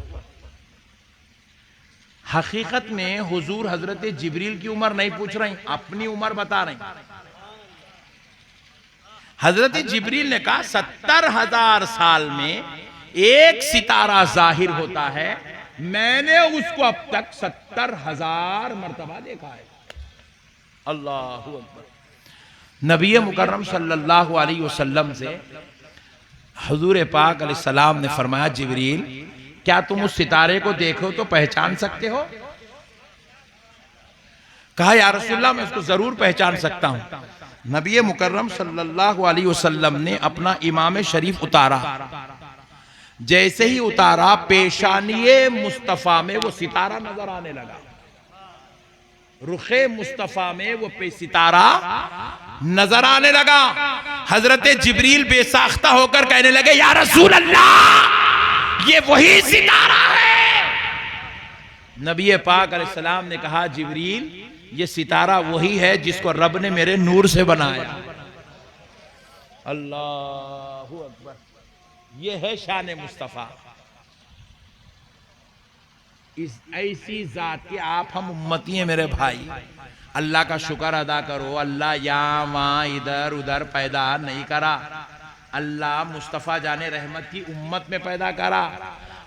हकीकत में हुजूर हजरत जिब्रील की उम्र नहीं पूछ रही, अपनी उम्र बता रही। हजरत जिब्रील ने कहा 70,000 साल में एक सितारा जाहिर होता है, मैंने उसको अब तक 70,000 मर्तबा देखा है। अल्लाहु अकबर। नबी मुकर्रम सल्लल्लाहु अलैहि वसल्लम से हुजूर पाक अलैहिस्सलाम ने फरमाया, जिब्रील क्या तुम उस सितारे को देखो तो पहचान सकते हो? कहा या रसूलल्लाह मैं उसको जरूर पहचान सकता हूं। नबी मुकर्रम सल्लल्लाहु अलैहि वसल्लम ने अपना इमाम शरीफ उतारा, जैसे ही उतारा पेशानिये मुस्तफा में वो सितारा नजर आने लगा। रुखे मुस्तफा में वो सितारा नजर आने लगा। हजरत जिब्रील बेसाख्ता होकर कहने लगे, या रसूल अल्लाह ये वही सितारा है। नबी पाक अलैहिस्सलाम ने कहा, जिब्रील ये सितारा वही है जिसको रब ने मेरे नूर से बनाया। अल्लाहु अकबर, ये है शान मुस्तफा। इस ऐसी जात के आप हम उम्मती हैं मेरे भाई। अल्लाह का शुक्र अदा करो, अल्लाह यहाँ वहाँ इधर उधर पैदा नहीं करा, अल्लाह मुस्तफ़ा जाने रहमत की उम्मत में पैदा करा।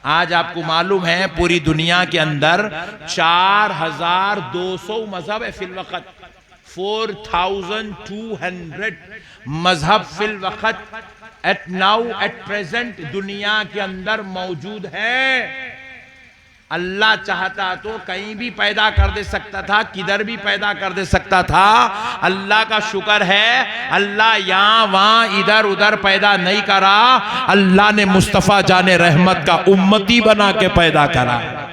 आज आपको मालूम है पूरी दुनिया के अंदर 4200 मजहब है फिल वक़्त, 4200 मजहब फिल वक़्त एट प्रेजेंट दुनिया के अंदर मौजूद है। अल्लाह चाहता तो कहीं भी पैदा कर दे सकता था, किधर भी पैदा कर दे सकता था। अल्लाह का शुक्र है अल्लाह यहाँ वहाँ इधर उधर पैदा नहीं करा, अल्लाह ने मुस्तफ़ा जाने रहमत का उम्मती बना के पैदा करा।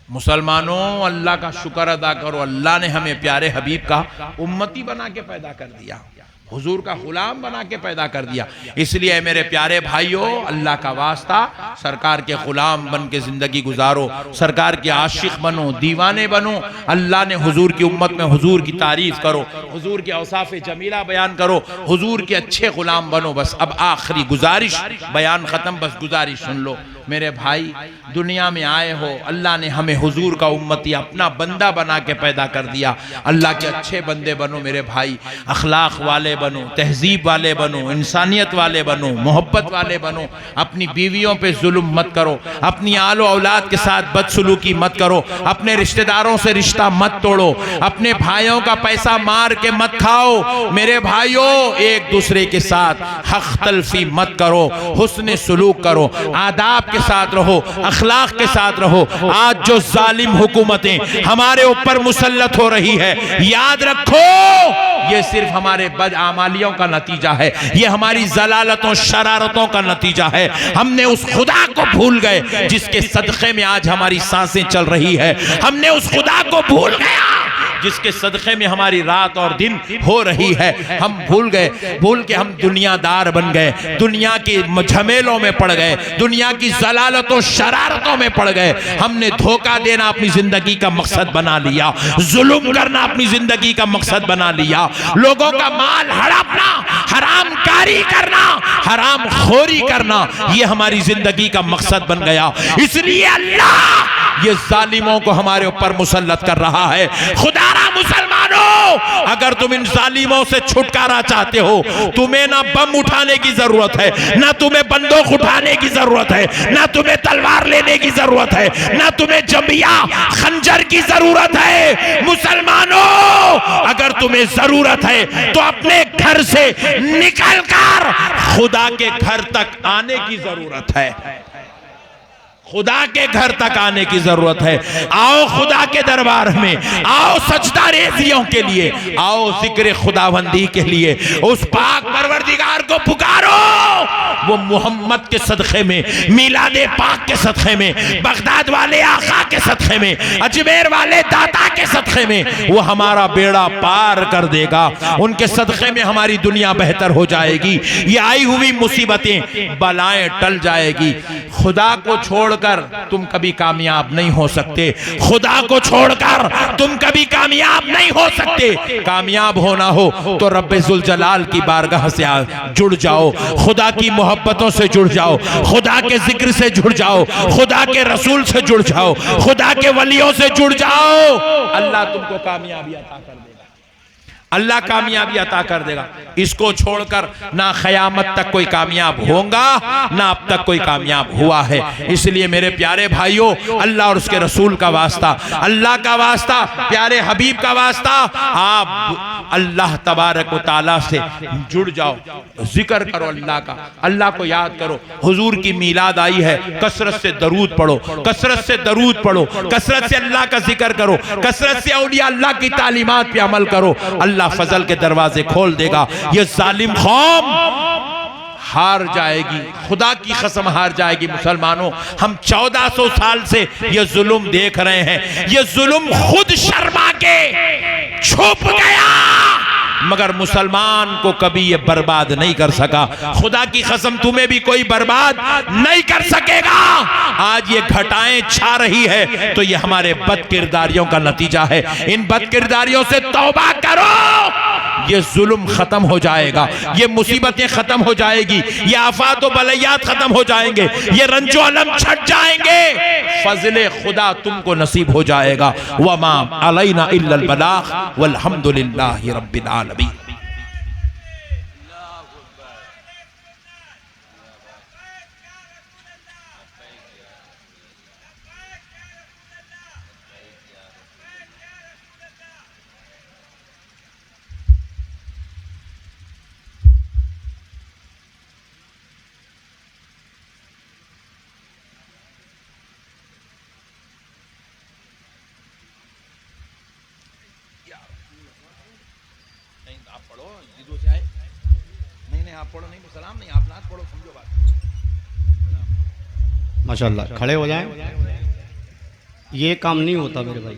मुसलमानों अल्लाह का शुक्र अदा करो, अल्लाह ने हमें प्यारे हबीब का उम्मती बना के पैदा कर दिया, हुजूर का गुलाम बना के पैदा कर दिया। इसलिए मेरे प्यारे भाइयों, अल्लाह का वास्ता सरकार के गुलाम बन के जिंदगी गुजारो, सरकार के आशिक बनो, दीवाने बनो। अल्लाह ने हुजूर की उम्मत में हुजूर की तारीफ करो, हुजूर के औसाफ जमीला बयान करो, हुजूर के अच्छे गुलाम बनो। बस अब आखिरी गुजारिश, बयान खत्म, बस गुजारिश सुन लो मेरे भाई। दुनिया में आए हो, अल्लाह ने हमें हुजूर का उम्मती अपना बंदा बना के पैदा कर दिया। अल्लाह के अच्छे बंदे बनो मेरे भाई, अखलाक वाले बनो, तहजीब वाले बनो, इंसानियत वाले बनो, मोहब्बत वाले बनो। अपनी बीवियों पे जुल्म मत करो, अपनी आलो औलाद के साथ बदसलूकी मत करो, अपने रिश्तेदारों से रिश्ता मत तोड़ो, अपने भाइयों का पैसा मार के मत खाओ मेरे भाइयों। एक दूसरे के साथ हक तलफी मत करो, हुस्न सुलूक करो, आदाब के साथ रहो, अखलाक के साथ रहो। आज जो जालिम हुकूमतें हमारे ऊपर मुसल्लत हो रही है, याद रखो ये सिर्फ हमारे बदआमालियों का नतीजा है, ये हमारी जलालतों शरारतों का नतीजा है। हमने उस खुदा को भूल गए जिसके सदक़े में आज हमारी सांसें चल रही है, हमने उस खुदा को भूल गया जिसके सदक़े में हमारी रात और दिन हो रही है। हम भूल गए, भूल के हम दुनियादार बन गए, दुनिया के झमेलों में पड़ गए, दुनिया की जलालतों शरारतों में पड़ गए। हमने धोखा देना अपनी जिंदगी का मकसद बना लिया, जुल्म करना अपनी जिंदगी का मकसद बना लिया, लोगों का माल हड़पना, हरामकारी करना, हराम खोरी करना, ये हमारी जिंदगी का मकसद बन गया। इसलिए अल्लाह ये जालिमों को हमारे ऊपर मुसल्लत कर रहा है। खुदारा मुसलमानों, अगर तुम इन जालिमों से छुटकारा चाहते हो, तुम्हें ना बम उठाने की जरूरत है, ना तुम्हें बंदूक उठाने की जरूरत है, ना तुम्हें तलवार लेने की जरूरत है, ना तुम्हें जंबिया खंजर की जरूरत है। मुसलमानों, अगर तुम्हें जरूरत है तो अपने घर से निकलकर खुदा के घर तक आने की जरूरत है, खुदा के घर तक आने की जरूरत है। आओ खुदा के दरबार में, आओ सजदा रेज़ियों के लिए, आओ जिक्र खुदाबंदी के लिए, उस पाक परवरदिगार को पुकारो। वो मोहम्मद के सदक़े में, मिलादे पाक के सदक़े में, बगदाद वाले आका के सदक़े में, अजमेर वाले दाता के सदक़े में वो हमारा बेड़ा पार कर देगा। उनके सदक़े में हमारी दुनिया बेहतर हो जाएगी, ये आई हुई मुसीबतें बलाएं टल जाएगी। खुदा को छोड़कर तुम कभी कामयाब नहीं हो सकते, खुदा को छोड़कर तुम कभी कामयाब नहीं हो सकते। कामयाब होना हो तो रब्बे जुल जलाल की बारगाह से जुड़ जाओ, खुदा की मोहब्बतों से जुड़ जाओ, खुदा के जिक्र से जुड़ जाओ, खुदा के रसूल से जुड़ जाओ, खुदा के वलियों से जुड़ जाओ। अल्लाह तुमको कामयाबी अता कर देगा। अल्लाह कामयाबी अता कर देगा। इसको छोड़कर ना क़यामत तक कोई कामयाब होगा, ना अब तक कोई कामयाब हुआ है। इसलिए मेरे प्यारे भाइयों, अल्लाह और उसके रसूल का वास्ता, अल्लाह का वास्ता, प्यारे हबीब का वास्ता, आप अल्लाह तबारक व तआला से जुड़ जाओ, जिक्र करो अल्लाह का, अल्लाह को याद करो। हुजूर की मीलाद आई है, कसरत से दरूद पढ़ो, कसरत से दरूद पढ़ो, कसरत से अल्लाह का जिक्र करो, कसरत से औलिया अल्लाह की तालीमात पे अमल करो। अल्लाह फजल के दरवाजे खोल देगा। ये जालिम कौम हार जाएगी, खुदा की कसम हार जाएगी। मुसलमानों, हम 1400 साल से ये जुल्म देख रहे हैं। ये जुल्म खुद शर्मा के छुप गया, मगर मुसलमान को कभी ये बर्बाद नहीं कर सका। खुदा की कसम तुम्हें भी कोई बर्बाद नहीं कर सकेगा। आज ये घटाएं छा रही है तो ये हमारे बदकिरदारियों का नतीजा है। इन बदकिरदारियों से तौबा करो, ये जुल्म खत्म हो जाएगा, ये मुसीबतें खत्म हो जाएगी, ये आफात व बलैयात खत्म हो जाएंगे, ये रंजो अलम छट जाएंगे। फजले खुदा तुमको नसीब हो जाएगा। वमा अलैना इल्लल बलाग वल्हम्दुलिल्लाहि रब्बिल आलमीन। आप पढ़ो, जिदो से आए। नहीं आप पढ़ो, नहीं सलाम नहीं, आप नात पढ़ो, समझो बात। माशाल्लाह, खड़े हो जाएं। ये काम नहीं होता मेरे भाई।